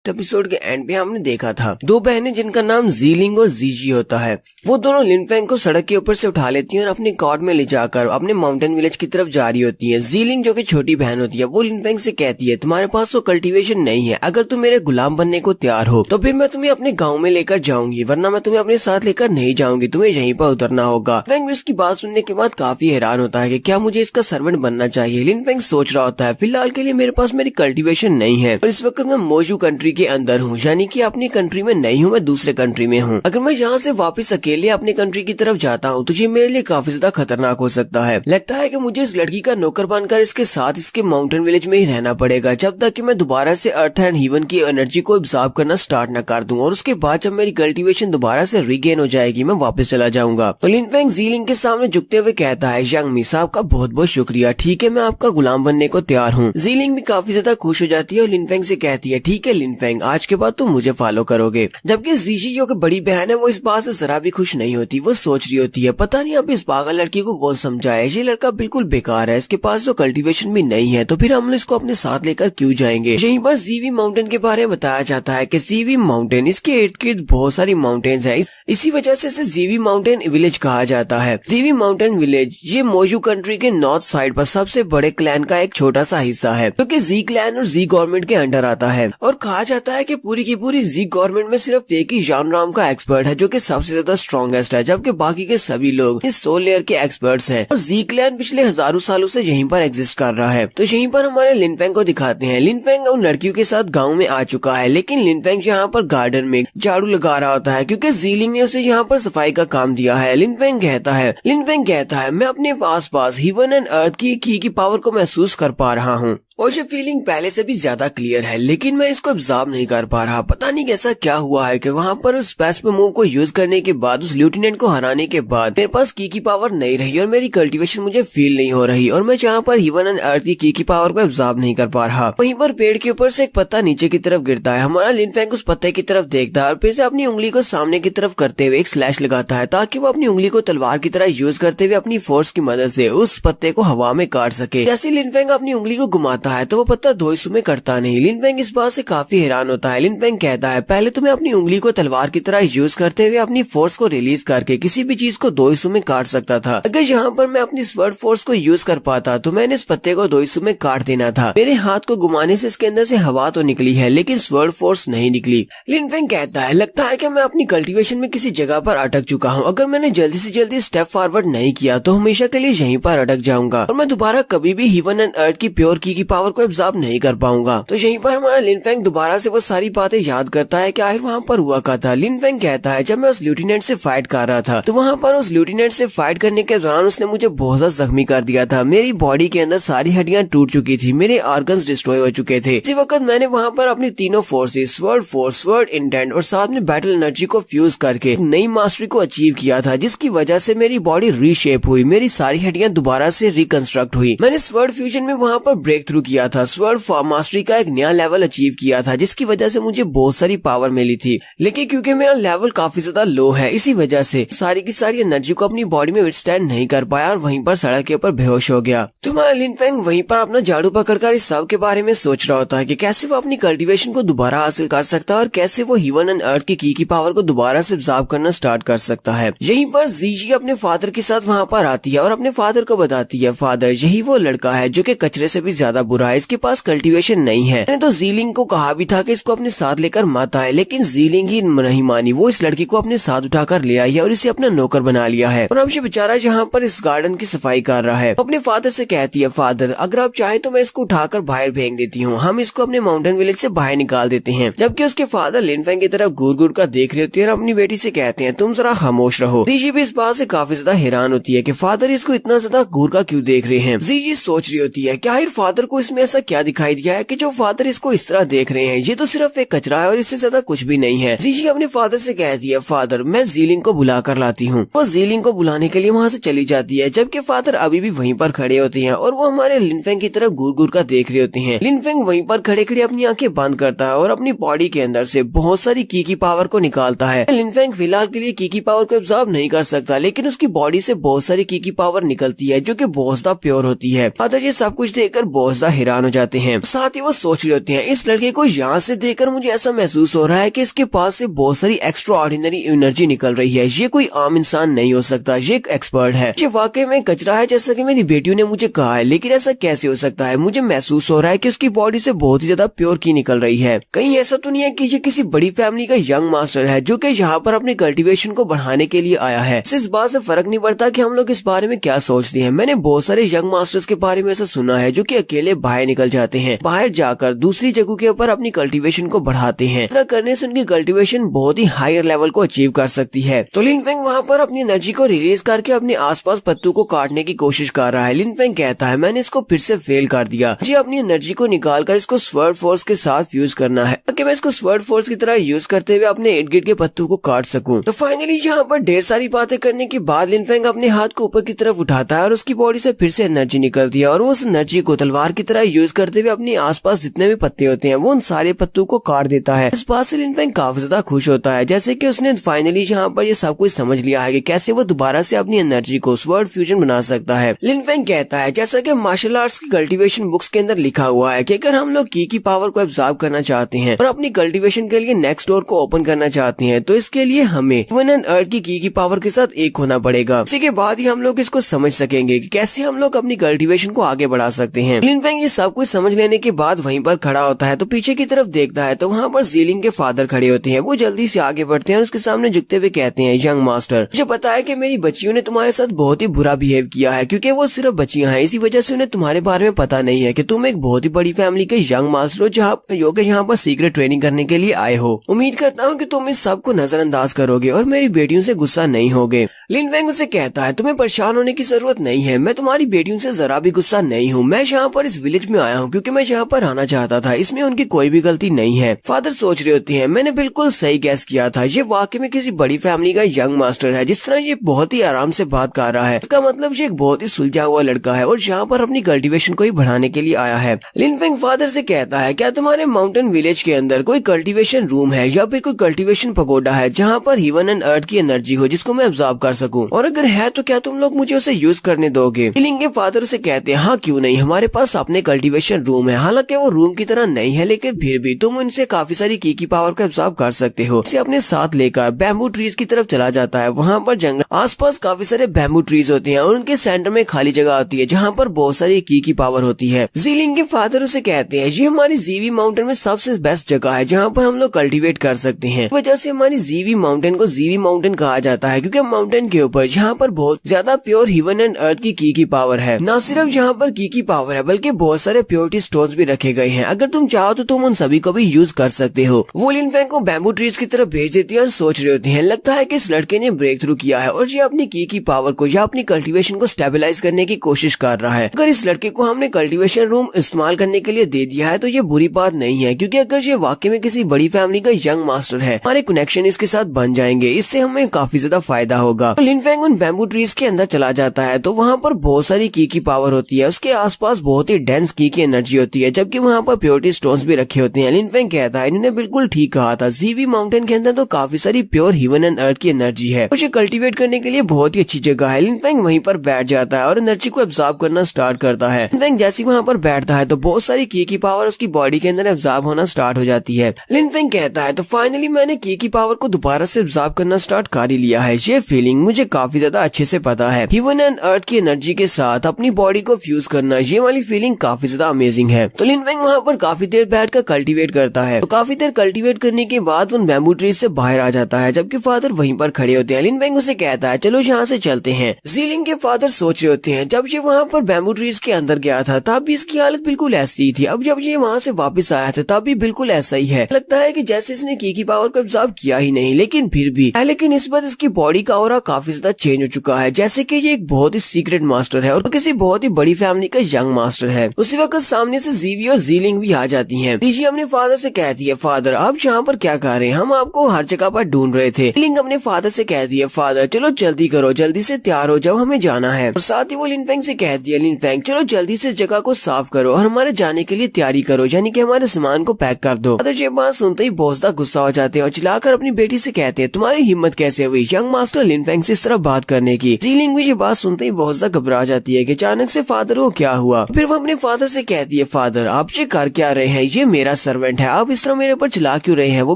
Episode के and पे हमने देखा था दो बहनें जिनका नाम जीलिंग और जीजी होता है। वो दोनों लिनफेंग को सड़क के ऊपर से उठा लेती हैं और अपने कॉर्ड में ले जाकर अपने माउंटेन विलेज की तरफ जा रही होती है। जीलिंग जो कि छोटी बहन होती है वो लिनफेंग से कहती है तुम्हारे पास तो कल्टीवेशन नहीं है, अगर तुम मेरे गुलाम बनने को तैयार हो तो फिर मैं तुम्हें अपने गाँव में लेकर जाऊंगी, वरना मैं तुम्हें अपने साथ लेकर नहीं जाऊंगी, तुम्हें यहीं पर उतरना होगा। लिनफेंग भी उसकी बात सुनने के बाद काफी हैरान होता है कि क्या मुझे इसका सर्वेंट बनना चाहिए। लिनफेंग सोच रहा होता है फिलहाल के लिए मेरे पास मेरी कल्टीवेशन नहीं है और इस वक्त मैं मोजू कंट्री के अंदर हूँ, यानी कि अपनी कंट्री में नहीं हूँ, मैं दूसरे कंट्री में हूँ। अगर मैं यहाँ से वापस अकेले अपनी कंट्री की तरफ जाता हूँ तो ये मेरे लिए काफी ज्यादा खतरनाक हो सकता है। लगता है कि मुझे इस लड़की का नौकर बनकर इसके साथ इसके माउंटेन विलेज में ही रहना पड़ेगा जब तक कि मैं दोबारा से अर्थ एंड हीवन की एनर्जी को एब्जॉर्ब करना स्टार्ट न कर दूं, और उसके बाद जब मेरी कल्टीवेशन दोबारा से रीगेन हो जाएगी मैं वापस चला जाऊंगा। तो लिनफेंग जीलिंग के सामने झुकते हुए कहता है यांगमी साहब का बहुत बहुत शुक्रिया, ठीक है मैं आपका गुलाम बनने को तैयार हूँ। जीलिंग भी काफी ज्यादा खुश हो जाती है और लिनफेंग से कहती है ठीक है लिनफेंग, आज के बाद तुम मुझे फॉलो करोगे। जबकि जीजी जो कि बड़ी बहन है वो इस बात से जरा भी खुश नहीं होती। वो सोच रही होती है पता नहीं अब इस पागल लड़की को कौन समझाए, ये लड़का बिल्कुल बेकार है, इसके पास तो कल्टीवेशन भी नहीं है तो फिर हम इसको अपने साथ लेकर क्यों जाएंगे। यहीं पर जीवी माउंटेन के बारे में बताया जाता है कि जीवी माउंटेन इसके इर्द गिर्द बहुत सारी माउंटेन्स है, इसी वजह से इसे जीवी माउंटेन विलेज कहा जाता है। जीवी माउंटेन विलेज ये मोजू कंट्री के नॉर्थ साइड पर सबसे बड़े क्लैन का एक छोटा सा हिस्सा है क्योंकि जी क्लैन और जी गवर्नमेंट के अंडर आता है। और कहा जाता है कि पूरी की पूरी जी गवर्नमेंट में सिर्फ एक ही जान राम का एक्सपर्ट है जो कि सबसे ज्यादा स्ट्रॉन्गेस्ट है, जबकि बाकी के सभी लोग इस सोल लेयर के एक्सपर्ट्स हैं। और जी क्लैन पिछले हजारों सालों से यहीं पर एग्जिस्ट कर रहा है। तो यहीं पर हमारे लिनफेंग को दिखाते हैं। लिनफेंग उन लड़कियों के साथ गाँव में आ चुका है, लेकिन लिनफेंग यहाँ पर गार्डन में झाड़ू लगा रहा होता है क्योंकि जीलिंग ने उसे यहाँ पर सफाई का काम दिया है। लिनफेंग कहता है मैं अपने आस पास हीवन एंड अर्थ की पावर को महसूस कर पा रहा हूँ और ये फीलिंग पहले से भी ज्यादा क्लियर है, लेकिन मैं इसको एब्जॉर्ब नहीं कर पा रहा। पता नहीं कैसा क्या हुआ है कि वहाँ पर उस स्पेस मूव को यूज करने के बाद, उस लेफ्टिनेंट को हराने के बाद मेरे पास की पावर नहीं रही और मेरी कल्टीवेशन मुझे फील नहीं हो रही और मैं जहाँ पर हीवन एंड अर्थ की पावर को एब्जॉर्ब नहीं कर पा रहा। वहीं पर पेड़ के ऊपर से एक पत्ता नीचे की तरफ गिरता है। हमारा लिनफेंग उस पत्ते की तरफ देखता है और फिर से अपनी उंगली को सामने की तरफ करते हुए एक स्लैश लगाता है ताकि वो अपनी उंगली को तलवार की तरह यूज करते हुए अपनी फोर्स की मदद से उस पत्ते को हवा में काट सके। जैसे लिनफेंग अपनी उंगली को घुमाता है तो वो पत्ता में करता नहीं। लिनफेंग इस बात से काफी हैरान होता है। लिनफेंग कहता है पहले तुम्हें अपनी उंगली को तलवार की तरह यूज करते हुए अपनी फोर्स को रिलीज करके किसी भी चीज को दो हिस्सों में काट सकता था। अगर यहाँ पर मैं अपनी स्वर्ड फोर्स को यूज कर पाता तो मैंने इस पत्ते को दो हिस्सों में काट देना था। मेरे हाथ को घुमाने से इसके अंदर से हवा तो निकली है लेकिन स्वर्ड फोर्स नहीं निकली। लिनफेंग कहता है लगता है कि मैं अपनी कल्टीवेशन में किसी जगह पर अटक चुका हूँ, अगर मैंने जल्दी से जल्दी स्टेप फॉरवर्ड नहीं किया तो हमेशा के लिए यहीं पर अटक जाऊंगा और मैं दोबारा कभी भी हीवन एंड अर्थ की प्योर की पावर को एब्जॉर्ब नहीं कर पाऊंगा। तो यहीं पर हमारा लिनफेंग दोबारा से वो सारी बातें याद करता है कि आखिर वहाँ पर हुआ क्या था। लिनफेंग कहता है जब मैं उस लेफ्टिनेंट से फाइट कर रहा था तो वहाँ पर उस लेफ्टिनेंट से फाइट करने के दौरान उसने मुझे बहुत ज्यादा जख्मी कर दिया था। मेरी बॉडी के अंदर सारी हड्डियां टूट चुकी थी, मेरे ऑर्गन्स डिस्ट्रॉय हो चुके थे। इसी वक्त मैंने वहाँ पर अपनी तीनों forces sword force, sword intent और साथ में बैटल एनर्जी को फ्यूज करके नई मास्टरी को अचीव किया था, जिसकी वजह से मेरी बॉडी रीशेप हुई, मेरी सारी हड्डियां दोबारा से रिकंस्ट्रक्ट हुई। मैंने स्वर्ड फ्यूजन में वहाँ पर ब्रेक थ्रू किया था, स्वर्ड मास्टरी का एक नया लेवल अचीव किया था जिसकी वजह से मुझे बहुत सारी पावर मिली थी। लेकिन क्योंकि मेरा लेवल काफी ज्यादा लो है इसी वजह से सारी की सारी एनर्जी को अपनी बॉडी में विथस्टैंड नहीं कर पाया और वहीं पर सड़क के ऊपर बेहोश हो गया। तो हमारा लिनफेंग वहीं पर अपना झाड़ू पकड़कर इस सब के बारे में सोच रहा होता है कि कैसे वो अपनी कल्टीवेशन को दोबारा हासिल कर सकता है और कैसे वो हीवन एंड अर्थ की पावर को दोबारा से एब्जॉर्ब करना स्टार्ट कर सकता है। यहीं पर जीजी अपने फादर के साथ वहाँ पर आती है और अपने फादर को बताती है फादर यही वो लड़का है जो कि कचरे से भी ज्यादा बुरा है, इसके पास कल्टीवेशन नहीं है। तो जीलिंग को कहा भी था कि इसको अपने साथ लेकर मत आए, लेकिन जीलिंग ही नहीं मानी। वो इस लड़की को अपने साथ उठाकर ले आई है और इसे अपना नौकर बना लिया है। और अब ये बेचारा यहाँ पर इस गार्डन की सफाई कर रहा है। अपने फादर से कहती है फादर अगर आप चाहे तो मैं इसको उठाकर बाहर फेंक देती हूँ, हम इसको अपने माउंटेन विलेज से बाहर निकाल देते हैं। जबकि उसके फादर लिनफेंग की तरफ घूर घूर कर देख रहे होते हैं और अपनी बेटी से कहते हैं तुम जरा खामोश रहो। जीजी भी इस बात से काफी ज्यादा हैरान होती है कि फादर इसको इतना ज्यादा घूर कर क्यों देख रहे हैं। जीजी सोच रही होती है क्या फादर को इसमें ऐसा क्या दिखाई दिया है कि जो फादर इसको इस तरह देख रहे हैं, ये तो सिर्फ एक कचरा है और इससे ज्यादा कुछ भी नहीं है। जीजी अपने फादर से कहती है फादर मैं जीलिंग को बुला कर लाती हूँ। वो जीलिंग को बुलाने के लिए वहाँ से चली जाती है जबकि फादर अभी भी वहीं पर खड़े होते हैं और वो हमारे लिनफेंग की तरफ घूर घूर कर देख रहे होते हैं। लिनफेंग वहीं पर खड़े खड़े अपनी आंखें बंद करता है और अपनी बॉडी के अंदर से बहुत सारी की पावर को निकालता है। लिनफेंग फिलहाल के लिए की पावर को एब्जॉर्ब नहीं कर सकता, लेकिन उसकी बॉडी से बहुत सारी की पावर निकलती है जो कि बहुत ज्यादा प्योर होती है। फादर ये सब कुछ देखकर बहुत ज्यादा हैरान हो जाते हैं। साथ ही वो सोच रहे होते हैं इस लड़के को यहाँ से देखकर मुझे ऐसा महसूस हो रहा है कि इसके पास से बहुत सारी एक्स्ट्रा ऑर्डिनरी एनर्जी निकल रही है। ये कोई आम इंसान नहीं हो सकता, ये एक एक्सपर्ट है। ये वाकई में कचरा है जैसा कि मेरी बेटियों ने मुझे कहा है, लेकिन ऐसा कैसे हो सकता है? मुझे महसूस हो रहा है कि उसकी बॉडी से बहुत ही ज्यादा प्योर की निकल रही है। कहीं ऐसा तो नहीं है कि ये किसी बड़ी फैमिली का यंग मास्टर है जो कि यहाँ पर अपने कल्टीवेशन को बढ़ाने के लिए आया है। इस बात से फर्क नहीं पड़ता कि हम लोग इस बारे में क्या सोचते हैं। मैंने बहुत सारे यंग मास्टर्स के बारे में ऐसा सुना है जो कि अकेले बाहर निकल जाते हैं, बाहर जाकर दूसरी जगह के ऊपर अपनी कल्टीवेशन को बढ़ाते हैं। ऐसा करने से उनकी कल्टीवेशन बहुत ही हायर लेवल को अचीव कर सकती है। तो लिन फेंग वहाँ पर अपनी एनर्जी को रिलीज करके अपने आसपास पत्तों को काटने की कोशिश कर रहा है। लिन फेंग कहता है मैंने इसको फिर से फेल कर दिया, मुझे अपनी एनर्जी को निकालकर इसको स्वर्ड फोर्स के साथ फ्यूज करना है ताकि मैं इसको स्वर्ड फोर्स की तरह यूज करते हुए अपने इर्द गिर्द के पत्तों को काट सकूं। तो फाइनली यहाँ पर ढेर सारी बातें करने के बाद लिन फेंग अपने हाथ को ऊपर की तरफ उठाता है और उसकी बॉडी से फिर से एनर्जी निकलती है और वो उस एनर्जी को तलवार की तरह यूज करते हुए अपने आसपास जितने भी पत्ते होते हैं वो उन सारे पत्तों को काट देता है। इस बात से लिन फेंग काफी ज्यादा खुश होता है, जैसे कि उसने फाइनली यहाँ पर ये सब कुछ समझ लिया है कि कैसे वो दोबारा से अपनी एनर्जी को स्वर्ड फ्यूजन बना सकता है। लिन फेंग कहता है जैसा कि मार्शल आर्ट्स की कल्टीवेशन बुक्स के अंदर लिखा हुआ है कि अगर हम लोग की पावर को एब्जॉर्ब करना चाहते हैं और अपनी कल्टीवेशन के लिए नेक्स्ट डोर को ओपन करना चाहते हैं तो इसके लिए हमें हेवन एंड अर्थ की पावर के साथ एक होना पड़ेगा। इसी के बाद ही हम लोग इसको समझ सकेंगे कि कैसे हम लोग अपनी कल्टीवेशन को आगे बढ़ा सकते हैं। लिन फेंग ये सब कुछ समझ लेने के बाद वहीं पर खड़ा होता है तो पीछे की तरफ देखता है तो वहाँ पर ज़ीलिंग के फादर खड़े होते हैं। वो जल्दी से आगे बढ़ते हैं और उसके सामने झुकते हुए कहते हैं यंग मास्टर, मुझे पता है कि मेरी बच्चियों ने तुम्हारे साथ बहुत ही बुरा बिहेव किया है क्योंकि वो सिर्फ बच्चियां हैं, इसी वजह से उन्हें तुम्हारे बारे में पता नहीं है कि तुम एक बहुत ही बड़ी फैमिली के यंग मास्टर हो जो कि यहाँ पर सीक्रेट ट्रेनिंग करने के लिए आए हो। उम्मीद करता हूँ कि तुम इस सब को नजरअंदाज करोगे और मेरी बेटियों से गुस्सा नहीं होगे। लिन फेंग उसे कहता है तुम्हें परेशान होने की जरूरत नहीं है, मैं तुम्हारी बेटियों से जरा भी गुस्सा नहीं हूँ। मैं यहाँ पर इस विलेज में आया हूँ क्योंकि मैं यहाँ पर आना चाहता था, इसमें उनकी कोई भी गलती नहीं है। फादर सोच रहे होते हैं मैंने बिल्कुल सही गैस किया था, ये वाकई में किसी बड़ी फैमिली का यंग मास्टर है। जिस तरह ये बहुत ही आराम से बात कर रहा है इसका मतलब ये एक बहुत ही सुलझा हुआ लड़का है और यहाँ पर अपनी कल्टीवेशन को ही बढ़ाने के लिए आया है। लिन फेंग फादर से कहता है क्या तुम्हारे माउंटेन विलेज के अंदर कोई कल्टीवेशन रूम है या फिर कोई कल्टीवेशन पगोडा है जहाँ पर हेवन एंड अर्थ की एनर्जी हो जिसको मैं एब्जॉर्ब कर सकूं, और अगर है तो क्या तुम लोग मुझे उसे यूज करने दोगे? लिन के फादर उसे कहते हैं हाँ क्यों नहीं, हमारे पास अपने कल्टीवेशन रूम है, हालांकि वो रूम की तरह नहीं है लेकिन फिर भी तुम उनसे काफी सारी की पावर को एब्जॉर्ब कर सकते हो। इसे अपने साथ लेकर बैम्बू ट्रीज की तरफ चला जाता है। वहाँ पर जंगल आसपास काफी सारे बैम्बू ट्रीज होते हैं और उनके सेंटर में खाली जगह होती है जहाँ पर बहुत सारी की पावर होती है। ज़ीलिंग के फादर उसे कहते हैं ये हमारी जीवी माउंटेन में सबसे बेस्ट जगह है जहाँ पर हम लोग कल्टीवेट कर सकते हैं। वजह से हमारी जीवी माउंटेन को जीवी माउंटेन कहा जाता है क्योंकि माउंटेन के ऊपर यहाँ पर बहुत ज्यादा प्योर हेवन एंड अर्थ की पावर है। न सिर्फ यहाँ पर की पावर है बल्कि बहुत सारे प्योरिटी स्टोन्स भी रखे गए हैं, अगर तुम चाहो तो तुम उन सभी को भी यूज कर सकते हो। वो लिन फेंग को बैम्बू ट्रीज की तरफ भेज देती है और सोच रहे होते हैं लगता है कि इस लड़के ने ब्रेक थ्रू किया है और ये अपनी की पावर को या अपनी कल्टीवेशन को स्टेबलाइज करने की कोशिश कर रहा है। अगर इस लड़के को हमने कल्टीवेशन रूम इस्तेमाल करने के लिए दे दिया है तो ये बुरी बात नहीं है क्योंकि अगर ये वाकई में किसी बड़ी फैमिली का यंग मास्टर है हमारे कनेक्शन इसके साथ बन जाएंगे, इससे हमें काफी ज्यादा फायदा होगा। तो लिन फेंग उन बैम्बू ट्रीज के अंदर चला जाता है तो वहाँ पर बहुत सारी की पावर होती है, उसके आसपास बहुत ही डेंस की एनर्जी होती है जबकि वहाँ पर प्योरिटी स्टोन्स भी रखे होते हैं। लिन फेंग कहता है इन्होंने बिल्कुल ठीक कहा था, जीवी माउंटेन के अंदर तो काफी सारी प्योर हेवन एंड अर्थ की एनर्जी है, उसे कल्टीवेट करने के लिए बहुत ही अच्छी जगह है। लिन फेंग वहीं पर बैठ जाता है और एनर्जी को एब्जॉर्ब करना स्टार्ट करता है। लिन फेंग जैसे वहाँ पर बैठता है तो बहुत सारी की पावर उसकी बॉडी के अंदर एब्जॉर्ब होना स्टार्ट हो जाती है। लिन फेंग कहता है तो फाइनली मैंने की पावर को दोबारा से एब्जॉर्ब करना स्टार्ट कर ही लिया है, ये फीलिंग मुझे काफी ज्यादा अच्छे से पता है। हेवन एंड अर्थ की एनर्जी के साथ अपनी बॉडी को फ्यूज करना, ये वाली फीलिंग काफी ज्यादा अमेजिंग है। तो लिन फेंग वहाँ पर काफी देर बैठकर कल्टीवेट करता है। तो काफी देर कल्टीवेट करने के बाद उन बैम्बू ट्रीज से बाहर आ जाता है जबकि फादर वहीं पर खड़े होते हैं। लिन फेंग उसे कहता है चलो यहाँ से चलते हैं। ज़ीलिंग के फादर सोच रहे होते हैं जब ये वहाँ पर बैम्बू ट्रीज के अंदर गया था तब भी इसकी हालत बिल्कुल ऐसी ही थी, अब जब ये वहाँ से वापस आया था तब भी बिल्कुल ऐसा ही है। लगता है कि जैसे इसने की पावर को एब्जॉर्ब किया ही नहीं, लेकिन फिर भी लेकिन इस बार इसकी बॉडी का ऑरा काफी ज्यादा चेंज हो चुका है, जैसे कि ये एक बहुत ही सीक्रेट मास्टर है और किसी बहुत ही बड़ी फैमिली का यंग मास्टर है। उसी वक्त सामने से जीवी और ज़ीलिंग भी आ जाती हैं। जीवी अपने फादर से कहती है फादर आप यहाँ पर क्या कर रहे हैं, हम आपको हर जगह पर ढूंढ रहे थे। ज़ीलिंग अपने फादर से कहती है फादर चलो जल्दी करो, जल्दी से तैयार हो जाओ, हमें जाना है। और साथ ही वो लिन फेंग से कहती है लिन फेंग चलो जल्दी से इस जगह को साफ करो और हमारे जाने के लिए तैयारी करो, यानी कि हमारे सामान को पैक कर दो। फादर ये बात सुनते ही बहुत ज्यादा गुस्सा हो जाते हैं और चिल्लाकर अपनी बेटी से कहते हैं तुम्हारी हिम्मत कैसे हुई यंग मास्टर लिन फेंग से इस तरह बात करने की। ज़ीलिंग भी ये बात सुनते ही बहुत ज्यादा घबरा जाती है कि अचानक से फादर को क्या हुआ। फिर वो अपने फादर से कहती है, फादर आप ये कर क्या रहे हैं, ये मेरा सर्वेंट है, आप इस तरह मेरे ऊपर चला क्यों रहे हैं, वो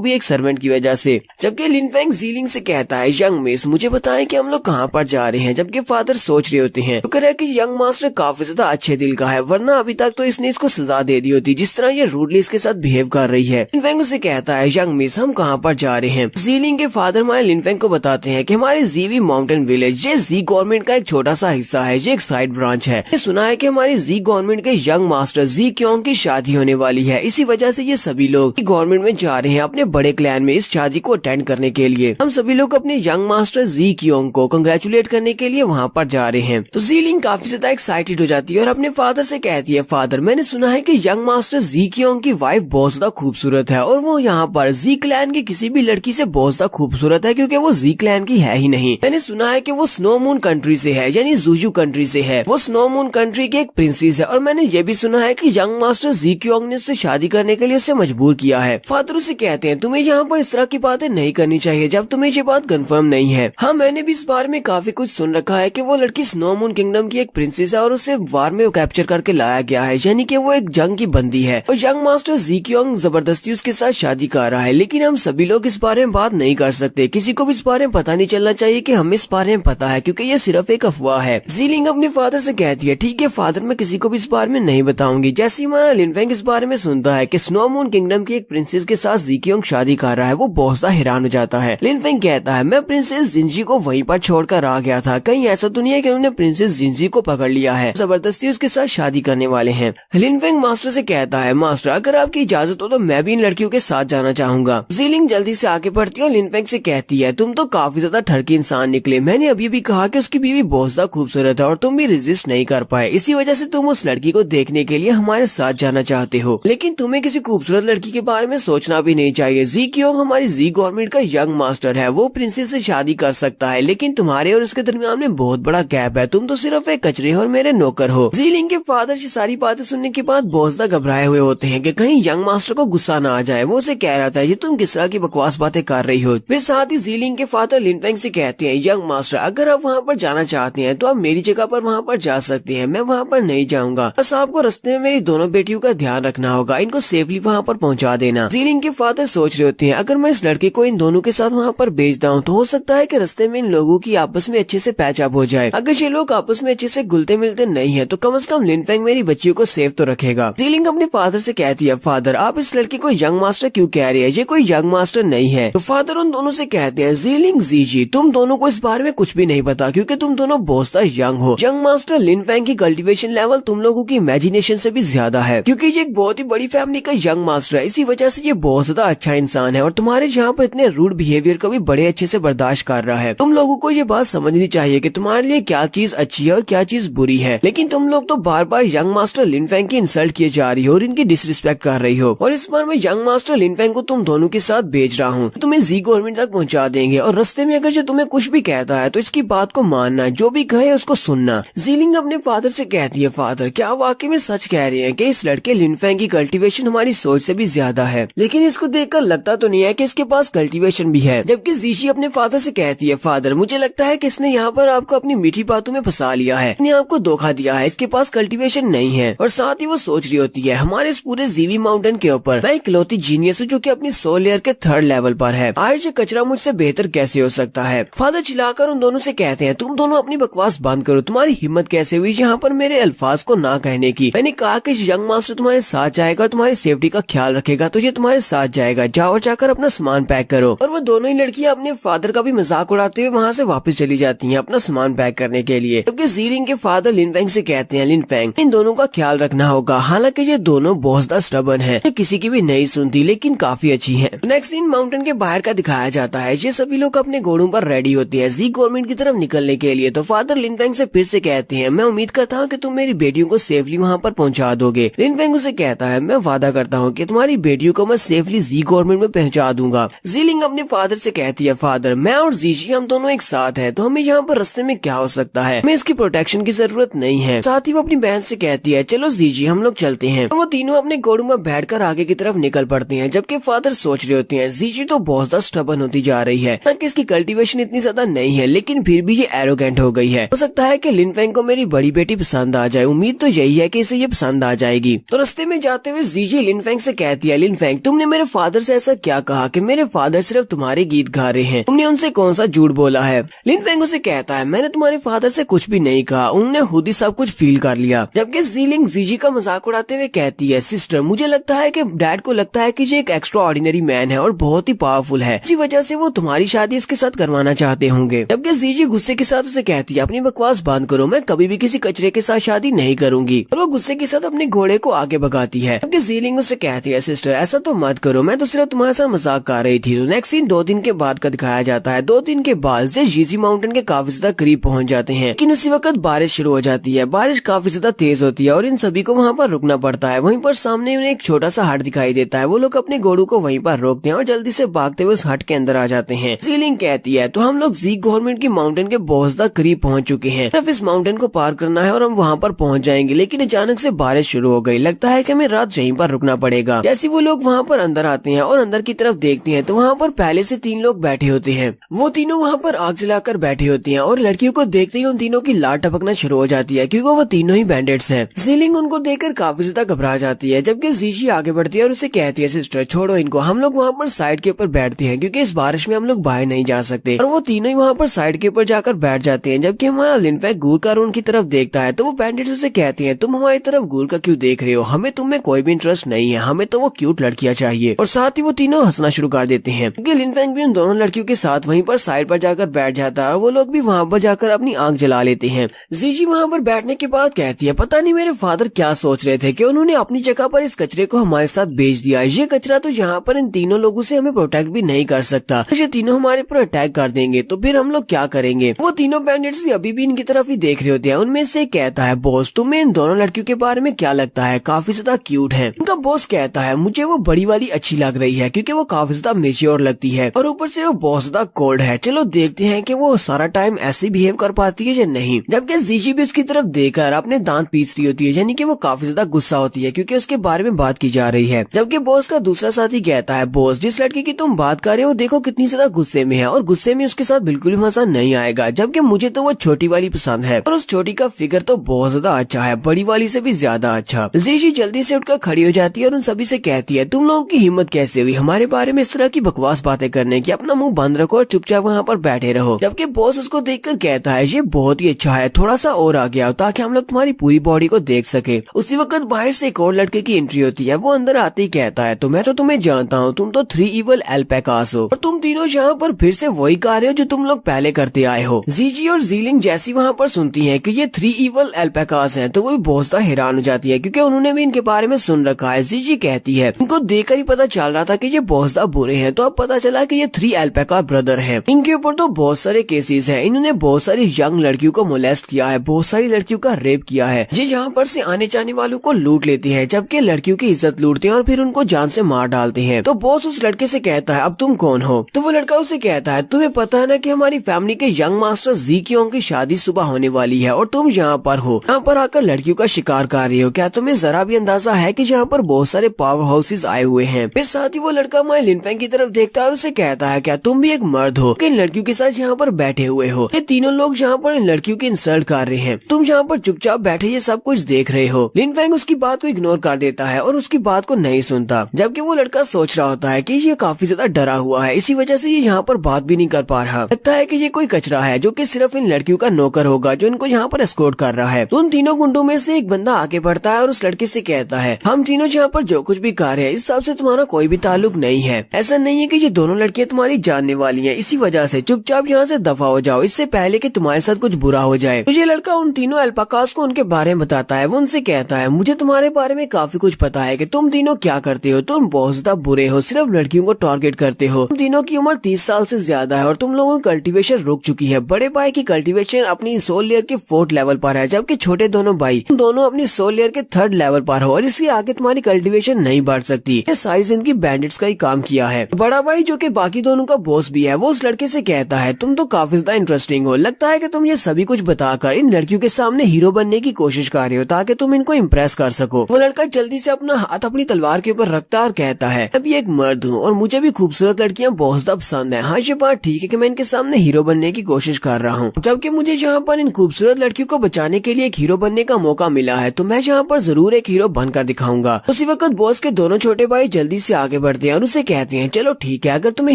भी एक सर्वेंट की वजह से। जबकि लिन फेंग जीलिंग से कहता है, यंग मिस मुझे बताएं कि हम लोग कहाँ पर जा रहे हैं। जबकि फादर सोच रहे होते हैं, तो कह रहा है कि यंग मास्टर काफी ज्यादा अच्छे दिल का है, वरना अभी तक तो इसने इसको सजा दे दी होती, जिस तरह ये रूडली इसके साथ बिहेव कर रही है। लिन फेंग उसे कहता है, यंग मिस हम कहाँ पर जा रहे हैं। जीलिंग के फादर हमारे लिन फेंग को बताते हैं कि हमारे जीवी माउंटेन विलेज ये जी गवर्नमेंट का एक छोटा सा हिस्सा है, ये एक साइड ब्रांच है। ये सुना है कि हमारी जी गवर्नमेंट के यंग मास्टर जी क्योंग की शादी होने वाली है, इसी वजह से ये सभी लोग गवर्नमेंट में जा रहे हैं अपने बड़े क्लैन में इस शादी को अटेंड करने के लिए। हम सभी लोग अपने यंग मास्टर जी क्योंग को कंग्रेचुलेट करने के लिए वहाँ पर जा रहे हैं। तो जीलिंग काफी ज्यादा एक्साइटेड हो जाती है और अपने फादर से कहती है, फादर मैंने सुना है कि यंग मास्टर जी क्योंग की वाइफ बहुत ज्यादा खूबसूरत है और वो यहाँ पर जी क्लैन की किसी भी लड़की से बहुत ज्यादा खूबसूरत है, क्योंकि वो जी क्लैन की है ही नहीं। मैंने सुना है कि वो स्नो मून कंट्री से है, यानी जूजू कंट्री से है, वो स्नो मून कंट्री की एक प्रिंसेस है। और मैंने ये भी सुना है कि यंग मास्टर जी क्योंग ने उससे शादी करने के लिए उसे मजबूर किया है। फादर उसे कहते हैं, तुम्हें यहाँ पर इस तरह की बातें नहीं करनी चाहिए जब तुम्हें ये बात कंफर्म नहीं है। हाँ मैंने भी इस बारे में काफी कुछ सुन रखा है कि वो लड़की स्नो मून किंगडम की एक प्रिंसेस है और उसे वार में कैप्चर करके लाया गया है, यानी कि वो एक जंग की बंदी है और यंग मास्टर जी क्योंग जबरदस्ती उसके साथ शादी कर रहा है। लेकिन हम सभी लोग इस बारे में बात नहीं कर सकते, किसी को भी इस बारे में पता नहीं चलना चाहिए कि हमें इस बारे में पता है, क्योंकि ये सिर्फ एक अफवाह है। जीलिंग अपने फादर से कहती है, ठीक है फादर मैं किसी को भी इस बारे में नहीं बताऊंगी। जैसे ही हमारा लिन फेंग इस बारे में सुनता है कि स्नो मून किंगडम की एक प्रिंसेस के साथ जी क्योंग शादी कर रहा है, वो बहुत ज्यादा हैरान हो जाता है। लिन फेंग कहता है, मैं प्रिंसेस जिंजी को वहीं पर छोड़कर आ गया था, कहीं ऐसा तो नहीं है कि उन्होंने प्रिंसेस जिंजी को पकड़ लिया है, जबरदस्ती उसके साथ शादी करने वाले हैं। लिन फेंग मास्टर से कहता है, मास्टर अगर आपकी इजाजत हो तो मैं भी इन लड़कियों के साथ जाना चाहूंगा। जीलिंग जल्दी से आगे बढ़ती है और लिन फेंग से कहती है, तुम तो काफी ज्यादा ठरकी इंसान निकले, मैंने अभी भी कहा कि उसकी बीवी बहुत ज्यादा खूबसूरत है और तुम भी रेजिस्ट नहीं कर पाए, इसी वजह से तुम उस लड़की को देखने के लिए हमारे साथ जाना चाहते हो। लेकिन तुम्हें किसी खूबसूरत लड़की के बारे में सोचना भी नहीं चाहिए। जी क्योंग हमारी जी गवर्नमेंट का यंग मास्टर है, वो प्रिंसेस से शादी कर सकता है, लेकिन तुम्हारे और उसके दरमियान में बहुत बड़ा गैप है, तुम तो सिर्फ एक कचरे और मेरे नौकर हो। जीलिंग के फादर ये सारी बातें सुनने के बाद बहुत ज्यादा घबराए हुए होते हैं कि कहीं यंग मास्टर को गुस्सा ना आ जाए। वो उसे कह रहा था, ये तुम किस तरह की बकवास बातें कर रही हो। फिर साथ ही जीलिंग के फादर लिन फेंग से कहते हैं, यंग मास्टर अगर आप वहाँ पर जाना चाहते हैं तो आप मेरी जगह पर वहाँ पर जा सकते हैं, मैं वहाँ पर नहीं जाऊंगा, बस आपको रास्ते में मेरी दोनों बेटियों का ध्यान रखना होगा, इनको सेफली वहाँ पर पहुँचा देना। जीलिंग के फादर सोच रहे होते हैं, अगर मैं इस लड़के को इन दोनों के साथ वहाँ पर भेजता हूँ तो हो सकता है कि रास्ते में इन लोगों की आपस में अच्छे से पैचअप हो जाए। अगर ये लोग आपस में अच्छे से घुलते मिलते नहीं है तो कम से कम लिन फेंग मेरी बच्चियों को सेफ तो रखेगा। जीलिंग अपने फादर से कहती है, फादर आप इस लड़के को यंग मास्टर क्यों कह रही है, ये कोई यंग मास्टर नहीं है। तो फादर उन दोनों से कहते हैं, जीलिंग जीजी तुम दोनों को इस बारे में कुछ भी नहीं पता, क्योंकि तुम दोनों बहुत ज्यादा यंग हो। यंग मास्टर लिन फेंग की कल्टीवेशन लेवल तुम लोगों की इमेजिनेशन से भी ज्यादा है, क्योंकि ये एक बहुत ही बड़ी फैमिली का यंग मास्टर है, इसी वजह से ये बहुत ज्यादा अच्छा इंसान है और तुम्हारे यहाँ पर इतने रूड बिहेवियर को भी बड़े अच्छे से बर्दाश्त कर रहा है। तुम लोगों को ये बात समझनी चाहिए कि तुम्हारे लिए क्या चीज अच्छी है और क्या चीज बुरी है, लेकिन तुम लोग तो बार बार यंग मास्टर लिन फेंग की इंसल्ट किए जा रही हो और इनकी डिसरिस्पेक्ट कर रही हो। और इस बार मैं यंग मास्टर लिन फेंग को तुम दोनों के साथ भेज रहा हूँ, तुम्हें जी गवर्नमेंट तक पहुँचा देंगे और रास्ते में अगर ये तुम्हें कुछ भी कहता है तो इसकी बात को मानना, जो भी कहे उसको सुनना। जीलिंग अपने फादर से कहती है, फादर क्या वाकई में सच कह रहे हैं कि इस लड़के लिन फेंग की कल्टीवेशन हमारी सोच से भी ज्यादा है, लेकिन इसको देखकर लगता तो नहीं है कि इसके पास कल्टीवेशन भी है। जबकि जीशी अपने फादर से कहती है, फादर मुझे लगता है कि इसने यहाँ पर आपको अपनी मीठी बातों में फंसा लिया है, इसने आपको धोखा दिया है, इसके पास कल्टीवेशन नहीं है। और साथ ही वो सोच रही होती है, हमारे इस पूरे जीवी माउंटेन के ऊपर मैं इकलौती जीनियस हूँ जो कि अपनी सोल लेयर के 3rd लेवल पर है, आज ये कचरा मुझसे बेहतर कैसे हो सकता है। फादर चिल्लाकर उन दोनों से कहते हैं, तुम दोनों अपनी बकवास बंद करो, तुम्हारी हिम्मत कैसे हुई यहाँ पर मेरे अल्फाज को ना कहने की। मैंने कहा कि यंग मास्टर तुम्हारे साथ जाएगा और तुम्हारी सेफ्टी का ख्याल रखेगा, तो ये तुम्हारे साथ जाएगा, जाओ और जाकर अपना सामान पैक करो। और वो दोनों ही लड़कियां अपने फादर का भी मजाक उड़ाते हुए वहाँ से वापस चली जाती हैं अपना सामान पैक करने के लिए। जबकि जीलिंग के फादर लिन फेंग से कहते हैं, लिन फेंग इन दोनों का ख्याल रखना होगा, हालांकि ये दोनों बहुत ज्यादा स्टबर्न है, किसी की भी नहीं सुनती लेकिन काफी अच्छी है। नेक्स्ट सीन माउंटेन के बाहर का दिखाया जाता है, ये सभी लोग अपने घोड़ों पर रेडी होते हैं जी गवर्नमेंट की तरफ निकलने के लिए। तो फादर लिन फेंग से फिर से कहते हैं, मैं उम्मीद करता हूँ कि तुम मेरी बेटियों को सेफली वहाँ पर पहुँचा दोगे। लिन फेंग उसे कहता है, मैं वादा करता हूँ कि तुम्हारी बेटियों को मैं सेफली जी गवर्नमेंट में पहुँचा दूंगा। जीलिंग अपने फादर से कहती है, फादर मैं और जीशी हम दोनों एक साथ हैं, तो हमें यहाँ पर रास्ते में क्या हो सकता है, हमें इसकी प्रोटेक्शन की जरूरत नहीं है। साथ ही वो अपनी बहन से कहती है, चलो जीजी हम लोग चलते हैं। और वो तीनों अपने घोड़ों में बैठकर आगे की तरफ निकल पड़ते हैं। जबकि फादर सोच रहे होते हैं, जीजी तो बहुत ज्यादा स्टबर्न होती जा रही है, ताकि इसकी कल्टीवेशन इतनी ज्यादा नहीं है, लेकिन फिर भी ये एरोगेंट हो गई है। हो सकता है कि लिन फेंग को मेरी बड़ी बेटी पसंद आ जाए, उम्मीद तो यही यही है कि इसे ये पसंद आ जाएगी। तो रास्ते में जाते हुए जीजी लिनफेंग से कहती है, लिनफेंग तुमने मेरे फादर से ऐसा क्या कहा कि मेरे फादर सिर्फ तुम्हारे गीत गा रहे हैं, तुमने उनसे कौन सा झूठ बोला है। लिनफेंग उसे कहता है, मैंने तुम्हारे फादर से कुछ भी नहीं कहा, उन्होंने खुद ही सब कुछ फील कर लिया। जबकि जीलिंग जीजी का मजाक उड़ाते हुए कहती है, सिस्टर मुझे लगता है कि डैड को लगता है कि ये एक एक्स्ट्रा ऑर्डिनरी मैन है और बहुत ही पावरफुल है, इसी वजह से वो तुम्हारी शादी इसके साथ करवाना चाहते होंगे। जबकि जीजी गुस्से के साथ उसे कहती है, अपनी बकवास बंद करो, मैं कभी भी किसी कचरे के साथ शादी नहीं करूंगी। और वो गुस्से के साथ अपने घोड़े को आगे भगाती है। जबकि जीलिंग उसे कहती है, सिस्टर ऐसा तो मत करो, मैं तो सिर्फ तुम्हारे साथ मजाक कर रही थी। तो नेक्स्ट सीन 2 दिन के बाद का दिखाया जाता है। 2 दिन के बाद से जीजी माउंटेन के काफी ज्यादा करीब पहुंच जाते हैं, लेकिन उसी वक्त बारिश शुरू हो जाती है। बारिश काफी ज्यादा तेज होती है और इन सभी को वहाँ पर रुकना पड़ता है। वहीं पर सामने उन्हें एक छोटा सा हट दिखाई देता है। वो लोग अपने घोड़ों को वहीं पर रोकते हैं और जल्दी से भागते हुए उस हट के अंदर आ जाते हैं। जीलिंग कहती है, तो हम लोग जी गवर्नमेंट की माउंटेन के बहुत ज्यादा करीब पहुंच चुके हैं, सिर्फ इस माउंटेन को पार करना है और हम वहाँ पर पहुंच जाएंगे। लेकिन अचानक से बारिश शुरू हो गई, लगता है कि हमें रात यहीं पर रुकना पड़ेगा। जैसे वो लोग वहाँ पर अंदर आते हैं और अंदर की तरफ देखते हैं तो वहाँ पर पहले से 3 लोग बैठे होते हैं। वो तीनों वहाँ पर आग जलाकर बैठे होते हैं और लड़कियों को देखते ही उन तीनों की लाट टपकना शुरू हो जाती है, क्योंकि वो तीनों ही बैंडेड्स हैं। जीलिंग उनको देखकर काफी ज्यादा घबरा जाती है। जबकि जीजी आगे बढ़ती है और उसे कहती है, सिस्टर छोड़ो इनको, हम लोग वहाँ पर साइड के ऊपर बैठते हैं, क्योंकि इस बारिश में हम लोग बाहर नहीं जा सकते। और वो तीनों ही वहाँ पर साइड के ऊपर जाकर बैठ जाते हैं। जबकि हमारा लिनफेंग घूर कर उनकी तरफ देखता है तो वो बैंडेड्स उसे कहते हैं, तुम हमारी तरफ घूर कर क्यों देख रहे हो, हमें तुम में कोई भी इंटरेस्ट नहीं है, हमें तो वो क्यूट लड़कियां चाहिए। और साथ ही वो तीनों हंसना शुरू कर देते हैं, क्योंकि लिनफेंग भी उन दोनों लड़कियों के साथ वहीं पर साइड पर जाकर बैठ जाता है। वो लोग भी वहाँ पर जाकर अपनी आग जला लेते हैं। जीजी वहाँ पर बैठने के बाद कहती है, पता नहीं मेरे फादर क्या सोच रहे थे कि उन्होंने अपनी जगह पर इस कचरे को हमारे साथ भेज दिया। ये कचरा तो यहाँ पर इन तीनों लोगों से हमें प्रोटेक्ट भी नहीं कर सकता, ये तीनों हमारे पर अटैक कर देंगे तो फिर हम लोग क्या करेंगे। वो तीनों बैंडेट्स भी अभी भी इनकी तरफ ही देख रहे होते हैं। उनमें से कहता है, बॉस तुम्हें इन दोनों लड़कियों के बारे में क्या लगता है, काफी ज्यादा क्यूट है। उनका बॉस कहता है, मुझे वो बड़ी वाली अच्छी लग रही है, क्योंकि वो काफी ज्यादा मेच्योर लगती है और ऊपर से वो बहुत ज्यादा कोल्ड है। चलो देखते हैं कि वो सारा टाइम ऐसे बिहेव कर पाती है या नहीं। जबकि जीजी भी उसकी तरफ देखकर अपने दांत पीस रही होती है, यानी कि वो काफी ज्यादा गुस्सा होती है क्योंकि उसके बारे में बात की जा रही है। जबकि बॉस का दूसरा साथी कहता है, बॉस जिस लड़की की तुम बात कर रहे हो देखो कितनी ज्यादा गुस्से में है और गुस्से में उसके साथ बिल्कुल भी मजा नहीं आएगा। जबकि मुझे तो वो छोटी वाली पसंद है और उस छोटी का फिगर तो बहुत ज्यादा अच्छा है, बड़ी वाली से भी ज्यादा अच्छा। जीजी जल्दी से उठकर खड़ी हो जाती है और उन सभी से कहती है, तुम लोगों की हिम्मत कैसे हुई हमारे बारे में इस तरह की बकवास बातें करने की, अपना मुंह बंद रखो और चुपचाप वहाँ पर बैठे रहो। जबकि बॉस उसको देखकर कहता है, ये बहुत ही अच्छा है, थोड़ा सा और आगे आओ ताकि हम लोग तुम्हारी पूरी बॉडी को देख सके। उसी वक्त बाहर से एक और लड़के की एंट्री होती है। वो अंदर आते ही कहता है, तो मैं तो तुम्हें जानता हूँ, तुम तो 3 इवल एल्पैकास हो और तुम तीनों यहाँ पर फिर से वही कर रहे हो जो तुम लोग पहले करते आए हो। जीजी और जीलिंग जैसी वहाँ पर सुनती है कि ये 3 इवल एल्पैकास हैं तो वो भी बहुत ज्यादा हैरान हो जाती है, क्योंकि उन्होंने भी इनके बारे में सुन रखा है। जीजी कहती है, उनको देखकर ही पता चल रहा था कि ये बहुत ज्यादा बुरे हैं, तो अब पता चला कि ये 3 एल्पैका ब्रदर हैं। इनके ऊपर तो बहुत सारे केसेस हैं, इन्होंने बहुत सारी यंग लड़कियों को मोलेस्ट किया है, बहुत सारी लड़कियों का रेप किया है। ये यहाँ पर से आने जाने वालों को लूट लेते हैं, जबकि लड़कियों की इज्जत लूटते हैं और फिर उनको जान से मार डालते हैं। तो बॉस उस लड़के से कहता है, अब तुम कौन हो? तो वो लड़का उसे कहता है, तुम्हें पता है ना कि हमारी फैमिली के यंग मास्टर जी कियोंग की शादी सुबह होने वाली है और तुम यहाँ पर हो, यहाँ पर आकर लड़कियों का शिकार कर रही हो। क्या तुम्हें जरा भी अंदाजा है कि यहाँ पर बहुत सारे पावर हाउसेस आए हुए हैं? फिर साथ ही वो लड़का हमारे लिनफेंग की तरफ देखता है और उसे कहता है, क्या तुम भी एक मर्द हो कि इन लड़कियों के साथ यहाँ पर बैठे हुए हो? ये तीनों लोग यहाँ पर इन लड़कियों की इंसल्ट कर रहे हैं, तुम यहाँ पर चुपचाप बैठे ये सब कुछ देख रहे हो। लिनफेंग उसकी बात को इग्नोर कर देता है और उसकी बात को नहीं सुनता। जबकि वो लड़का सोच रहा होता है कि ये काफी ज्यादा डरा हुआ है, इसी वजह से ये यहाँ पर बात भी नहीं कर पा रहा। लगता है कि ये कोई कचरा है जो कि सिर्फ इन लड़कियों का नौकर होगा जो इनको यहाँ पर एस्कॉर्ट कर रहा है। तो उन तीनों गुंडों में से एक बंदा आगे बढ़ता है और उस लड़के से कहता है, हम तीनों यहाँ पर जो कुछ भी कर रहे हैं इस सब से तुम्हारा कोई भी ताल्लुक नहीं है। ऐसा नहीं है कि ये दोनों लड़कियां तुम्हारी जानने वाली हैं, इसी वजह से चुपचाप यहाँ से दफा हो जाओ, इससे पहले कि तुम्हारे साथ कुछ बुरा हो जाए। तो ये लड़का उन तीनों अल्पाकास को उनके बारे में बताता है। वो उनसे कहता है, मुझे तुम्हारे बारे में काफी कुछ पता है कि तुम तीनों क्या करते हो, तुम बहुत ज्यादा बुरे हो, सिर्फ लड़कियों को टारगेट करते हो। तुम तीनों की उम्र 30 साल से ज्यादा है और तुम लोगों की कल्टीवेशन रुक चुकी है। बड़े भाई की कल्टीवेशन अपनी सोल लेयर के 4th लेवल पर है, जबकि छोटे दोनों भाई दोनों अपनी सोल लेयर के 3rd लेवल पर हो और इसके आगे तुम्हारी कल्टीवेशन नहीं बढ़ सकती। ये सारी जिंदगी बैंडिट्स का ही काम किया है। बड़ा भाई जो कि बाकी दोनों का बॉस भी है, वो उस लड़के से कहता है, तुम तो काफी ज्यादा इंटरेस्टिंग हो, लगता है कि तुम ये सभी कुछ बताकर इन लड़कियों के सामने हीरो बनने की कोशिश कर रहे हो ताकि तुम इनको इम्प्रेस कर सको। वो लड़का जल्दी से अपना हाथ अपनी तलवार के ऊपर रखता और कहता है, अभी एक मर्द हूँ और मुझे भी खूबसूरत लड़कियां बहुत ज्यादा पसंद है। हाँ ये बात ठीक है कि मैं इनके सामने हीरो बनने की कोशिश कर रहा हूँ, जबकि मुझे यहाँ पर इन खूबसूरत लड़कियों को बचाने के लिए एक हीरो बनने का मौका मौका मिला है तो मैं यहाँ पर जरूर एक हीरो बनकर दिखाऊंगा। उसी वक्त बॉस के दोनों छोटे भाई जल्दी से आगे बढ़ते हैं और उसे कहते हैं चलो ठीक है, अगर तुम्हें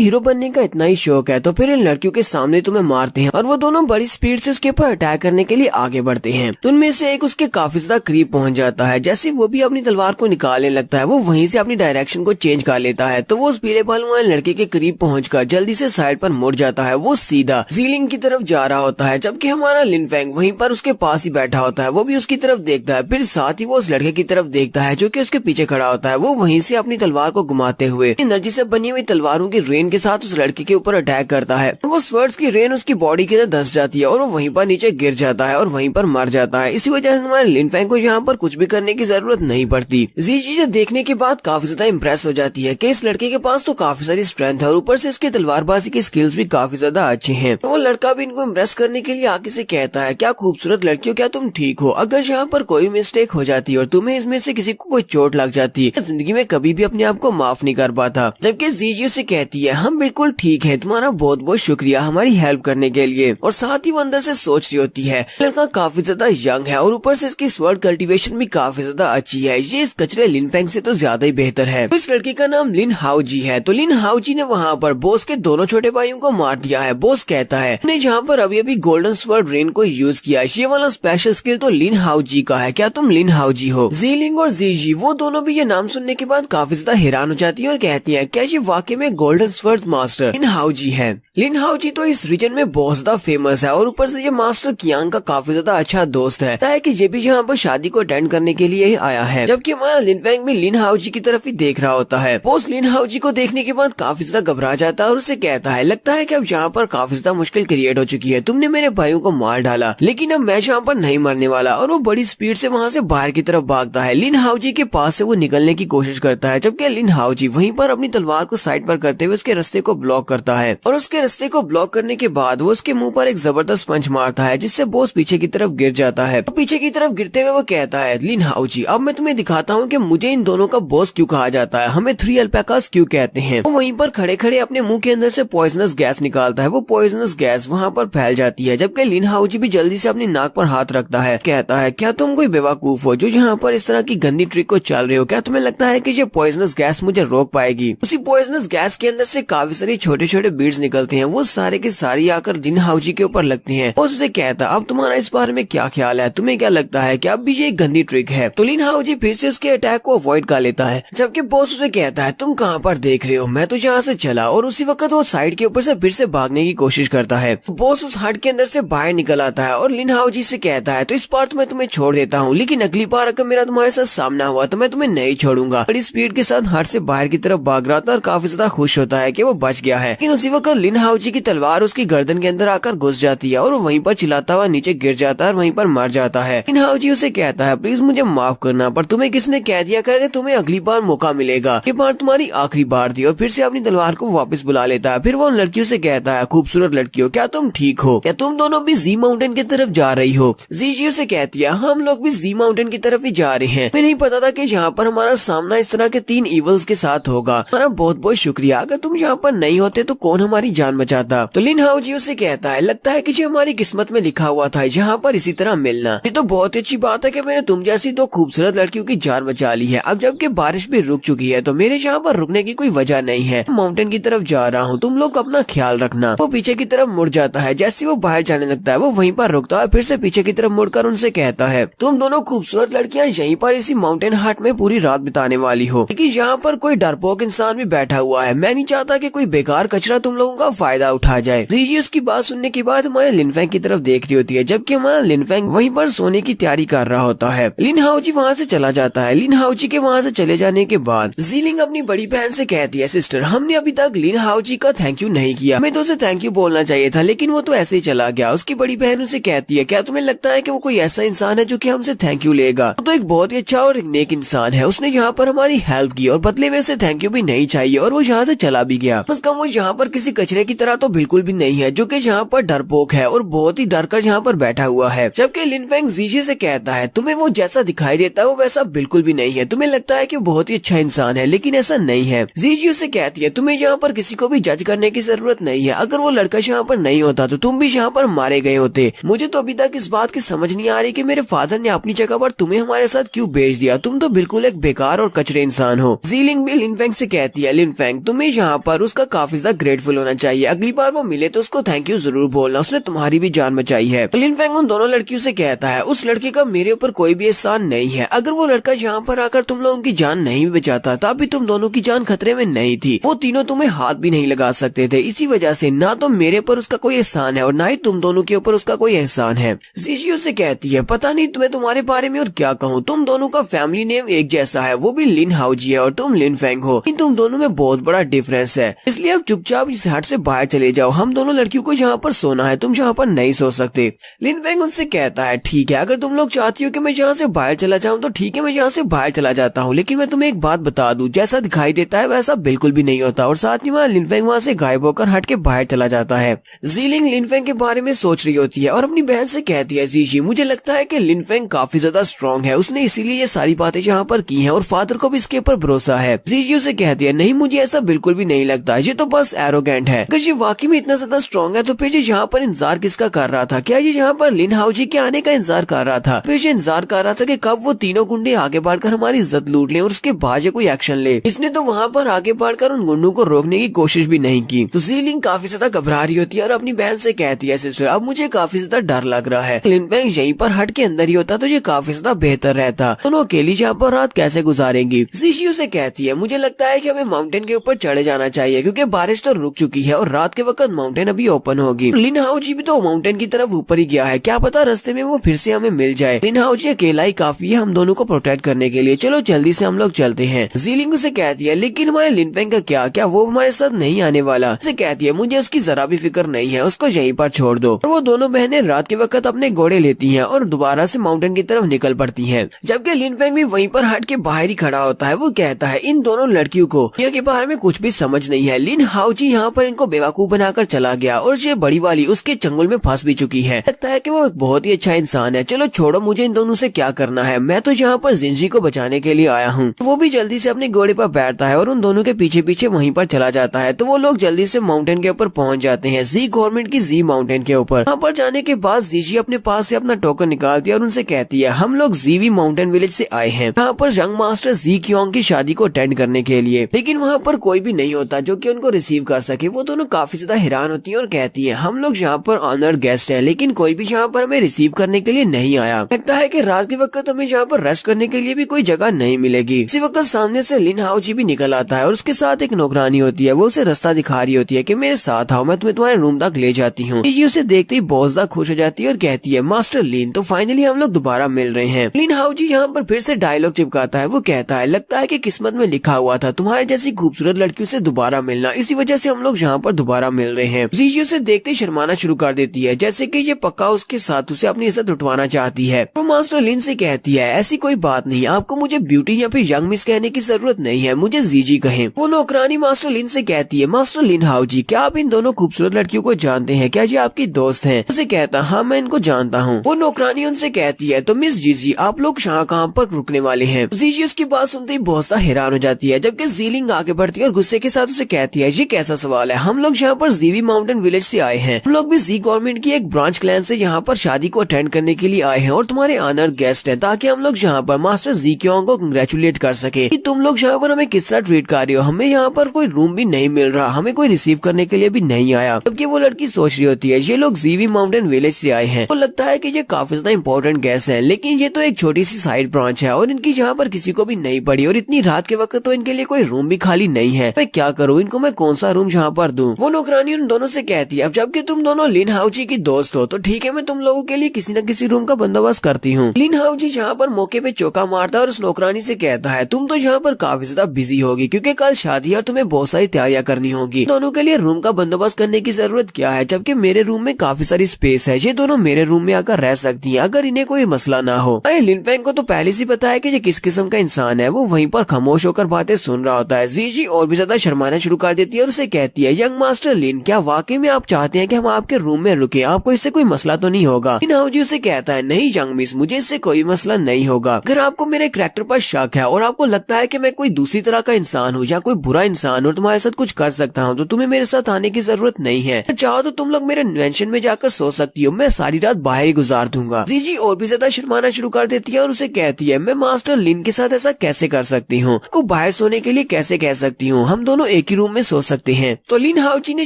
हीरो बनने का इतना ही शौक है तो फिर इन लड़कियों के सामने तुम्हें मारते हैं। और वो दोनों बड़ी स्पीड से उसके ऊपर अटैक करने के लिए आगे बढ़ते हैं। तो उनमें से एक उसके काफी ज्यादा करीब पहुंच जाता है। जैसे वो भी अपनी तलवार को निकालने लगता है वो वहीं से अपनी डायरेक्शन को चेंज कर लेता है। तो वो उस पीले बालों वाले लड़के के करीब पहुंचकर जल्दी से साइड पर मुड़ जाता है। वो सीधा ज़ीलिंग की तरफ जा रहा होता है, जबकि हमारा लिन फेंग वहीं पर उसके पास ही बैठा होता है। वो भी उसकी तरफ देखता है, फिर साथ ही वो उस लड़के की तरफ देखता है जो कि उसके पीछे खड़ा होता है। वो वहीं से अपनी तलवार को घुमाते हुए एनर्जी से बनी हुई तलवारों की रेन के साथ उस लड़के के ऊपर अटैक करता है। वो स्वर्ड्स की रेन उसकी बॉडी के अंदर धंस जाती है और वो वहीं पर नीचे गिर जाता है और वहीं पर मर जाता है। इसी वजह से हमारे लिन फेंग को यहाँ पर कुछ भी करने की जरूरत नहीं पड़ती। जी चीजें देखने के बाद काफी ज्यादा इम्प्रेस हो जाती है कि इस लड़के के पास तो काफी सारी स्ट्रेंथ है और ऊपर से इसके तलवारबाजी की स्किल्स भी काफी ज्यादा अच्छे हैं। वो लड़का भी इनको इम्प्रेस करने के लिए आगे से कहता है क्या खूबसूरत लड़कियों, क्या तुम ठीक हो? अगर यहाँ पर कोई मिस्टेक हो जाती और तुम्हें इसमें से किसी को कोई चोट लग जाती जिंदगी में कभी भी अपने आप को माफ नहीं कर पाता। जबकि जीजी उसे कहती है हम बिल्कुल ठीक है, तुम्हारा बहुत बहुत शुक्रिया हमारी हेल्प करने के लिए। और साथ ही वो अंदर से सोच रही होती है लड़का काफी ज्यादा यंग है और ऊपर से इसकी स्वर्ड कल्टीवेशन भी काफी ज्यादा अच्छी है, ये इस कचरे लिन फेंग से तो ज्यादा ही बेहतर है। तो इस लड़के का नाम लिन हाओ जी है। तो लिन हाओ जी ने वहाँ पर बॉस के दोनों छोटे भाइयों को मार दिया है। बॉस कहता है ने जहाँ पर अभी अभी गोल्डन स्वर्ड रेन को यूज किया, ये वाला स्पेशल स्किल तो लिन हाओ जी का है, क्या तुम लिन हाओ जी हो? ज़ीलिंग और ज़ीजी वो दोनों भी ये नाम सुनने के बाद काफी ज्यादा हैरान हो जाती है और कहती है क्या ये वाकई में गोल्डन स्वर्ड मास्टर लिन हाओ जी है? लिन हाओ जी तो इस रीजन में बहुत ज्यादा फेमस है और ऊपर से ये मास्टर कियांग का काफी ज्यादा अच्छा दोस्त है कि ये भी यहाँ पर शादी को अटेंड करने के लिए आया है। जबकि हमारा लिन फेंग भी लिन हाओ जी की तरफ ही देख रहा होता है। बॉस लिन हाओ जी को देखने के बाद काफी ज्यादा घबरा जाता है और उसे कहता है लगता है कि अब यहाँ पर काफी ज्यादा मुश्किल क्रिएट हो चुकी है, तुमने मेरे भाइयों को मार डाला लेकिन अब मैं यहाँ पर नहीं मरने वाला। और वो बड़ी स्पीड से वहाँ से बाहर की तरफ भागता है। लिन हाओ जी के पास से वो निकलने की कोशिश करता है, जबकि लिन हाओ जी वहीं पर अपनी तलवार को साइड पर करते हुए उसके रास्ते को ब्लॉक करता है। और उसके रास्ते को ब्लॉक करने के बाद वो उसके मुंह पर एक जबरदस्त पंच मारता है जिससे बॉस पीछे की तरफ गिर जाता है। तो पीछे की तरफ गिरते हुए वो कहता है लिन हाओ जी अब मैं तुम्हें दिखाता हूँ कि मुझे इन दोनों का बॉस क्यों कहा जाता है, हमें 3 अल्पाकास क्यों कहते हैं। वो वहीं पर खड़े खड़े अपने मुंह के अंदर से पॉइजनस गैस निकालता है। वो पॉइजनस गैस वहाँ पर फैल जाती है, जबकि लिन हाओ जी भी जल्दी से अपनी नाक पर हाथ रखता है। कहता है क्या तुम कोई बेवकूफ हो जो यहाँ पर इस तरह की गंदी ट्रिक को चल रहे हो? क्या तुम्हें लगता है कि ये पॉइजनस गैस मुझे रोक पाएगी? उसी पॉइजनस गैस के अंदर से काफी सारे छोटे छोटे बीड्स निकलते हैं। वो सारे के सारे आकर लिन हाओ जी के ऊपर लगते हैं। और उसे कहता अब तुम्हारा इस बारे में क्या ख्याल है, तुम्हें क्या लगता है कि अब भी ये गंदी ट्रिक है? तो लिन हाओ जी फिर से उसके अटैक को अवॉइड कर लेता है, जबकि बॉस उसे कहता है तुम कहाँ पर देख रहे हो, मैं तो यहाँ से चला। और उसी वक्त वो साइड के ऊपर से फिर से भागने की कोशिश करता है। बॉस उस हट के अंदर से बाहर निकल आता है और लिन हाओ जी से कहता है तो इस बार तो मैं तुम्हें छोड़ देता हूँ, लेकिन अगली बार अगर मेरा तुम्हारे साथ सामना हुआ तो मैं तुम्हें नहीं छोड़ूंगा। बड़ी स्पीड के साथ हट से बाहर की तरफ भाग रहा था और काफी ज्यादा खुश होता है कि वो बच गया है। लेकिन उसी वक्त लिन हाओ जी की तलवार उसकी गर्दन के अंदर आकर घुस जाती है और वो वहीं पर चिल्लाता हुआ नीचे गिर जाता है और वहीं पर मर जाता है। लिन हाओ जी उसे कहता है प्लीज मुझे माफ करना, पर तुम्हें किसने कह दिया कि तुम्हें अगली बार मौका मिलेगा, ये बार तुम्हारी आखिरी बार थी। और फिर से अपनी तलवार को वापस बुला लेता है। फिर वो उन लड़कियों से कहता है खूबसूरत लड़कियों क्या तुम ठीक हो, क्या तुम दोनों भी जी माउंटेन की तरफ जा रही हो? जी उसे कहती है हम लोग भी जी माउंटेन की तरफ ही जा रहे हैं, मैं नहीं पता था कि यहाँ पर हमारा सामना इस तरह के 3 इवल्स के साथ होगा, हमारा बहुत बहुत शुक्रिया, अगर तुम यहाँ पर नहीं होते तो कौन हमारी जान बचाता। तो लिन हाओ जी उसे कहता है लगता है कि जो हमारी किस्मत में लिखा हुआ था यहाँ पर इसी तरह मिलना, ये तो बहुत अच्छी बात है कि मैंने तुम जैसी 2 खूबसूरत लड़कियों की जान बचा ली है। अब जबकि बारिश भी रुक चुकी है तो मेरे यहाँ पर रुकने की कोई वजह नहीं है, माउंटेन की तरफ जा रहा हूँ, तुम लोग अपना ख्याल रखना। वो पीछे की तरफ मुड़ जाता है। जैसे वो बाहर जाने लगता है वो वहीं पर रुकता है, फिर से पीछे की तरफ मुड़कर उनसे कहता है तुम दोनों खूबसूरत लड़कियां यहीं पर इसी माउंटेन हाट में पूरी रात बिताने वाली हो, लेकिन यहाँ पर कोई डरपोक इंसान भी बैठा हुआ है, मैं नहीं चाहता कि कोई बेकार कचरा तुम लोगों का फायदा उठा जाए। जी उसकी बात सुनने के बाद हमारे लिन फेंग की तरफ देख रही होती है, जबकि हमारा लिन फेंग वहीं पर सोने की तैयारी कर रहा होता है। लिन हाओ जी वहाँ से चला जाता है। लिन हाओ जी के वहाँ से चले जाने के बाद ज़ीलिंग अपनी बड़ी बहन से कहती है सिस्टर हमने अभी तक लिन हाओ जी का थैंक यू नहीं किया, हमें तो उसे थैंक यू बोलना चाहिए था, लेकिन वो तो ऐसे ही चला गया। उसकी बड़ी बहन उसे कहती है क्या तुम्हें लगता है कि वो कोई ऐसा इंसान है जो कि हमसे थैंक यू लेगा? वो तो एक बहुत ही अच्छा और एक नेक इंसान है, उसने यहाँ पर हमारी हेल्प की और बदले में उसे थैंक यू भी नहीं चाहिए और वो यहाँ से चला भी गया। बस कम वो यहाँ पर किसी कचरे की तरह तो बिल्कुल भी नहीं है जो कि यहाँ पर डरपोक है और बहुत ही डर कर यहाँ पर बैठा हुआ है। जबकि लिन फेंग जीजी से कहता है तुम्हें वो जैसा दिखाई देता है वो वैसा बिल्कुल भी नहीं है, तुम्हें लगता है कि वो बहुत ही अच्छा इंसान है लेकिन ऐसा नहीं है। जीजी उसे कहती है तुम्हें यहाँ पर किसी को भी जज करने की जरूरत नहीं है, अगर वो लड़का यहाँ पर नहीं होता तो तुम भी यहाँ पर मारे गए होते। मुझे तो अभी तक इस बात की समझ नहीं आ रही कि मेरे फादर ने अपनी जगह पर तुम्हें हमारे साथ क्यों भेज दिया, तुम तो बिल्कुल एक बेकार और कचरे इंसान हो। जीलिंग भी लिनफेंग से कहती है, लिनफेंग तुम्हें यहाँ पर उसका काफी ज्यादा ग्रेटफुल होना चाहिए, अगली बार वो मिले तो उसको थैंक यू जरूर बोलना, उसने तुम्हारी भी जान बचाई है। लिनफेंग उन दोनों लड़कियों से कहता है, उस लड़के का मेरे ऊपर कोई भी एहसान नहीं है, अगर वो लड़का यहाँ पर आकर तुम लोगों की जान नहीं भी बचाता तब भी तुम दोनों की जान खतरे में नहीं थी, वो तीनों तुम्हें हाथ भी नहीं लगा सकते थे, इसी वजह से ना तो मेरे ऊपर उसका कोई एहसान है और ना ही तुम दोनों के ऊपर उसका कोई एहसान है। जीजी उससे कहती है, पता नहीं तुम्हें तुम्हारे बारे में और क्या कहूँ, तुम दोनों का फैमिली नेम एक जैसा है, वो भी लिन हाउजी है और तुम लिनफेंग हो, इन तुम दोनों में बहुत बड़ा डिफरेंस है, इसलिए अब चुपचाप इस हट से बाहर चले जाओ, हम दोनों लड़कियों को यहाँ पर सोना है, तुम यहाँ पर नहीं सो सकते। लिनफेंग उनसे कहता है, ठीक है अगर तुम लोग चाहती हो कि मैं यहाँ से बाहर चला जाऊँ तो ठीक है, मैं यहाँ से बाहर चला जाता हूँ, लेकिन मैं तुम्हें एक बात बता दूं, जैसा दिखाई देता है वैसा बिल्कुल भी नहीं होता। और साथ ही वहाँ लिनफेंग वहाँ से गायब होकर हट के बाहर चला जाता है। जीलिंग लिनफेंग के बारे में सोच रही होती है और अपनी बहन से कहती है, जीजी मुझे लगता है कि लिनफेंग काफी ज्यादा स्ट्रॉन्ग है, उसने इसीलिए ये सारी बातें यहाँ पर की हैं और फादर को भी इसके ऊपर भरोसा है। जीजी उसे कहती है, नहीं मुझे ऐसा बिल्कुल भी नहीं लगता, ये तो बस एरोगेंट है, अगर ये वाकई में इतना ज्यादा स्ट्रॉन्ग है तो फिर ये यहाँ पर इंतजार किसका कर रहा था, क्या ये यहाँ पर लिन हाउजी के आने का इंतजार कर रहा था, फिर ये इंतजार कर रहा था कि कब वो तीनों गुंडे आगे बढ़कर हमारी इज्जत लूट ले और उसके बाद कोई एक्शन ले। इसने तो वहाँ पर आगे बढ़कर उन गुंडों को रोकने की कोशिश भी नहीं की। तो जीलिंग काफी ज्यादा घबरा रही होती है और अपनी बहन से कहती है, सिस्टर अब मुझे काफी ज्यादा डर लग रहा है, लिनफेंग यहीं पर हट के अंदर ही होता तो ये काफी ज्यादा बेहतर रहता, दोनों अकेली यहाँ पर रात कैसे गुजारेंगी। जीशी उसे कहती है, मुझे लगता है कि हमें माउंटेन के ऊपर चढ़े जाना चाहिए क्योंकि बारिश तो रुक चुकी है और रात के वक्त माउंटेन अभी ओपन होगी। लिन हाउजी भी तो माउंटेन की तरफ ऊपर ही गया है, क्या पता रास्ते में वो फिर से हमें मिल जाए। लिन हाउजी अकेला ही काफी है हम दोनों को प्रोटेक्ट करने के लिए, चलो जल्दी से हम लोग चलते हैं। जीलिंग उसे कहती है, लेकिन हमारे लिनफेंग का क्या वो हमारे साथ नहीं आने वाला। उसे कहती है, मुझे उसकी जरा भी फिक्र नहीं है, उसको यहीं पर छोड़ दो। और वो दोनों बहनें रात के वक्त अपने घोड़े लेती हैं और दोबारा से माउंटेन की तरफ निकल पड़ती हैं। जबकि लिनफेंग भी वहीं पर हट के बाहर ही खड़ा होता है। वो कहता है, इन दोनों लड़कियों को यहाँ के बारे में कुछ भी समझ नहीं है, लिन हाउजी यहाँ पर इनको बेवकूफ बनाकर चला गया और ये बड़ी वाली उसके चंगुल में फंस भी चुकी है, लगता है कि वो एक बहुत ही अच्छा इंसान है, चलो छोड़ो मुझे इन दोनों से क्या करना है, मैं तो यहाँ पर जिंजी को बचाने के लिए आया हूँ। वो भी जल्दी से अपने घोड़े पर बैठता है और उन दोनों के पीछे पीछे वहीं पर चला जाता है। तो वो लोग जल्दी से माउंटेन के ऊपर पहुंच जाते हैं, जी गवर्नमेंट की जी माउंटेन के ऊपर। वहाँ पर जाने के बाद जीजी अपने पास से अपना टोकन निकालती है और उनसे कहती है, हम लोग जीवी माउंटेन विलेज से आए हैं यहाँ पर यंग मास्टर जी क्योंग की शादी को अटेंड करने के लिए, लेकिन वहाँ पर कोई भी नहीं होता जो कि उनको रिसीव कर सके। वो दोनों काफी ज्यादा हैरान होती है और कहती है, हम लोग यहाँ पर ऑनर्ड गेस्ट है लेकिन कोई भी यहाँ पर हमें रिसीव करने के लिए नहीं आया, लगता है कि रात के वक्त हमें यहाँ पर रेस्ट करने के लिए भी कोई जगह नहीं मिलेगी। इसी वक्त सामने से लिन हाउजी भी निकल आता है और उसके साथ एक नौकरानी होती है, वो उसे रास्ता दिखा रही होती है कि मेरे साथ आओ, मैं तुम्हें तुम्हारे रूम तक ले जाती हूँ। ये उसे देखते ही बहुत ज्यादा खुश हो जाती है और कहती है, मास्टर लिन तो फाइनली हम लोग दोबारा मिल रहे हैं। लिन हाउजी यहाँ पर फिर से डायलॉग चिपकाता है, वो कहता है, लगता है कि किस्मत में लिखा हुआ था तुम्हारे जैसी खूबसूरत लड़कियों से दोबारा मिलना, इसी वजह से हम लोग यहाँ पर दोबारा मिल रहे हैं। जीजी उसे देखते ही शर्माना शुरू कर देती है, जैसे कि ये पक्का उसके साथ उसे अपनी इज्जत उठवाना चाहती है। तो मास्टर लिन से कहती है, ऐसी कोई बात नहीं, आपको मुझे ब्यूटी या फिर यंग मिस कहने की जरूरत नहीं है, मुझे जीजी कहें। वो नौकरानी मास्टर लिन से कहती है, मास्टर लिन हाउजी क्या आप इन दोनों खूबसूरत लड़कियों को जानते हैं, क्या ये आपकी दोस्त हैं? उसे कहता, हाँ मैं इनको जानता हूँ। वो नौकरानी उनसे कहती है, तो मिस जीजी आप लोग यहाँ कहाँ पर रुकने वाले हैं? जीजी उसकी बात सुनते ही बहुत सा हैरान हो जाती है, जबकि जीलिंग आगे बढ़ती है और गुस्से के साथ उसे कहती है, ये कैसा सवाल है, हम लोग यहाँ पर जीवी माउंटेन विलेज से आए हैं, हम लोग भी जी गवर्नमेंट की एक ब्रांच क्लैन से यहाँ पर शादी को अटेंड करने के लिए आए हैं और तुम्हारे ऑनर्ड गेस्ट हैं, ताकि हम लोग यहाँ पर मास्टर जी क्योंग को कंग्रेचुलेट कर सके कि तुम लोग यहाँ पर हमें किस तरह ट्रीट कर रहे हो, हमें यहाँ पर कोई रूम भी नहीं मिल रहा, हमें कोई रिसीव करने के लिए भी नहीं आया। जबकि वो लड़की सोच रही होती है, ये लोग जीवी माउंटेन विलेज से आए हैं, तो लगता है कि ये काफी ज्यादा इंपॉर्टेंट गेस्ट हैं, लेकिन ये तो एक छोटी सी साइड ब्रांच है और इनकी यहाँ पर किसी को भी नहीं पड़ी और इतनी रात के वक्त तो इनके लिए कोई रूम भी खाली नहीं है, मैं क्या करूँ, इनको मैं कौन सा रूम यहाँ पर दूं? वो नौकरानी उन दोनों से कहती है, अब जबकि तुम दोनों लिन हाउजी की दोस्त हो तो ठीक है, मैं तुम लोगों के लिए किसी न किसी रूम का बंदोबस्त करती हूँ। लिन हाउजी यहाँ पर मौके पे चौका मारता है और उस नौकरानी से कहता है, तुम तो यहाँ पर काफी ज्यादा बिजी होगी क्योंकि कल शादी है और तुम्हें बहुत सारी तैयारियां करनी होगी, दोनों के लिए रूम का बंदोबस्त करने की जरूरत क्या है, जबकि मेरे रूम में काफी सारी स्पेस है, ये दोनों मेरे रूम में आकर रह सकती है अगर इन्हें कोई मसला ना हो। लिनफेंग को तो पहले से पता है कि ये किस किस्म का इंसान है, वो वहीं पर खामोश होकर बातें सुन रहा होता है। जीजी और भी ज्यादा शर्माना शुरू कर देती है और उसे कहती है, यंग मास्टर लिन क्या वाकई में आप चाहते हैं कि हम आपके रूम में रुके, आपको इससे कोई मसला तो नहीं होगा? लिन हाउजी उसे कहता है, नहीं यंग मिस, मुझे इससे कोई मसला नहीं होगा, अगर आपको मेरे कैरेक्टर पर शक है और आपको लगता है कि मैं कोई दूसरी तरह का इंसान हूँ या कोई बुरा इंसान और तुम्हारे साथ कुछ कर सकता हूँ तो तुम्हें मेरे साथ आने की जरूरत नहीं है, चाहो तो तुम लोग मेरे इन्वेंशन में जाकर सो सकती हो, मैं सारी रात बाहर ही गुजार दूंगा। जीजी और भी ज्यादा शर्माना शुरू कर देती है और उसे कहती है मैं मास्टर लिन के साथ ऐसा कैसे कर सकती हूँ, को बाहर सोने के लिए कैसे कह सकती हूँ, हम दोनों एक ही रूम में सो सकते हैं। तो लिन हाओजी ने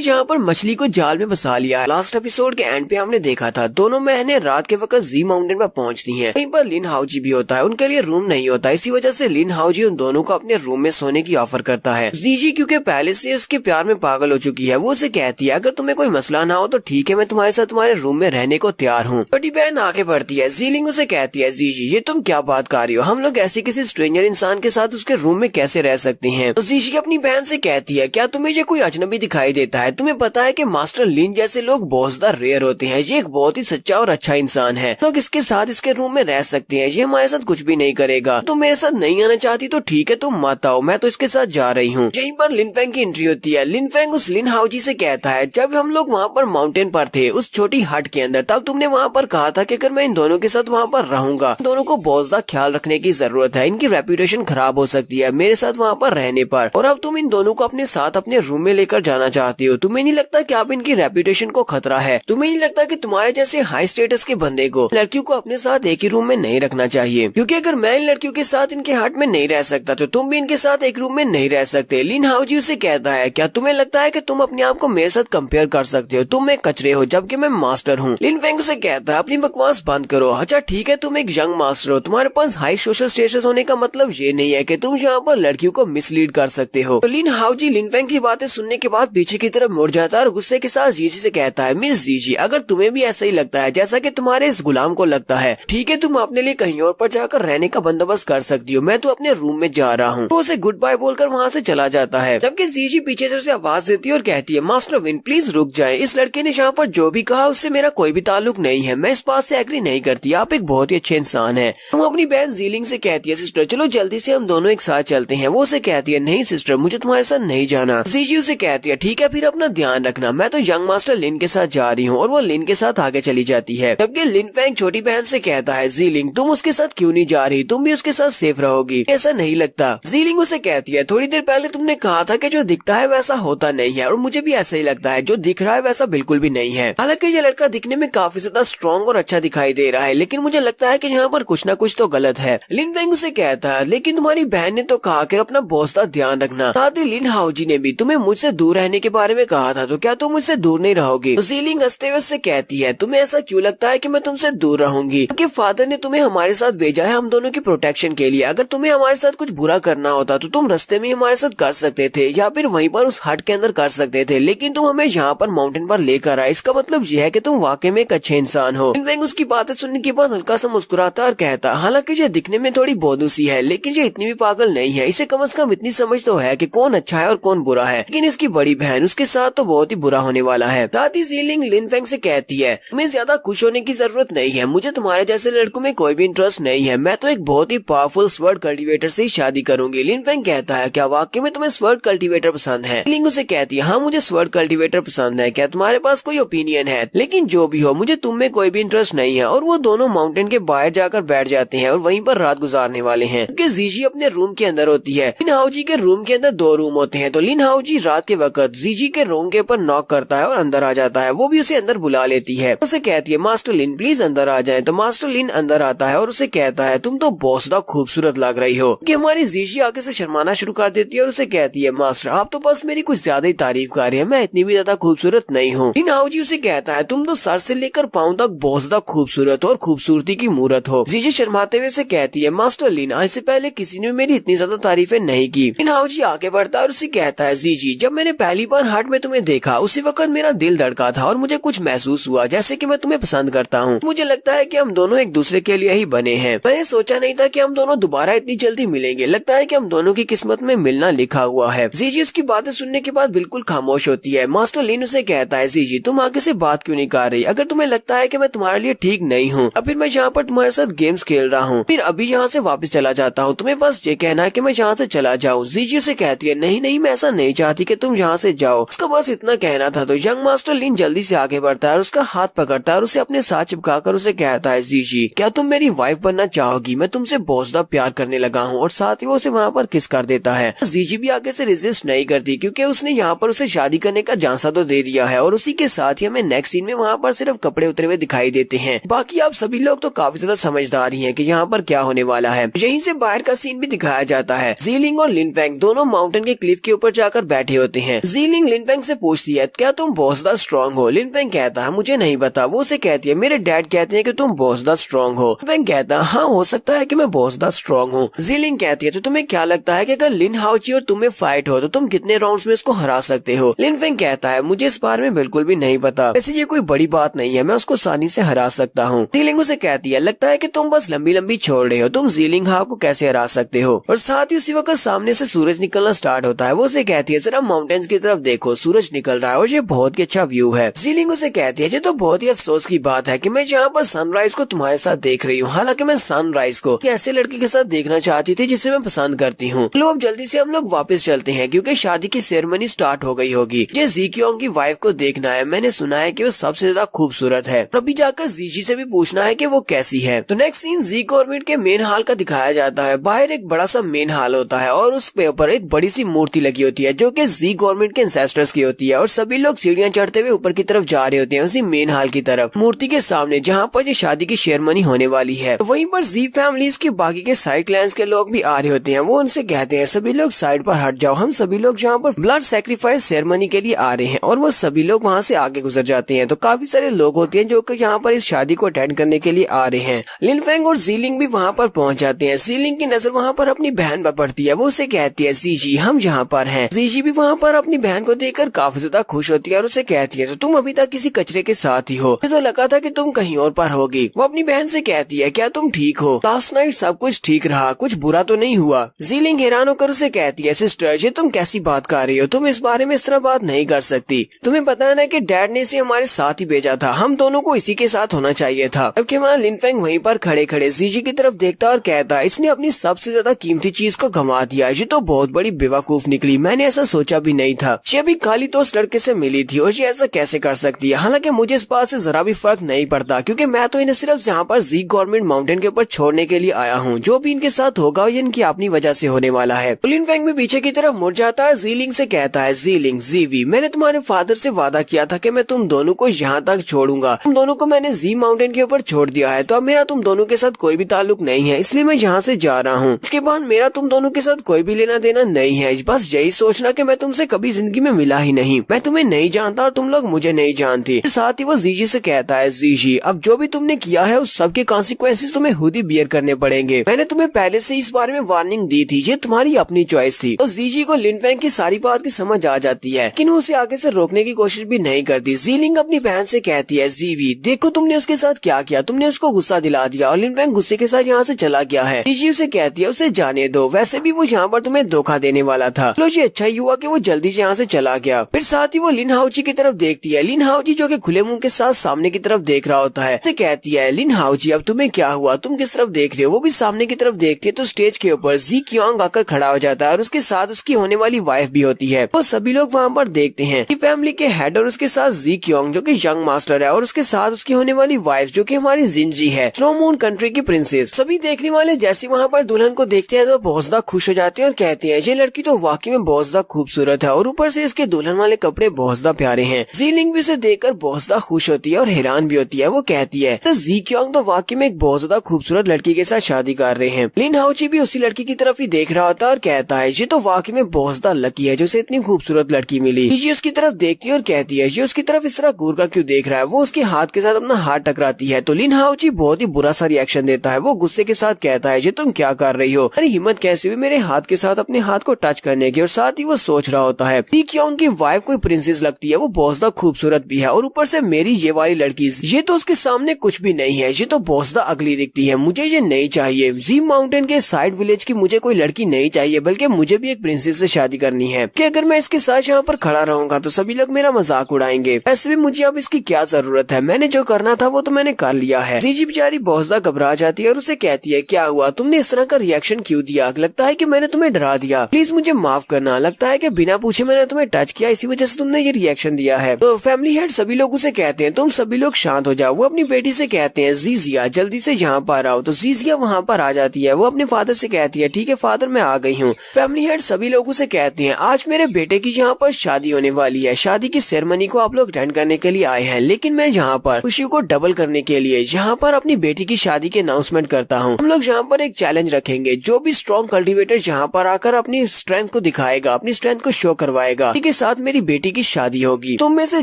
जहाँ पर मछली को जाल में फंसा लिया है, लास्ट एपिसोड के एंड पे हमने देखा था दोनों बहनें रात के वक्त जी माउंटेन पर पहुंचती हैं। वहीं पर लिन हाओजी भी होता है, उनके लिए रूम नहीं होता, इसी वजह से लिन हाओजी उन दोनों को अपने रूम में सोने की ऑफर करता है। जीजी क्योंकि पहले से उसके प्यार में पागल हो चुकी है, वो उसे कहती है अगर तुम्हें कोई मसला ना हो तो ठीक है, मैं तुम्हारे साथ तुम्हारे रूम में रहने को तैयार हूँ। छोटी बहन आगे बढ़ती है, जीलिंग उसे कहती है जीजी ये तुम क्या बात कर रही हो, हम लोग ऐसे किसी स्ट्रेंजर इंसान के साथ उसके रूम में कैसे रह सकते हैं। तो जीजी अपनी बहन से कहती है क्या तुम्हें ये कोई अजनबी दिखाई देता है, तुम्हें पता है कि मास्टर लिन जैसे लोग बहुत ज्यादा रेयर होते हैं, ये एक बहुत ही सच्चा और अच्छा इंसान है, लोग इसके साथ इसके रूम में रह सकते हैं, ये हमारे साथ कुछ भी नहीं करेगा, तुम मेरे साथ नहीं आना चाहती तो ठीक है तुम मत आओ, मैं तो इसके साथ जा रही हूँ। यहीं पर लिन फेंग की एंट्री होती है। लिन फेंग उस लिन हाओजी से कहता है जब हम लोग वहाँ पर माउंटेन पर थे उस छोटी हट के अंदर, तब तुमने वहाँ पर कहा था कि अगर मैं इन दोनों के साथ वहाँ पर रहूंगा, दोनों को बहुत ज्यादा ख्याल रखने की जरूरत है, इनकी रेपुटेशन खराब हो सकती है मेरे साथ वहाँ पर रहने पर, और अब तुम इन दोनों को अपने साथ अपने रूम में लेकर जाना चाहती हो, तुम्हें नहीं लगता कि आप इनकी रेपुटेशन को खतरा है, तुम्हें नहीं लगता कि तुम्हारे जैसे हाई स्टेटस के बंदे को लड़कियों को अपने साथ एक ही रूम में नहीं रखना चाहिए, क्योंकि अगर मैं इन लड़कियों के साथ इनके हट में नहीं रह सकता तो तुम भी इनके साथ एक रूम में नहीं रह सकते। लिन हाओजी उसे कहता है क्या तुम्हें लगता है कि तुम अपने आप को मेरे साथ कंपेयर कर सकते हो, तुम एक कचरे हो जबकि मैं मास्टर हूँ। लिन फेंग उसे कहता है अपनी बकवास बंद करो, अच्छा ठीक है तुम एक यंग मास्टर हो, तुम्हारे पास हाई सोशल स्टेटस होने का मतलब ये नहीं है कि तुम यहाँ पर लड़कियों को मिसलीड कर सकते हो। तो लिन हाओजी लिन फेंग की बातें सुनने के बाद पीछे की तरफ मुड़ जाता है और गुस्से के साथ जीजी से कहता है मिस जीजी अगर तुम्हें भी ऐसा ही लगता है जैसा कि तुम्हारे इस गुलाम को लगता है, ठीक है तुम अपने लिए कहीं और पर जाकर रहने का बंदोबस्त कर सकती हो, मैं तो अपने रूम में जा रहा हूँ। तो उसे गुड बाय बोलकर वहाँ से चला जाता है, जबकि जीजी पीछे से उसे आवाज देती है और कहती है मास्टर विन प्लीज रुक जाए, इस लड़के ने यहाँ पर जो भी कहा उससे मेरा कोई भी ताल्लुक नहीं है, मैं इस बात से एग्री नहीं करती, आप एक बहुत ही अच्छे इंसान है। वो अपनी बहन जीलिंग से कहती है सिस्टर चलो जल्दी से हम दोनों एक साथ चलते हैं, वो उसे कहती है नहीं सिस्टर मुझे तुम्हारे साथ नहीं जाना। जीजी उसे कहती है ठीक है फिर अपना ध्यान रखना, मैं तो यंग मास्टर लिन के साथ जा रही हूँ, और वो लिन के साथ आगे चली जाती है। जबकि लिन फेंग छोटी बहन से कहता है जीलिंग तुम उसके साथ क्यों नहीं जा रही, तुम भी उसके साथ सेफ रहोगी, ऐसा नहीं लगता। जीलिंग उसे कहती है थोड़ी देर पहले तुमने कहा था कि जो दिखता है वैसा होता नहीं है, और मुझे भी ऐसा ही लगता है, जो दिख रहा है वैसा बिल्कुल भी नहीं है। हालांकि ये लड़का दिखने में काफी ज्यादा स्ट्रॉन्ग और अच्छा दिखाई दे रहा है, लेकिन मुझे लगता है कि यहाँ पर कुछ ना कुछ तो गलत है। लिन फेंग उसे कहता है लेकिन तुम्हारी बहन ने तो कहा कि अपना बहुत ज्यादा ध्यान रखना, साथ ही लिन हाओजी ने भी तुम्हें मुझसे दूर रहने के बारे में कहा था, तो क्या तुम मुझसे दूर नहीं रहोगी। तो जीलिंग हंसते हुए उससे कहती है तुम्हें ऐसा क्यों लगता है कि मैं तुमसे दूर रहूंगी, क्योंकि फादर ने तुम्हें हमारे साथ भेजा है हम दोनों की प्रोटेक्शन के लिए, अगर तुम्हें हमारे साथ कुछ बुरा करना होता तो तुम रास्ते में हमारे साथ कर सकते थे या फिर वहीं पर उस हट के अंदर कर सकते थे, लेकिन तुम हमें यहाँ पर माउंटेन पर लेकर आए, इसका मतलब यह है कि तुम वाकई में एक अच्छे इंसान हो। लिन फेंग उसकी बातें सुनने के बाद हल्का सा मुस्कुराता और कहता हालांकि ये दिखने में थोड़ी बोधू सी है, लेकिन ये इतनी भी पागल नहीं है, इसे कम से कम इतनी समझ तो है कि कौन अच्छा है और कौन बुरा है, लेकिन इसकी बड़ी बहन उसके साथ तो बहुत ही बुरा होने वाला है। साथ ही जीलिंग लिन फेंग से कहती है तुम्हें ज्यादा खुश होने की जरूरत नहीं है, मुझे तुम्हारे जैसे लड़कों में कोई भी इंटरेस्ट नहीं है, मैं तो एक बहुत ही पावरफुल स्वर्ड कल्टीवेटर से ही शादी करूंगी। लिन फेंग कहता है क्या वाकई में तुम्हें स्वर्ड कल्टीवेटर पसंद है। जीलिंग उसे कहती है हाँ मुझे स्वर्ड कल्टीवेटर पसंद है, क्या तुम्हारे पास कोई ओपिनियन है, लेकिन जो भी हो मुझे तुम में कोई भी इंटरेस्ट नहीं है। और वो दोनों माउंटेन के बाहर जाकर बैठ जाते हैं और वहीं पर रात गुजारने वाले हैं, क्योंकि जीजी अपने रूम के अंदर होती है। लिन हाओजी के रूम के अंदर दो रूम होते हैं, तो लिन हाओजी रात के वक्त जीजी के रूम के ऊपर नॉक करता है और अंदर आ जाता है, वो भी उसे अंदर बुला लेती है, उसे कहती है मास्टर लिन प्लीज अंदर आ जाए। तो मास्टर लिन अंदर आता है और उसे कहता है तुम तो बहुत ज्यादा खूबसूरत लग रही हो, कि हमारी जीजी आगे से शर्माना शुरू कर देती है और उसे कहती है मास्टर आप तो बस मेरी कुछ ज्यादा ही तारीफ कर रहे हैं, मैं इतनी भी ज्यादा खूबसूरत नहीं हूँ। लिन हाओजी उसे कहता है तुम तो सर से लेकर पाँव तक बहुत ज्यादा खूबसूरत हो और खूबसूरती की मूरत हो। जीजी शर्माते हुए से कहती है मास्टर लिन आज से पहले किसी ने मेरी इतनी ज्यादा तारीफें नहीं की। लिन हाओजी आगे बढ़ता है और उसे कहता है जीजी जब मैंने पहली बार हाट में तुम्हें देखा उसी वक्त मेरा दिल धड़का था और मुझे कुछ महसूस हुआ जैसे कि मैं तुम्हें पसंद करता हूँ, मुझे लगता है कि हम दोनों एक दूसरे के लिए ही बने हैं, मैंने सोचा नहीं था कि हम दोनों दोबारा इतनी जल्दी मिलेंगे, लगता है कि हम दोनों की किस्मत में मिलना लिखा हुआ है। जीजी उसकी बातें सुनने के बाद बिल्कुल खामोश होती है। मास्टर लिन उसे कहता है जीजी तुम आगे से बात क्यों नहीं कर रही, अगर तुम्हें लगता है कि मैं तुम्हारे लिए ठीक नहीं हूँ अब फिर मैं यहाँ पर तुम्हारे साथ गेम्स खेल रहा हूँ, फिर अभी यहाँ से वापस चला जाता हूँ, तुम्हें बस ये कहना है कि मैं यहाँ से चला जाऊँ। जीजी उसे कहती है नहीं नहीं मैं ऐसा नहीं चाहती कि तुम यहाँ से जाओ, उसका बस इतना कहना था। तो यंग मास्टर लिन जल्दी से आगे बढ़ता है और उसका हाथ पकड़ता है और उसे अपने साथ चिपकाकर उसे कहता है जीजी क्या तुम मेरी वाइफ बनना चाहोगी, मैं तुमसे बहुत ज्यादा प्यार करने लगा हूँ, और साथ ही वो उसे वहाँ पर किस कर देता है। जीजी भी आगे से रेजिस्ट नहीं करती क्योंकि उसने यहाँ पर उसे शादी करने का झांसा तो दे दिया है, और उसी के साथ ही हमें नेक्स्ट सीन में वहाँ पर सिर्फ कपड़े उतरे हुए दिखाई देते हैं, बाकी अब सभी लोग तो काफी ज्यादा समझदार ही हैं कि यहाँ पर क्या होने वाला है। यहीं से बाहर का सीन भी दिखाया जाता है। जीलिंग और लिनफेंग दोनों माउंटेन के क्लिफ के ऊपर जाकर बैठे होते हैं। जीलिंग लिनफेंग से पूछती है क्या तुम बहुत ज्यादा स्ट्रॉन्ग हो। लिनफेंग कहता है मुझे नहीं पता। वो उसे कहती है मेरे डैड कहते हैं कि तुम बहुत ज्यादा स्ट्रॉन्ग हो। लिनफेंग कहता है हाँ हो सकता है कि मैं बहुत ज्यादा स्ट्रॉन्ग हूँ। जीलिंग कहती है तो तुम्हें क्या लगता है कि अगर लिन हाओची और तुम्हें फाइट हो तो तुम कितने राउंड्स में इसको हरा सकते हो। लिनफेंग कहता है मुझे इस बारे में बिल्कुल भी नहीं पता, वैसे ये कोई बड़ी बात नहीं है, मैं उसको आसानी से हरा सकता हूँ। जीलिंग उसे कहती है लगता है कि तुम बस लंबी लंबी छोड़ रहे हो, तुम जीलिंग हाओ को कैसे हरा सकते हो। और साथ ही उसी वक्त सामने से सूरज निकलना स्टार्ट होता है। वो उसे कहती है जरा माउंटेन्स की तरफ देखो, सूरज निकल रहा है और ये बहुत ही अच्छा व्यू है। जीलिंग उसे कहती है ये तो बहुत ही अफसोस की बात है कि मैं यहाँ पर सनराइज को तुम्हारे साथ देख रही हूँ, हालांकि मैं सनराइज को ऐसे लड़के के साथ देखना चाहती थी जिसे मैं पसंद करती हूँ। लो अब जल्दी से हम लोग वापस चलते हैं क्योंकि शादी की सेरेमनी स्टार्ट हो गई होगी। ये जी क्योंग की वाइफ को देखना है, मैंने सुना है कि वो सबसे ज्यादा खूबसूरत है। अभी जाकर जीजी से भी पूछना है कि वो कैसी है। तो नेक्स्ट सीन जी गवर्नमेंट के मेन हॉल का दिखाया जाता है। बाहर एक बड़ा सा मेन हॉल होता है और उस पे ऊपर एक बड़ी सी मूर्ति लगी होती है जो कि जी गवर्नमेंट के एंसेस्टर्स की होती है और सभी लोग सीढ़ियां चढ़ते हुए ऊपर की तरफ जा रहे होते हैं उसी मेन हॉल की तरफ, मूर्ति के सामने जहाँ पर ये शादी की सेरेमनी होने वाली है। तो वहीं पर जी फैमिलीज के बाकी के साइड क्लैंस के लोग भी आ रहे होते हैं। वो उनसे कहते हैं सभी लोग साइड पर हट जाओ, हम सभी लोग जहाँ पर ब्लड सैक्रिफाइस सेरेमनी के लिए आ रहे हैं। और वो सभी लोग वहाँ से आगे गुजर जाते हैं। तो काफी सारे लोग होते हैं जो कि यहाँ पर इस शादी को अटेंड करने के लिए आ रहे हैं। लिनफेंग और जीलिंग भी वहाँ पर पहुँच जाते हैं। जीलिंग की नजर वहाँ पर अपनी बहन पर पड़ती है। वो उसे कहती है जीजी हम यहाँ पर हैं। जीजी भी वहाँ पर अपनी बहन को देखकर काफी ज्यादा खुश होती है और उसे कहती है तो तुम अभी तक किसी कचरे के साथ ही हो, मुझे तो लगा था कि तुम कहीं और पर होगी। वो अपनी बहन से कहती है क्या तुम ठीक हो, लास्ट नाइट सब कुछ ठीक रहा, कुछ बुरा तो नहीं हुआ। जीलिंग हैरान होकर उसे कहती है सिस्टर ये तुम कैसी बात कर रही हो, तुम इस बारे में इस तरह बात नहीं कर सकती। तुम्हें पता है ना कि डैड ने इसे हमारे साथ ही भेजा था, हम दोनों को इसी के साथ होना चाहिए था। जबकि वहाँ लिनफेंग वहीं पर खड़े खड़े जीजी की तरफ देखता और कहता है इसने अपनी सबसे ज्यादा कीमती चीज को गंवा दिया, ये तो बहुत बड़ी बेवकूफ निकली, मैंने ऐसा सोचा भी नहीं था। ये अभी खाली तो उस लड़के से मिली थी और ये ऐसा कैसे कर सकती है। हालांकि मुझे इस बात से जरा भी फर्क नहीं पड़ता क्योंकि मैं तो इन्हें सिर्फ यहाँ पर जी गवर्नमेंट माउंटेन के ऊपर छोड़ने के लिए आया हूँ। जो भी इनके साथ होगा ये इनकी अपनी वजह से होने वाला है। लिनफेंग भी पीछे की तरफ मुड़ जाता है। जीलिंग से कहता है जीलिंग जीवी मैंने तुम्हारे फादर से वादा किया था कि मैं तुम दोनों को यहाँ तक छोड़ूंगा, तुम दोनों को मैंने जी माउंटेन के ऊपर छोड़ दिया है, तो अब मेरा तुम दोनों के साथ कोई भी ताल्लुक नहीं है, इसलिए मैं यहाँ से जा रहा हूँ। इसके बाद मेरा तुम दोनों के साथ कोई भी लेना देना नहीं है। बस यही सोचना कि मैं तुमसे कभी जिंदगी में मिला ही नहीं, मैं तुम्हें नहीं जानता और तुम लोग मुझे नहीं जानती। साथ ही वो जीजी से कहता है जीजी अब जो भी तुमने किया है उस सब के कॉन्सिक्वेंसेस तुम्हें खुद ही बियर करने पड़ेंगे। मैंने तुम्हें पहले से इस बारे में वार्निंग दी थी, ये तुम्हारी अपनी चॉइस थी। तो जीजी को लिनफेंग की सारी बात की समझ आ जाती है लेकिन वो उसे आगे से रोकने की कोशिश भी नहीं करती। जीलिंग अपनी बहन से कहती है जीवी देखो तुमने उसके साथ क्या किया, तुमने उसको गुस्सा दिला दिया और लिनफेंग गुस्से के साथ यहाँ से चला गया है। जीजी उसे कहती है उसे जाने दो, वैसे भी वो यहाँ पर तुम्हें धोखा देने वाला था। लो ये अच्छा ही हुआ कि वो जल्दी से यहाँ से चला गया। फिर साथ ही वो लिन हाओची की तरफ देखती है। लिन हाओची जो कि खुले मुंह के साथ सामने की तरफ देख रहा होता है, कहती है लिन हाओची अब तुम्हें क्या हुआ, तुम किस तरफ देख रहे हो। वो भी सामने की तरफ देखती है तो स्टेज के ऊपर जी क्योंग आकर खड़ा हो जाता है और उसके साथ उसकी होने वाली वाइफ भी होती है। वो सभी लोग वहाँ पर देखते हैं कि फैमिली के हेड और उसके साथ जी क्योंग जो कि यंग मास्टर है और उसके साथ उसकी होने वाली वाइफ जो कि हमारी जिंजी है, स्नो मून कंट्री की प्रिंसेस। सभी देखने वाले जैसे वहाँ पर दुल्हन को देखते हैं तो बहुत ज्यादा खुश हो जाते हैं और कहते हैं ये लड़की तो वाकई में बहुत ज्यादा खूबसूरत है और ऊपर से इसके दुल्हन वाले कपड़े बहुत ज्यादा प्यारे हैं। जीलिंग भी उसे देखकर बहुत ज्यादा खुश होती है और हैरान भी होती है। वो कहती है तो जी क्योंग तो वाकई में एक बहुत ज्यादा खूबसूरत लड़की के साथ शादी कर रहे हैं। लिन हाओची भी उसी लड़की की तरफ ही देख रहा होता है और कहता है ये तो वाकई में बहुत ज्यादा लकी है जो उसे इतनी खूबसूरत लड़की मिली। ये उसकी तरफ देखती है और कहती है ये उसकी तरफ इस तरह घूर कर क्यों देख रहा है। वो उसके हाथ के साथ अपना हाथ टकराती है तो लिन हाओची बहुत ही बुरा सा रिएक्शन देता है। वो गुस्से के साथ कहता है ये तुम क्या कर रही हो, अरे हिम्मत कैसे हुई मेरे हाथ के साथ अपने हाथ को टच करने की। और साथ ही वो सोच रहा होता है जी क्योंग की वाइफ कोई प्रिंसेस लगती है, वो बहुत ज्यादा खूबसूरत भी है और ऊपर से मेरी ये वाली लड़की ये तो उसके सामने कुछ भी नहीं है, ये तो बहुत ज्यादा अगली दिखती है, मुझे ये नहीं चाहिए। जी माउंटेन के साइड विलेज की मुझे कोई लड़की नहीं चाहिए बल्कि मुझे भी एक प्रिंसेस से शादी करनी है कि अगर मैं इसके साथ यहाँ पर खड़ा रहूंगा तो सभी लोग मेरा मजाक उड़ाएंगे। ऐसे भी मुझे अब इसकी क्या जरूरत है, मैंने जो करना था वो तो मैंने कर लिया है। जीजी बेचारी बहुत ज्यादा घबरा जाती है और उसे कहती है क्या हुआ, तुमने इस तरह का रिएक्शन क्यों दिया, लगता है कि मैंने तुम्हें डरा दिया, प्लीज मुझे माफ करना, लगता है कि बिना पूछे मैंने तुम्हें टच किया इसी वजह से तुमने ये रिएक्शन दिया है। तो फैमिली हेड सभी लोग उसे कहते हैं तुम सभी लोग शांत हो जाओ। वो अपनी बेटी से कहते हैं जीजिया जल्दी से यहाँ पर आओ। तो जीजिया वहाँ पर आ जाती है। वो अपने फादर से कहती है ठीक है फादर मैं आ गई हूँ। फैमिली हेड सभी लोगों से कहते हैं आज मेरे बेटे की यहाँ पर शादी होने वाली है, शादी की सेरेमनी को आप लोग अटेंड करने के लिए आए हैं लेकिन मैं यहाँ पर खुशी को डबल करने के लिए यहाँ पर अपनी बेटी की शादी की अनाउंसमेंट करता हूँ। हम लोग यहाँ पर एक चैलेंज रखेंगे, जो भी स्ट्रॉन्ग कल्टीवेटर यहाँ पर आकर अपनी स्ट्रेंथ को दिखाएगा, अपनी स्ट्रेंथ को शो करवाएगा, के साथ मेरी बेटी की शादी होगी। तुम में से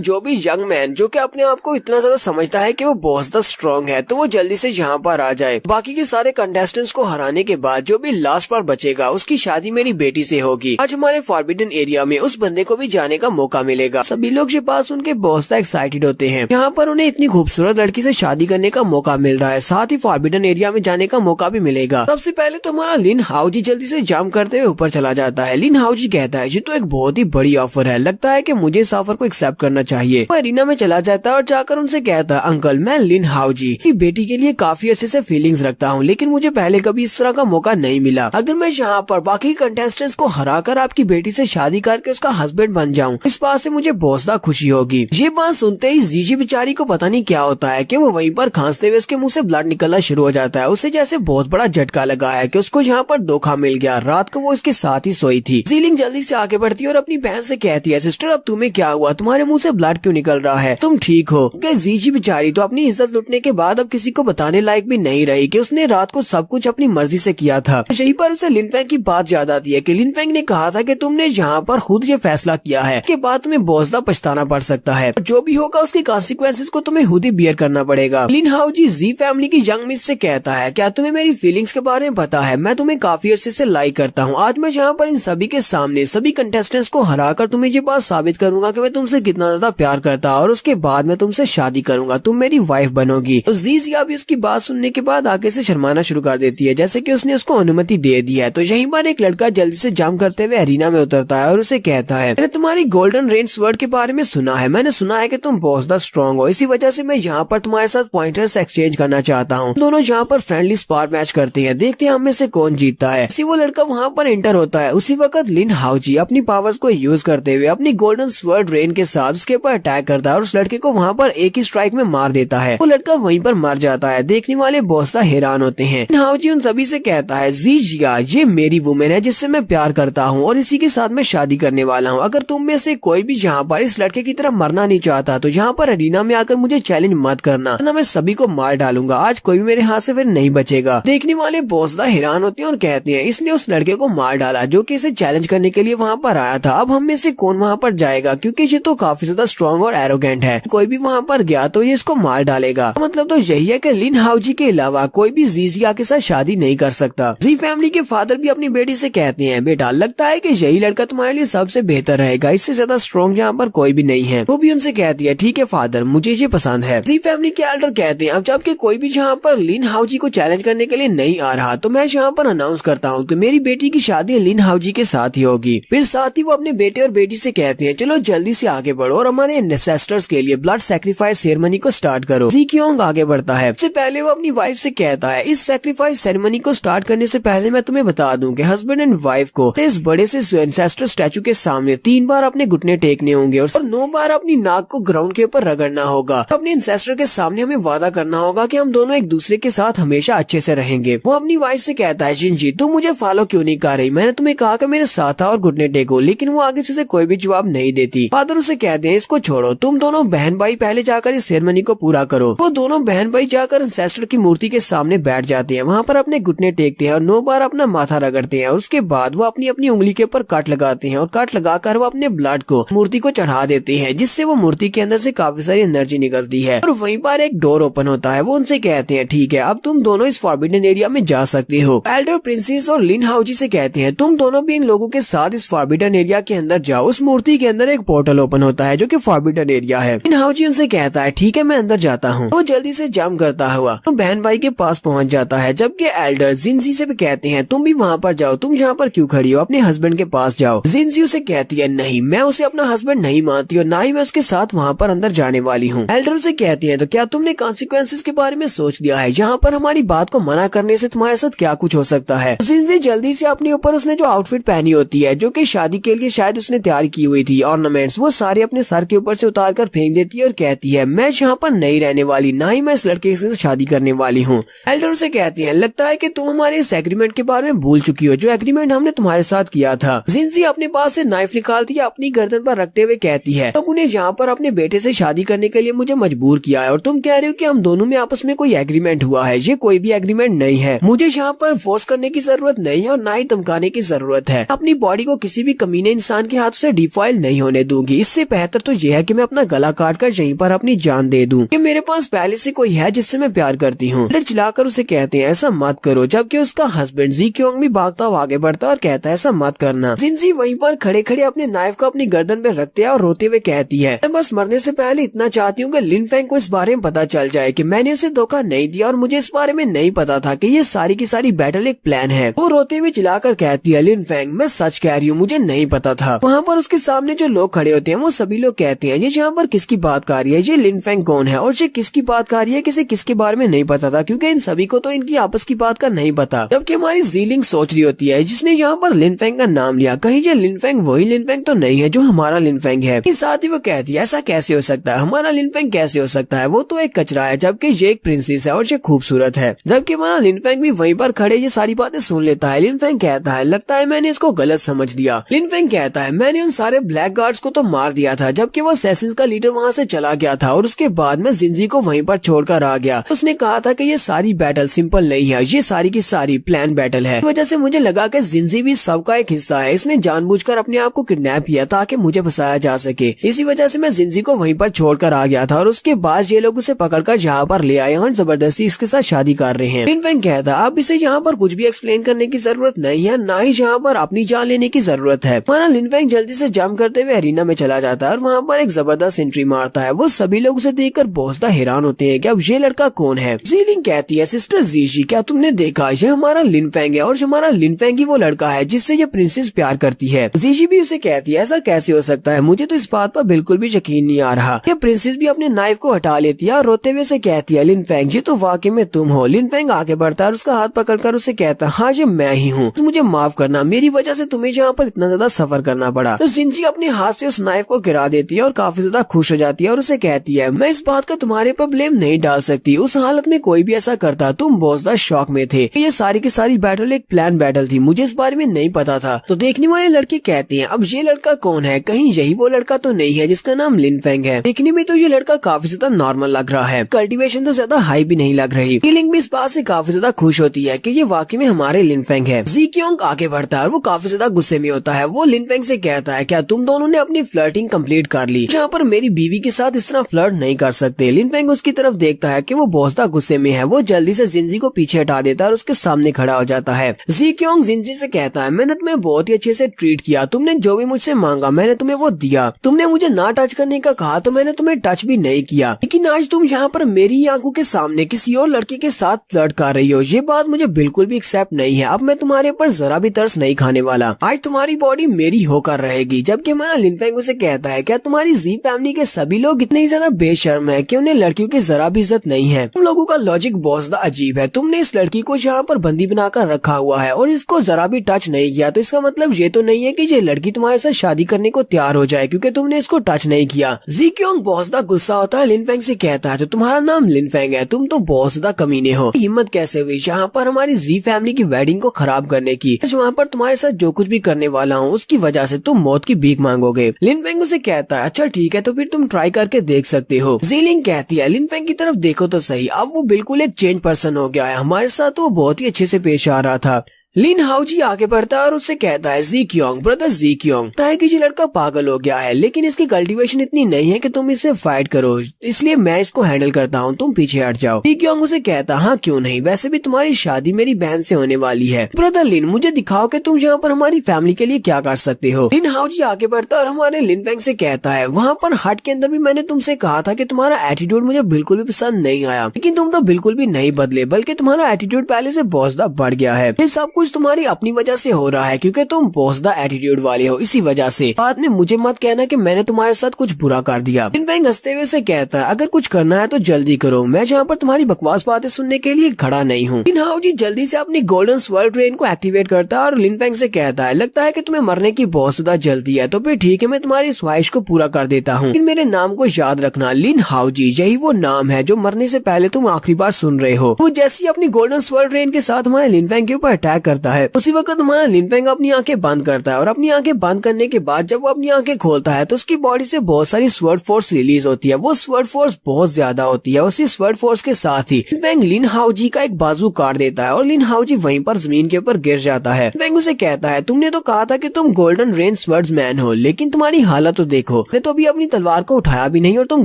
जो भी यंग मैन जो कि अपने आप को इतना ज्यादा समझता है कि वो बहुत ज्यादा स्ट्रॉन्ग है, तो वो जल्दी से यहाँ पर आ जाए। बाकी के सारे कंटेस्टेंट्स को हराने के बाद जो भी लास्ट पर बचेगा उसकी शादी मेरी बेटी से होगी। आज हमारे फॉरबिडन एरिया में उस बंदे को भी जाने का मौका मिलेगा। सभी लोग के पास उनके बहुत ज्यादा एक्साइटेड होते हैं। यहाँ पर उन्हें इतनी खूबसूरत लड़की से शादी करने का मौका मिल रहा है, साथ ही फॉरबिडन एरिया में जाने का मौका भी मिलेगा। सबसे पहले तो हमारा लिन हाउजी जल्दी से जंप करते हुए ऊपर चला जाता है। लिन हाउजी कहता है ये तो एक बहुत ही बड़ी ऑफर है, लगता है कि मुझे इस ऑफर को एक्सेप्ट करना चाहिए। वो एरिना में चला जाता है और जाकर उनसे कहता है, अंकल मैं लिन हाउजी की बेटी के लिए काफी अच्छे से फीलिंग्स रखता हूँ, लेकिन मुझे पहले कभी इस तरह का मौका नहीं मिला। अगर मैं यहाँ पर बाकी कंटेस्टेंट्स को हराकर आपकी बेटी से शादी करके उसका हस्बैंड बन जाऊँ, इस बात से मुझे बहुत ज्यादा खुशी होगी। ये बात सुनते ही जीजी बेचारी को पता नहीं क्या होता है कि वो वहीं पर खांसते हुए उसके मुंह से ब्लड निकलना शुरू हो जाता है। उसे जैसे बहुत बड़ा झटका लगा है कि उसको यहाँ पर धोखा मिल गया। रात को वो इसके साथ ही सोई थी। जीलिंग जल्दी से आगे बढ़ती है और अपनी बहन से कहती है, सिस्टर अब तुम्हें क्या हुआ, तुम्हारे मुंह से ब्लड क्यों निकल रहा है, तुम ठीक हो? जीजी बेचारी तो अपनी इज्जत लुटने के बाद अब किसी को बताने लायक भी नहीं रही कि उसने रात को सब कुछ अपनी मर्जी से किया था। यहीं पर उसे लिनफेंग की बात याद आती है कि लिनफेंग ने कहा था कि तुमने यहाँ पर खुद ये फैसला किया है के बाद तुम्हें बहुत ज्यादा पछताना पड़ सकता है, जो भी होगा उसके कॉन्सिक्वेंसेस को तुम्हें खुद ही बियर करना पड़ेगा। लिन हाउजी जी फैमिली की यंग मिस से कहता है, क्या तुम्हें मेरी फीलिंग्स के बारे में पता है, मैं तुम्हें काफी अरसे से लाइक करता हूँ। आज मैं यहाँ पर इन सभी के सामने सभी कंटेस्टेंट्स को हराकर तुम्हें ये बात साबित करूंगा कि मैं तुमसे कितना ज्यादा प्यार करता और उसके बाद मैं तुमसे शादी करूंगा, तुम मेरी वाइफ बनोगी। तो जीजिया भी उसकी बात सुनने के बाद आगे से शर्माना शुरू कर देती है, जैसे कि उसने उसको अनुमति दे दी है। तो यहीं पर एक लड़का जल्दी से जंप करते हुए एरिना में उतरता है और उसे कहता है, मैंने तुम्हारी गोल्डन रेंज स्वर्ड के बारे में सुना है, मैंने सुना है कि तुम बहुत ज्यादा स्ट्रॉन्ग हो, इसी वजह से मैं यहाँ पर तुम्हारे साथ पॉइंटर्स एक्सचेंज करना चाहता हूँ। दोनों यहाँ पर फ्रेंडली स्पार मैच करते हैं, देखते हैं हम में से कौन जीतता है। इसी वो लड़का वहाँ पर एंटर होता है। उसी वक्त लिन हाउजी अपनी पावर्स को यूज करते हुए अपनी गोल्डन स्वर्ड रेन के साथ उसके ऊपर अटैक करता है और उस लड़के को वहाँ पर एक ही स्ट्राइक में मार देता है। वो लड़का वहीं पर मर जाता है। देखने वाले बहुत सा हैरान होते हैं। लिन हाउजी उन सभी से कहता है, जीजिया ये मेरी वुमेन है जिससे मैं प्यार करता हूँ और इसी के साथ मैं शादी करने वाला हूँ। अगर तुम में से कोई भी यहाँ पर इस लड़के की तरह मरना नहीं चाहता तो यहाँ पर अरीना में आकर मुझे चैलेंज मत करना, ना मैं सभी को मार डालूंगा। आज कोई भी मेरे हाथ से फिर नहीं बचेगा। देखने वाले बहुत ज्यादा हैरान होते हैं और कहते हैं, इसने उस लड़के को मार डाला जो कि इसे चैलेंज करने के लिए वहाँ पर आया था। अब हम में से कौन वहाँ पर जाएगा, क्योंकि ये तो काफी ज्यादा स्ट्रॉन्ग और एरोगेंट है। कोई भी वहाँ पर गया तो ये इसको मार डालेगा। मतलब तो यही है कि लिन हाउजी के अलावा कोई भी जीजिया के साथ शादी नहीं कर सकता। जी फैमिली के फादर भी अपनी बेटी से कहते हैं, बेटा लगता है कि यही लड़का तुम्हारे लिए सबसे बेहतर रहेगा, इससे ज्यादा स्ट्रॉन्ग यहाँ पर कोई भी नहीं है। वो भी उनसे कहती है, ठीक है फादर मुझे ये पसंद है। जी फैमिली के एल्डर कहते हैं, अब जबकि कोई भी यहाँ पर लिन हाउजी को चैलेंज करने के लिए नहीं आ रहा तो मैं यहाँ पर अनाउंस करता हूँ कि मेरी बेटी की शादी लिन हाउजी के साथ ही होगी। फिर साथ ही वो अपने बेटे और बेटी से कहते हैं, चलो जल्दी से आगे बढ़ो और हमारे एंसेस्टर्स के लिए ब्लड सेक्रीफाइस सेरेमनी को स्टार्ट करो। जी क्योंग आगे बढ़ता है। सबसे पहले वो अपनी वाइफ से कहता है, इस सेक्रीफाइस सेरेमनी को स्टार्ट करने से पहले मैं तुम्हें बता दूं कि हस्बैंड एंड वाइफ को इस बड़े से एंसेस्टर स्टैचू के सामने 3 बार अपने घुटने टेकने होंगे और 9 बार अपनी नाक को ग्राउंड के ऊपर रगड़ना होगा। अपने एंसेस्टर के सामने हमें वादा करना होगा कि हम दोनों एक दूसरे के साथ हमेशा अच्छे से रहेंगे। वो अपनी वाइफ से कहता है, जिंजी तुम मुझे फॉलो क्यों नहीं कर रही, मैंने तुम्हें कहा कि मेरे साथ आओ और घुटने टेको, लेकिन वो आगे से कोई भी जवाब नहीं देती। फादर उसे कहते हैं, इसको छोड़ो, तुम दोनों बहन भाई पहले जाकर इस सेरेमनी को पूरा करो। वो दोनों बहन भाई जाकर एंसेस्टर की मूर्ति के सामने बैठ जाते हैं, वहाँ पर अपने घुटने टेकते हैं और 9 बार अपना माथा रगड़ते हैं और उसके बाद वो अपनी अपनी उंगली के ऊपर कट लगाते हैं और कट लगाकर वो अपने ब्लड को मूर्ति को चढ़ा देते हैं, जिससे वो मूर्ति के अंदर से काफी सारी एनर्जी निकलती है और वहीं पर एक डोर ओपन होता है। वो उनसे कहते हैं, ठीक है अब तुम दोनों इस फॉरबिडन एरिया में जा सकते हो। एल्डर प्रिंसेस और लिन हाउजी से कहते हैं, तुम दोनों भी इन लोगों के साथ इस फॉरबिडन एरिया के अंदर जाओ। उस मूर्ति के अंदर एक पोर्टल ओपन होता है जो कि फॉरबिडन एरिया है। लिन हाउजी उनसे कहता है, ठीक है मैं अंदर जाता हूँ। वो जल्दी से जंप करता हुआ तो बहन भाई के पास पहुँच जाता है, जबकि एल्डर जिनजी से भी कहते हैं, तुम भी वहाँ पर जाओ, तुम यहाँ पर क्यों खड़ी हो, अपने हस्बैंड के पास जाओ। जिनजी उसे कहती है, नहीं मैं उसे अपना हस्बैंड नहीं मानती और ना ही मैं उसके साथ वहाँ पर अंदर जाने वाली हूँ। एल्डर से कहती है, तो क्या तुमने कॉन्सिक्वेंसेस के बारे में सोच लिया है, यहाँ पर हमारी बात को मना करने से तुम्हारे साथ क्या कुछ हो सकता है। जिनजी जल्दी से अपने ऊपर उसने जो आउटफिट पहनी होती है जो कि शादी के लिए शायद उसने तैयार की हुई थी, ऑर्नामेंट्स, वो सारे अपने सर के ऊपर से उतार कर फेंक देती है और कहती है, मैं यहाँ पर नहीं रहने वाली, ना ही मैं इस लड़के से शादी करने वाली हूँ। एल्डर से कहती है, लगता है कि तुम हमारे इस एग्रीमेंट के बारे में भूल चुकी हो, जो एग्रीमेंट हमने तुम्हारे साथ किया था। जिनजी अपने पास से नाइफ निकालती है, अपनी गर्दन पर रखते हुए कहती है, तो उन्हें यहाँ पर अपने बेटे से शादी करने के लिए मुझे मजबूर किया है और तुम क्या कह रहे हो कि हम दोनों में आपस में कोई एग्रीमेंट हुआ है, ये कोई भी एग्रीमेंट नहीं है। मुझे यहाँ पर फोर्स करने की जरूरत नहीं है और ना ही धमकाने की जरूरत है। अपनी बॉडी को किसी भी कमीने इंसान के हाथ से डिफॉइल नहीं होने दूंगी। इससे बेहतर तो यह है कि मैं अपना गला काट कर यहीं पर अपनी जान दे दूं कि मेरे पास पहले से कोई है जिससे मैं प्यार करती हूँ। चिल्लाकर उसे कहते हैं ऐसा मत करो, जबकि उसका हस्बैंड जी क्योंग भी भागता हुआ आगे बढ़ता है और कहता है ऐसा मत करना। जिनजी वहीं पर खड़े खड़े अपने नाइफ को अपनी गर्दन में रखते हैं और रोते हुए कहती है मैं बस मरने से पहले इतना चाहती हूँ कि लिन फेंग को इस बारे में पता चल जाए कि मैंने उसे धोखा नहीं दिया और मुझे इस बारे में नहीं पता था कि ये सारी की सारी बैटल एक प्लान है। वो रोते हुए चिल्लाकर कहती है लिन फेंग मैं सच कह रही हूँ, मुझे नहीं पता था। वहाँ पर उसके सामने जो लोग खड़े होते हैं वो सभी लोग कहते हैं ये यहाँ पर किसकी बात कर रही है, ये लिन फेंग कौन है और ये किसकी बात कर रही है, किसी किसके बारे में नहीं पता था, क्योंकि इन सभी को तो इनकी आपस की बात का नहीं पता। जबकि हमारी जीलिंग सोच रही होती है जिसने यहाँ पर लिन फेंग का नाम लिया, कहीं ये लिन फेंग वही लिन फेंग तो नहीं है जो हमारा लिन फेंग है। साथ ही वो कहती है ऐसा कैसे हो सकता है, हमारा लिन फेंग कैसे हो सकता है, वो तो एक कचरा है, जबकि ये एक प्रिंसेस है और ये खूबसूरत है। जबकि हमारा लिन फेंग भी वहीं पर खड़े ये सारी बातें सुन लेता है। लिन फेंग कहता है लगता है मैंने इसको गलत समझ दिया। लिन फेंग कहता है मैंने उन सारे ब्लैक गार्ड्स को तो मार दिया था जबकि वो असैसिन्स का लीडर वहाँ से चला गया था और उसके बाद मैं जिंजी को वहीं पर छोड़कर आ गया। उसने कहा था कि ये सारी बैटल सिंपल नहीं है, ये सारी की सारी प्लान बैटल है। इस वजह से मुझे लगा कि जिंजी भी सबका एक हिस्सा है, इसने जानबूझकर अपने आप को किडनैप किया ताकि मुझे फंसाया जा सके। इसी वजह से मैं जिंजी को वहीं पर छोड़कर आ गया था और उसके बाद ये लोग उसे पकड़कर यहाँ पर ले आए और जबरदस्ती इसके साथ शादी कर रहे हैं। लिन फेंग कहता है अब इसे यहाँ पर कुछ भी एक्सप्लेन करने की जरूरत नहीं है, ना ही यहाँ पर अपनी जान लेने की जरूरत है। हमारा लिन फेंग जल्दी से जंप करते हुए एरिना में चला जाता है और वहाँ पर एक जबरदस्त एंट्री मारता है। वो सभी लोग उसे देखकर बहुत ज्यादा हैरान होते हैं कि अब ये लड़का कौन है। जीलिंग कहती है सिस्टर जीजी क्या तुमने देखा, ये हमारा लिन फेंग है और हमारा लिन फेंग ही वो लड़का है जिससे ये प्रिंसेस प्यार करती है। जीजी भी उसे कहती है ऐसा कैसे हो सकता है, मुझे तो इस बात पर बिल्कुल भी यकीन नहीं आ रहा। ये प्रिंसेस भी अपने नाइफ को हटा लेती है और रोते हुए से कहती है लिन फेंग ये तो वाकई में तुम हो। लिन फेंग आगे बढ़ता है और उसका हाथ पकड़कर उसे कहता है हाँ ये मैं ही हूँ, मुझे माफ करना, मेरी वजह से तुम्हें यहाँ पर इतना ज्यादा सफर करना पड़ा। तो जिंजी अपने हाथ से उस नाइफ को गिरा देती है और काफी ज्यादा खुश हो जाती है और उसे कहती है मैं इस बात का तुम्हारे पर ब्लेम नहीं डाल सकती, उस हालत में कोई भी ऐसा करता, तुम बहुत ज्यादा शौक में थे। ये सारी की सारी बैटल एक प्लान बैटल थी, मुझे इस बारे में नहीं पता था। तो देखने वाले लड़के कहते हैं अब ये लड़का कौन है, कहीं यही वो लड़का तो नहीं है जिसका नाम लिन फेंग है। देखने में तो ये लड़का काफी ज्यादा नॉर्मल लग रहा है, कल्टीवेशन तो ज्यादा हाई भी नहीं लग रही। फीलिंग भी इस बात से काफी ज्यादा खुश होती है कि ये वाकई में हमारे लिन फेंग है। जी क्योंग आगे बढ़ता है और वो काफी ज्यादा गुस्से में होता है। वो लिन फेंग से कहता है क्या तुम दोनों ने अपनी फ्लर्टिंग कंप्लीट कर ली, जहाँ पर मेरी बीवी के साथ इस तरह फ्लर्ट नहीं कर सकते। लिन फेंग उसकी तरफ देखता है कि वो बहुत ज्यादा गुस्से में है। वो जल्दी से जिंजी को पीछे हटा देता है और उसके सामने खड़ा हो जाता है। जी क्योंग जिंजी से कहता है मैंने तुम्हें बहुत ही अच्छे से ट्रीट किया, तुमने जो भी मुझसे मांगा मैंने तुम्हें वो दिया, तुमने मुझे ना टच करने का कहा तो मैंने तुम्हें टच भी नहीं किया, लेकिन आज तुम यहाँ पर मेरी आंखों के सामने किसी और लड़के के साथ फ्लर्ट कर रही हो, ये बात मुझे बिल्कुल भी एक्सेप्ट नहीं है। अब मैं तुम्हारे ऊपर जरा भी तरस नहीं खाने वाला, आज तुम्हारी बॉडी मेरी होकर रहेगी। जबकि हमारा लिन फेंग उसे कहता है क्या तुम्हारी जी फैमिली के सभी लोग इतने ही ज्यादा बेशर्म है कि उन्हें लड़कियों की जरा भी इज्जत नहीं है। तुम लोगों का लॉजिक बहुत ज्यादा अजीब है, तुमने इस लड़की को यहाँ पर बंदी बनाकर रखा हुआ है और इसको जरा भी टच नहीं किया, तो इसका मतलब ये तो नहीं है कि ये लड़की तुम्हारे साथ शादी करने को तैयार हो जाए क्योंकि तुमने इसको टच नहीं किया। जी क्योंग बहुत ज्यादा गुस्सा होता है, लिन फेंग से कहता है तो तुम्हारा नाम लिन फेंग है, तुम तो बहुत ज्यादा कमीने हो, हिम्मत कैसे हुई यहाँ पर हमारी जी फैमिली की वेडिंग को खराब करने की, वहाँ पर तुम्हारे साथ जो कुछ भी करने वाला हूँ उसकी वजह से तुम मौत की भीख मांगोगे। लिन फेंग उसे कहता है अच्छा ठीक है तो फिर तुम ट्राई करके देख सकते हो। जीलिंग कहती है लिन फेंग की तरफ देखो तो सही, अब वो बिल्कुल एक चेंज पर्सन हो गया है, हमारे साथ वो बहुत ही अच्छे से पेश आ रहा था। लिन हाउजी आगे बढ़ता है और उससे कहता है जी क्योंग ब्रदर जी क्योंग है कि ये लड़का पागल हो गया है, लेकिन इसकी कल्टीवेशन इतनी नहीं है कि तुम इससे फाइट करो, इसलिए मैं इसको हैंडल करता हूँ, तुम पीछे हट जाओ। जी क्योंग उसे कहता हाँ क्यों नहीं, वैसे भी तुम्हारी शादी मेरी बहन से होने वाली है। ब्रदर लिन मुझे दिखाओ कि तुम यहाँ पर हमारी फैमिली के लिए क्या कर सकते हो। लिन हाउजी आगे बढ़ता और हमारे लिन फेंग से कहता है वहाँ पर हट के अंदर भी मैंने तुमसे कहा था कि तुम्हारा एटीट्यूड मुझे बिल्कुल भी पसंद नहीं आया, लेकिन तुम तो बिल्कुल भी नहीं बदले, बल्कि तुम्हारा एटीट्यूड पहले से बहुत ज्यादा बढ़ गया है। ये सब कुछ तुम्हारी अपनी वजह से हो रहा है क्योंकि तुम बहुत ज्यादा एटीट्यूड वाले हो, इसी वजह से बाद में मुझे मत कहना कि मैंने तुम्हारे साथ कुछ बुरा कर दिया। लिन फेंग हंसते हुए से कहता है अगर कुछ करना है तो जल्दी करो, मैं जहाँ पर तुम्हारी बकवास बातें सुनने के लिए खड़ा नहीं हूँ। लिन हाउजी जल्दी से अपनी गोल्डन स्वर्ड रेन को एक्टिवेट करता है और लिन फेंग से कहता है लगता है कि तुम्हें मरने की बहुत ज्यादा जल्दी है, तो फिर ठीक है मैं तुम्हारी इस ख्वाहिश को पूरा कर देता हूँ, लेकिन मेरे नाम को याद रखना लिन हाउजी, यही वो नाम है जो मरने से पहले तुम आखिरी बार सुन रहे हो। वो जैसे अपनी गोल्डन स्वर्ड रेन के साथ हमारे लिन फेंग के ऊपर अटैक करता है। उसी वक्त हमारा लिनफेंग अपनी आंखें बंद करता है और अपनी आंखें बंद करने के बाद जब वो अपनी आंखें खोलता है तो उसकी बॉडी से बहुत सारी स्वर्ड फोर्स रिलीज होती है। वो स्वर्ड फोर्स बहुत ज्यादा होती है। उसी स्वर्ड फोर्स के साथ ही लिनफेंग लिन हाओजी का एक बाजू काट देता है और लिन हाओजी वहीं पर जमीन के ऊपर गिर जाता है। लिनफेंग उसे कहता है, तुमने तो कहा था कि तुम गोल्डन रेंज स्वर्ड्समैन हो, लेकिन तुम्हारी हालत तो देखो, मैंने तो अभी अपनी तलवार को उठाया भी नहीं और तुम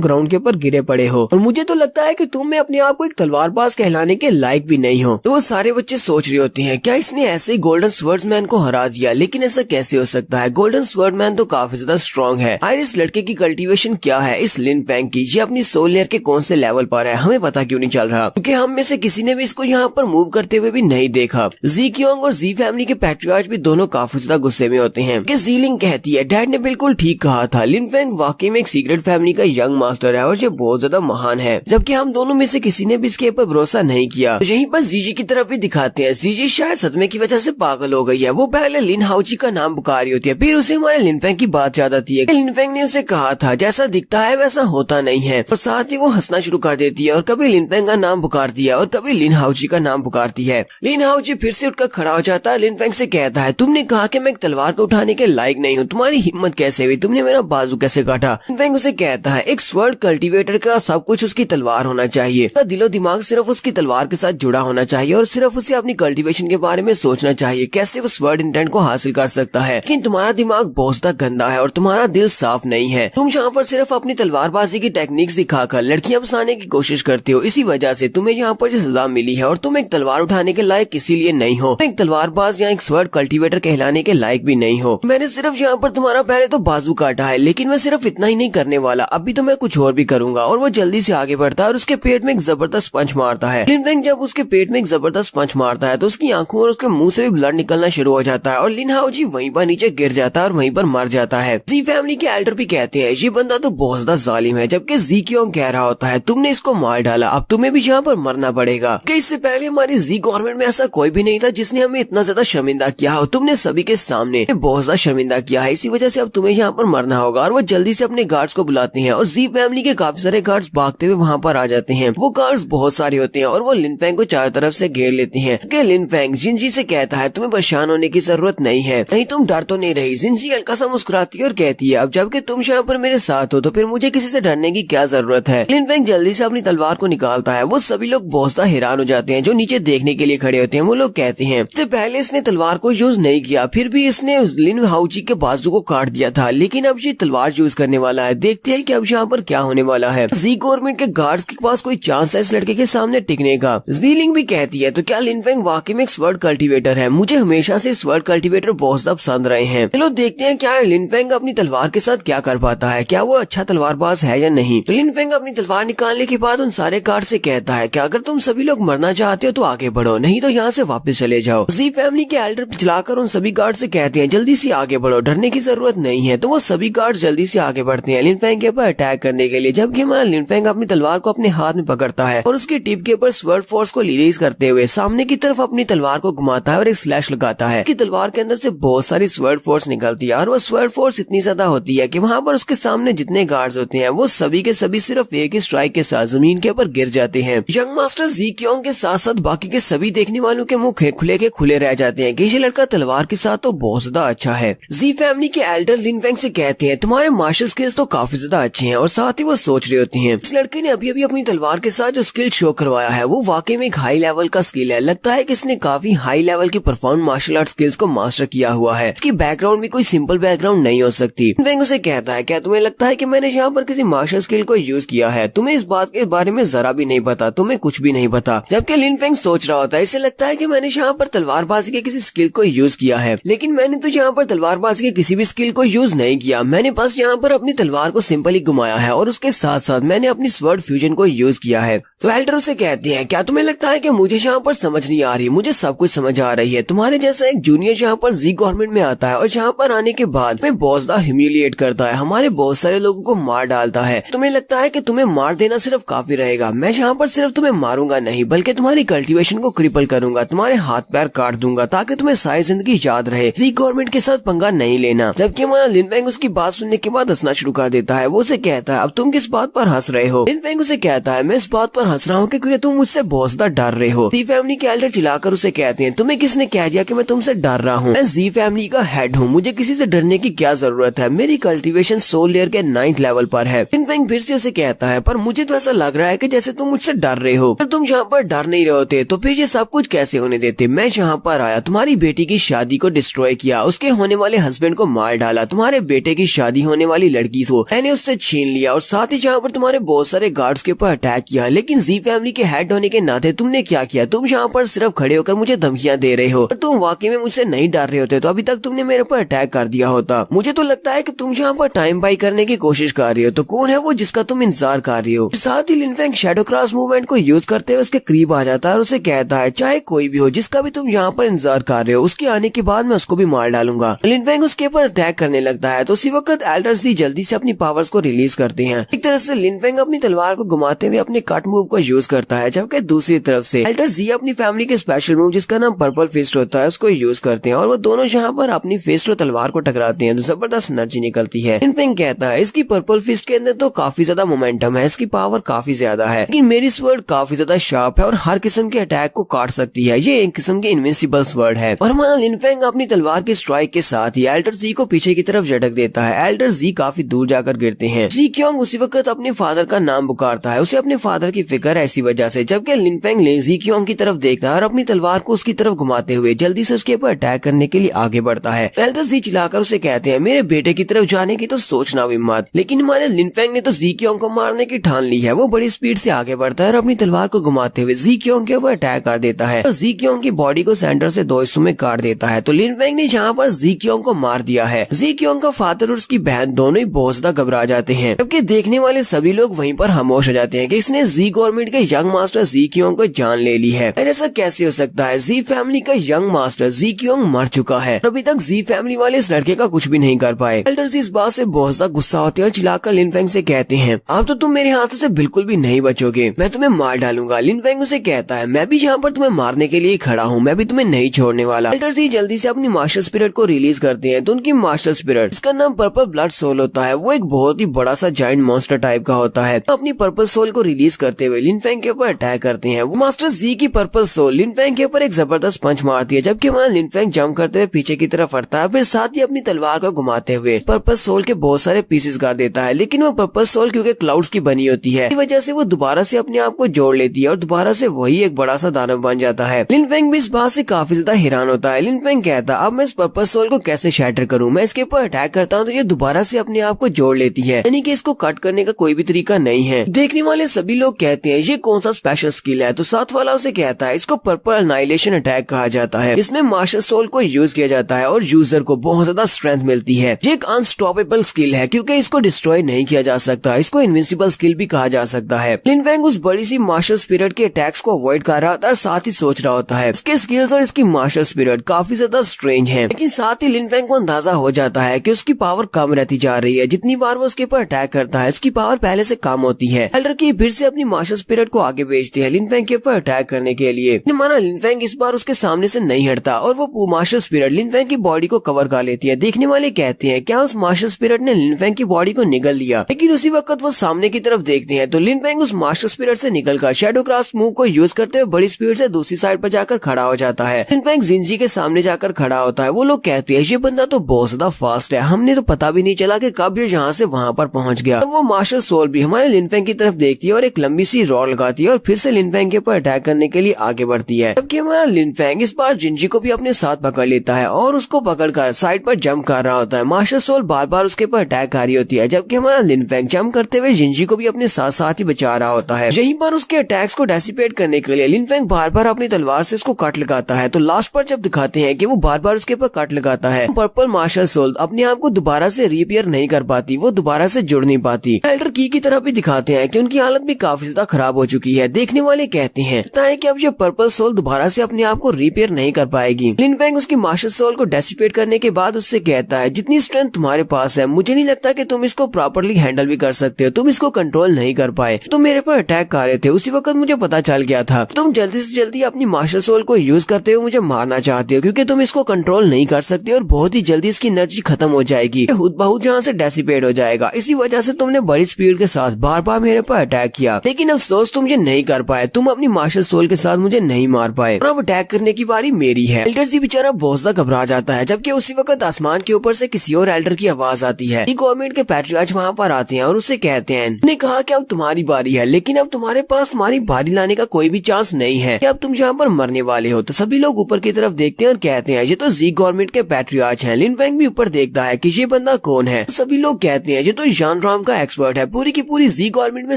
ग्राउंड के ऊपर गिरे पड़े हो, और मुझे तो लगता है कि तुम में अपने आप को एक तलवारबाज कहलाने के लायक भी नहीं हो। तो वो सारे बच्चे सोच रहे होते हैं, क्या इसने ऐसे ही गोल्डन स्वर्ड्समैन को हरा दिया? लेकिन ऐसा कैसे हो सकता है? गोल्डन स्वर्डमैन तो काफी ज्यादा स्ट्रॉन्ग है। आखिर इस लड़के की कल्टीवेशन क्या है इस लिनफेंग की? ये अपनी सोल लेयर के कौन से लेवल पर है हमें पता क्यों नहीं चल रहा? क्योंकि हम में से किसी ने भी इसको यहाँ पर मूव करते हुए भी नहीं देखा। जी क्योंग और जी फैमिली के पैट्रियार्च भी दोनों काफी ज्यादा गुस्से में होते हैं कि जीलिंग कहती है, डैड ने बिल्कुल ठीक कहा था, लिनफेंग वाकई में एक सीक्रेट फैमिली का यंग मास्टर है और ये बहुत ज्यादा महान है, जबकि हम दोनों में से किसी ने भी इसके ऊपर भरोसा नहीं किया। तो यहीं पर जीजी की तरफ भी दिखाते हैं। जीजी शायद सदमे की वजह से पागल हो गई है। वो पहले लिन हाओजी का नाम पुकार रही होती है, फिर उसे हमारे लिनफेंग की बात याद आती है। लिनफेंग ने उसे कहा था जैसा दिखता है वैसा होता नहीं है, और साथ ही वो हंसना शुरू कर देती है और कभी लिनफेंग का नाम पुकारती है और कभी लिन हाओजी का नाम पुकारती है। लिन हाओजी फिर से उठकर खड़ा हो जाता है। लिनफेंग से कहता है, तुमने कहा कि मैं एक तलवार को उठाने के लायक नहीं हूँ, तुम्हारी हिम्मत कैसे हुई? तुमने मेरा बाजू कैसे काटा? लिनफेंग उसे कहता है, एक स्वर्ड कल्टीवेटर का सब कुछ उसकी तलवार होना चाहिए, उसका दिलो दिमाग सिर्फ उसकी तलवार के साथ जुड़ा होना चाहिए और सिर्फ उसे अपनी कल्टीवेशन के बारे में सोचना चाहिए, कैसे वो स्वर्ड इंटेंट को हासिल कर सकता है। लेकिन तुम्हारा दिमाग बहुत ज्यादा गंदा है और तुम्हारा दिल साफ नहीं है। तुम यहाँ पर सिर्फ अपनी तलवारबाजी की टेक्निक्स दिखाकर लड़कियां फंसाने की कोशिश करते हो, इसी वजह से तुम्हें यहाँ पर जो सजा मिली है, और तुम एक तलवार उठाने के लायक इसीलिए नहीं हो, एक तलवारबाज या एक स्वर्ड कल्टीवेटर कहलाने के लायक भी नहीं हो। मैंने सिर्फ यहाँ पर तुम्हारा पहले तो बाजू काटा है, लेकिन मैं सिर्फ इतना ही नहीं करने वाला, अभी तो मैं कुछ और भी करूंगा। और वो जल्दी से आगे बढ़ता है और उसके पेट में एक जबरदस्त पंच मारता है। लिनफेंग जब उसके पेट में एक जबरदस्त पंच मारता है तो उसकी आंखों और उसके मुंह से भी ब्लड निकलना शुरू हो जाता है और लिन हाओजी वहीं पर नीचे गिर जाता है और वहीं पर मर जाता है। जी फैमिली के एल्डर भी कहते हैं, ये बंदा तो बहुत ज्यादा जालिम है, जबकि जी क्यों कह रहा होता है, तुमने इसको मार डाला, अब तुम्हें भी यहाँ पर मरना पड़ेगा। कि इससे पहले हमारी जी गवर्नमेंट में ऐसा कोई भी नहीं था जिसने हमें इतना ज्यादा शर्मिंदा किया हो, तुमने सभी के सामने बहुत ज्यादा शर्मिंदा किया है, इसी वजह से अब तुम्हें यहाँ पर मरना होगा। और वो जल्दी से अपने गार्ड्स को बुलाते हैं और जी फैमिली के काफी सारे गार्ड्स भागते हुए वहाँ पर आ जाते हैं। वो गार्ड्स बहुत सारे होते हैं और वो लिनफेंग को चारों तरफ से घेर लेते हैं। कि लिनफेंग जिनजी से कहता है, तुम्हें परेशान होने की जरूरत नहीं है, नहीं तुम डर तो नहीं रही। जिनजी हल्का सा मुस्कुराती है और कहती है, अब जबकि तुम यहाँ पर मेरे साथ हो तो फिर मुझे किसी से डरने की क्या जरूरत है। लिनफेंग जल्दी से अपनी तलवार को निकालता है। वो सभी लोग बहुत ज्यादा हैरान हो जाते हैं जो नीचे देखने के लिए खड़े होते हैं। वो लोग कहते हैं, इससे पहले इसने तलवार को यूज नहीं किया, फिर भी इसने लिन हाओजी के बाजू को काट दिया था, लेकिन अब ये तलवार यूज करने वाला है। देखते हैं कि अब यहाँ पर क्या होने वाला है। जी गवर्नमेंट के गार्ड्स के पास कोई चांस है इस लड़के के सामने टिकने का? जीलिंग भी कहती है, तो क्या लिनफेंग वाकई में एक स्वर्ड कल्टीवेटर है? मुझे हमेशा से स्वर्ड कल्टीवेटर बहुत ज्यादा पसंद रहे हैं। चलो देखते हैं क्या लिनफेंग अपनी तलवार के साथ क्या कर पाता है, क्या वो अच्छा तलवारबाज है या नहीं। तो लिनफेंग अपनी तलवार निकालने के बाद उन सारे गार्ड से कहता है कि अगर तुम सभी लोग मरना चाहते हो तो आगे बढ़ो, नहीं तो यहाँ से वापस चले जाओ। जी फैमिली के एल्डर चलाकर उन सभी गार्ड से कहते हैं, जल्दी से आगे बढ़ो, डरने की जरूरत नहीं है। तो वो सभी गार्ड जल्दी से आगे बढ़ते हैं लिनफेंग के ऊपर अटैक करने के लिए, जबकि हमारा लिनफेंग अपनी तलवार को अपने हाथ में पकड़ता है और उसकी टिप के ऊपर स्वर्ड फोर्स को रिलीज करते हुए सामने की तरफ अपनी तलवार को घुमाता है और एक स्लैश लगाता है। उसकी तलवार के अंदर से बहुत सारी स्वर्ड फोर्स निकलती है और वो स्वर्ड फोर्स इतनी ज्यादा होती है कि वहाँ पर उसके सामने जितने गार्ड्स होते हैं वो सभी के सभी सिर्फ एक ही स्ट्राइक के साथ जमीन के ऊपर गिर जाते हैं। यंग मास्टर जी क्योंग के साथ साथ बाकी के सभी देखने वालों के मुंह के खुले रह जाते हैं कि ये लड़का तलवार के साथ तो बहुत ज्यादा अच्छा है। जी फैमिली के एल्डर लिनफेंग से कहते हैं, तुम्हारे मार्शल स्किल्स तो काफी ज्यादा अच्छे हैं, और साथ ही वो सोच रहे होती हैं, इस लड़के ने अभी अभी अपनी तलवार के साथ जो स्किल शो करवाया है वो वाकई में एक हाई लेवल का स्किल है। लगता है कि इसने काफी हाई लेवल की परफॉर्म मार्शल आर्ट स्किल्स को मास्टर किया हुआ है। इसकी बैकग्राउंड भी कोई सिंपल बैकग्राउंड नहीं हो सकती। लिनफेंग उसे कहता है, क्या तुम्हें लगता है कि मैंने यहाँ पर किसी मार्शल स्किल को यूज किया है? तुम्हें इस बात के बारे में जरा भी नहीं पता, तुम्हें कुछ भी नहीं पता। जबकि लिनफेंग सोच रहा होता है, इसे लगता है कि मैंने यहाँ पर तलवारबाजी के किसी स्किल को यूज किया है, लेकिन मैंने तो यहाँ पर तलवारबाजी के किसी भी स्किल को यूज नहीं किया। मैंने बस यहाँ पर अपनी तलवार को सिंपली घुमाया है और उसके साथ साथ मैंने अपनी स्वर्ड फ्यूजन को यूज किया है। तो एल्डर उसे कहते हैं, क्या तुम्हें लगता है कि मुझे यहाँ पर समझ नहीं आ रही? मुझे सब कुछ समझ आ रही है। तुम्हारे जैसा एक जूनियर यहाँ पर जी गवर्नमेंट में आता है और यहाँ पर आने के बाद में बहुत ज्यादा ह्यूमिलिएट करता है, हमारे बहुत सारे लोगों को मार डालता है। तुम्हें लगता है कि तुम्हें मार देना सिर्फ काफी रहेगा? मैं यहाँ पर सिर्फ तुम्हें मारूंगा नहीं, बल्कि तुम्हारी कल्टीवेशन को क्रिपल करूंगा, तुम्हारे हाथ पैर काट दूंगा ताकि तुम्हें सारी जिंदगी याद रहे। जी गवर्नमेंट के साथ पंगा नहीं लेना। जबकि हमारा लिनफेंग उसकी बात सुनने के बाद हंसना शुरू कर देता है। वो उसे कहता है, अब तुम किस बात पर हंस रहे हो? लिनफेंग उसे कहता है, मैं इस बात पर हंस रहा हूँ क्योंकि तुम मुझसे बहुत ज्यादा डर रहे हो। जी फैमिली के एल्डर चिल्लाकर उसे कहते हैं, तुम्हें किसने कह दिया कि मैं तुमसे डर रहा हूँ? मैं जी फैमिली का हेड हूँ, मुझे किसी से डरने की क्या जरूरत है? मेरी कल्टीवेशन सोल लेयर के 9th लेवल पर है। लिन फेंग फिर से उसे कहता है, पर मुझे तो ऐसा लग रहा है कि जैसे तुम मुझसे डर रहे हो। तुम यहाँ पर डर नहीं रहे होते तो फिर ये सब कुछ कैसे होने देते? मैं यहाँ पर आया, तुम्हारी बेटी की शादी को डिस्ट्रॉय किया, उसके होने वाले हस्बैंड को मार डाला, तुम्हारे बेटे की शादी होने वाली लड़की को मैंने उससे छीन लिया और साथ ही यहाँ पर तुम्हारे बहुत सारे गार्ड्स के ऊपर अटैक किया। लेकिन जी फैमिली के हेड होने के नाते तुमने क्या किया? तुम यहाँ पर सिर्फ खड़े होकर मुझे धमकियां दे रहे हो। और तुम वाकई में मुझसे नहीं डर रहे होते तो अभी तक तुमने मेरे ऊपर अटैक कर दिया होता। मुझे तो लगता है कि तुम यहाँ पर टाइम बाई करने की कोशिश कर रही हो। तो कौन है वो जिसका तुम इंतजार कर रही हो? साथ ही लिन फेंग शैडो क्रॉस मूवमेंट को यूज करते हुए उसके करीब आ जाता है और उसे कहता है, चाहे कोई भी हो, जिसका भी तुम यहाँ पर इंतजार कर रहे हो, उसके आने के बाद मैं उसको भी मार डालूंगा। लिन फेंग उसके ऊपर अटैक करने लगता है तो उसी वक्त एल्डर जी जल्दी से अपनी पावर्स को रिलीज करते हैं। एक तरह से लिन फेंग अपनी तलवार को घुमाते हुए अपने कट मूव को यूज करता है, जबकि दूसरी तरफ से एल्डर जी अपनी फैमिली के स्पेशल मूव जिसका नाम पर्पल फिस्ट होता है उसको यूज करते हैं और वो दोनों यहाँ पर अपनी फिस्ट और तलवार को टकराते हैं तो जबरदस्त एनर्जी निकलती है। लिन फेंग कहता है, इसकी पर्पल फिस्ट के अंदर तो काफी ज्यादा मोमेंटम है, इसकी पावर काफी ज्यादा है, लेकिन मेरी स्वर्ड काफी ज्यादा शार्प है और हर किस्म के अटैक को काट सकती है। ये एक किस्म की इनविंसिबल स्वर्ड है। और हमारा लिन फेंग अपनी तलवार की स्ट्राइक के साथ ही एल्डर जी को पीछे की तरफ झटक देता है। एल्डर जी काफी दूर जाकर गिरते हैं। जी क्योंग उसी वक्त अपने फादर का नाम पुकारता है, उसे अपने फादर की फिक्र है ऐसी वजह से। जबकि लिन फेंग जी क्योंग की तरफ देखता है और अपनी तलवार को उसकी तरफ घुमाते हुए जल्दी से उसके ऊपर अटैक करने के लिए आगे बढ़ता है। एल्डर जी चिल्लाकर उसे कहते हैं, मेरे बेटे की तरफ जाने की तो सोचना भी मत। लेकिन हमारे लिन फेंग ने तो जी क्योंग को मारने की ठान ली है। वो बड़ी स्पीड से आगे बढ़ता है और अपनी तलवार को घुमाते हुए जी क्योंग के ऊपर अटैक कर देता है तो जी क्योंग की बॉडी को सेंटर से 2 हिस्सों में काट देता है। तो लिन फेंग ने यहाँ पर जी क्योंग को मार दिया है। जी क्योंग का फादर और उसकी बहन दोनों ही बहुत ज्यादा घबरा जाते हैं, जबकि देखने वाले सभी लोग वहीं पर खामोश हो जाते हैं कि इसने जी गवर्नमेंट के यंग मास्टर जी क्योंग को जान ले ली है। ऐसा कैसे हो सकता है? जी फैमिली का यंग मास्टर जी क्योंग मर चुका है, अभी तक जी फैमिली वाले इस लड़के का कुछ भी नहीं कर पाए। एल्डर जी इस बात से बहुत ज्यादा गुस्सा होते हैं और चिल्लाकर लिन फेंग से कहते हैं, अब तो तुम मेरे हाथों से बिल्कुल भी नहीं बचोगे, मैं तुम्हें मार डालूंगा। लिन फेंग उसे कहता है, मैं भी यहाँ पर तुम्हें मारने के लिए खड़ा हूँ, मैं भी तुम्हें नहीं छोड़ने वाला। एल्डर जी जल्दी से अपनी मार्शल स्पिरिट को रिलीज करते हैं तो उनकी मार्शल स्पिरिट, इसका नाम पर्पल ब्लड सोल होता है, वो एक बहुत ही बड़ा सा जायंट मॉन्स्टर टाइप का होता है। तो अपनी पर्पल सोल को रिलीज करते हुए लिन फेंग के ऊपर अटैक करते हैं। वो मास्टर जी की पर्पल सोल लिन फेंग के ऊपर एक जबरदस्त पंच मारती है, जबकि हमारा लिन फेंग जंप करते हुए पीछे की तरफ हटता है, फिर साथ ही अपनी तलवार को घुमाते हुए पर्पल सोल के बहुत सारे पीसेस कर देता है। लेकिन वो पर्पल सोल क्योंकि क्लाउड्स की बनी होती है, इस वजह से वो दोबारा से अपने आप को जोड़ लेती है और दोबारा से वही एक बड़ा सा दानव बन जाता है। लिन फेंग भी इस बात से काफी ज्यादा हैरान होता है। लिन फेंग कहता है, अब मैं इस पर्पल सोल को कैसे शैटर करूं? मैं इसके ऊपर अटैक करता हूं तो ये दोबारा से अपने आप को जोड़ लेती है, यानी कि इसको कट करने का कोई भी तरीका नहीं है। देखने वाले सभी लोग कहते हैं, ये कौन सा स्पेशल स्किल है? तो साथ वाला उसे कहता है, इसको पर्पल अनाइलेशन अटैक कहा जाता है। इसमें मार्शल सोल को यूज किया जाता है और यूजर को बहुत ज्यादा स्ट्रेंथ मिलती है। ये एक अनस्टॉपेबल स्किल है क्योंकि इसको डिस्ट्रॉय नहीं किया जा सकता। इसको इनविंसिबल स्किल भी कहा जा सकता है। लिन फेंग उस बड़ी सी मार्शल स्पिरिट के अटैक्स को अवॉइड कर रहा था और साथ ही सोच रहा होता है, इसके स्किल्स और इसकी मार्शल स्पिरिट काफी ज्यादा स्ट्रेंज है। लेकिन साथ ही लिन फेंग को अंदाजा हो जाता है कि उसकी पावर कम रहती जा रही है। जितनी बार वो उसके ऊपर अटैक करता है उसकी पावर पहले से कम होती है। एल्डर की फिर से अपनी मार्शल स्पिरिट को आगे भेजती है लिन फेंग के ऊपर अटैक करने के लिए। हमारा लिन फेंग इस बार उसके सामने से नहीं हटता और वो मार्शल स्पिरिट लिन फेंग की बॉडी को कवर कर लेती है। देखने वाले कहते हैं, क्या उस मार्शल स्पिरिट ने लिन फेंग की बॉडी को निगल लिया? लेकिन उसी वक्त वो सामने की तरफ देखते हैं तो लिन फेंग उस मार्शल स्पिरिट से निकलकर शैडो क्रॉस मूव को यूज करते हुए बड़ी स्पीड से दूसरी साइड पर जाकर खड़ा हो जाता है। लिन फेंग जिंजी के सामने जाकर खड़ा होता है। वो लोग कहते हैं, ये बंदा तो बहुत ज्यादा फास्ट है, हमने तो पता भी नहीं चला कि कब ये यहाँ से वहाँ पर पहुँच गया। और वो मार्शल सोल भी हमारे लिन फेंग की तरफ देखती है और एक लंबी सी रॉड लगाती है और फिर से लिन फेंग के ऊपर अटैक करने के लिए आगे बढ़ती है। जबकि हमारा लिन फेंग इस बार जिंजी को भी अपने साथ पकड़ लेता है और उसको पकड़कर साइड पर जंप कर रहा होता है। मार्शल सोल बार बार उसके ऊपर अटैक कर रही होती है, जबकि हमारा लिन फेंग जंप करते हुए जिंजी को भी अपने साथ साथ ही बचा रहा होता है। यहीं पर उसके अटैक्स को डेसिपेट करने के लिए लिन फेंग बार बार अपनी तलवार से उसको कट लगाता है। तो लास्ट पर जब दिखाते हैं कि वो बार बार उसके ऊपर कट लगाता है, पर्पल मार्शल सोल अपने आप को दोबारा से रिपेयर नहीं कर पाती, वो दोबारा से जुड़ नहीं पाती। एल्डर की तरफ भी दिखाते हैं कि उनकी हालत भी काफी ज्यादा खराब हो चुकी है। देखने वाले कहते हैं कि अब ये पर्पल सोल दोबारा से अपने आप को रिपेयर नहीं कर पाएगी। लिन फेंग उसकी मार्शल सोल को डेसिपेट करने के बाद उससे कहता है, जितनी स्ट्रेंथ तुम्हारे पास है मुझे नहीं लगता कि तुम इसको प्रॉपरली हैंडल भी कर सकते हो, तुम इसको कंट्रोल नहीं कर पाए, तुम मेरे पर अटैक कर रहे थे, उसी वक्त मुझे पता चल गया था। तुम जल्दी से जल्दी अपनी मार्शल सोल को यूज करते हुए मुझे मारना चाहते हो क्योंकि तुम इसको कंट्रोल नहीं कर सकते और बहुत ही जल्दी इसकी एनर्जी खत्म हो जाएगी, खुद बहुत जहाँ से डेसिपेट हो जाएगा। इसी वजह से तुमने बड़ी स्पीड के साथ बार बार मेरे पर अटैक किया, लेकिन अफसोस तुम ये नहीं कर पाए, तुम अपनी मार्शल सोल के साथ मुझे नहीं मार पाए। अब अटैक अटैक करने की बारी मेरी है। एल्डर जी बेचारा बहुत ज्यादा घबरा जाता है, जबकि उसी वक्त आसमान के ऊपर से किसी और एल्डर की आवाज आती है। गवर्नमेंट के पैट्रियार्च वहाँ पर आते हैं और उसे कहते हैं, ने कहा कि अब तुम्हारी बारी है, लेकिन अब तुम्हारे पास तुम्हारी बारी लाने का कोई भी चांस नहीं है कि अब तुम यहाँ पर मरने वाले हो। तो सभी लोग ऊपर की तरफ देखते हैं और कहते हैं, ये तो जी गवर्नमेंट के पैट्रियार्च हैं। लिन फेंग भी ऊपर देखता है कि ये बंदा कौन है। सभी लोग कहते हैं, ये तो जान राम का एक्सपर्ट है। पूरी की पूरी जी गवर्नमेंट में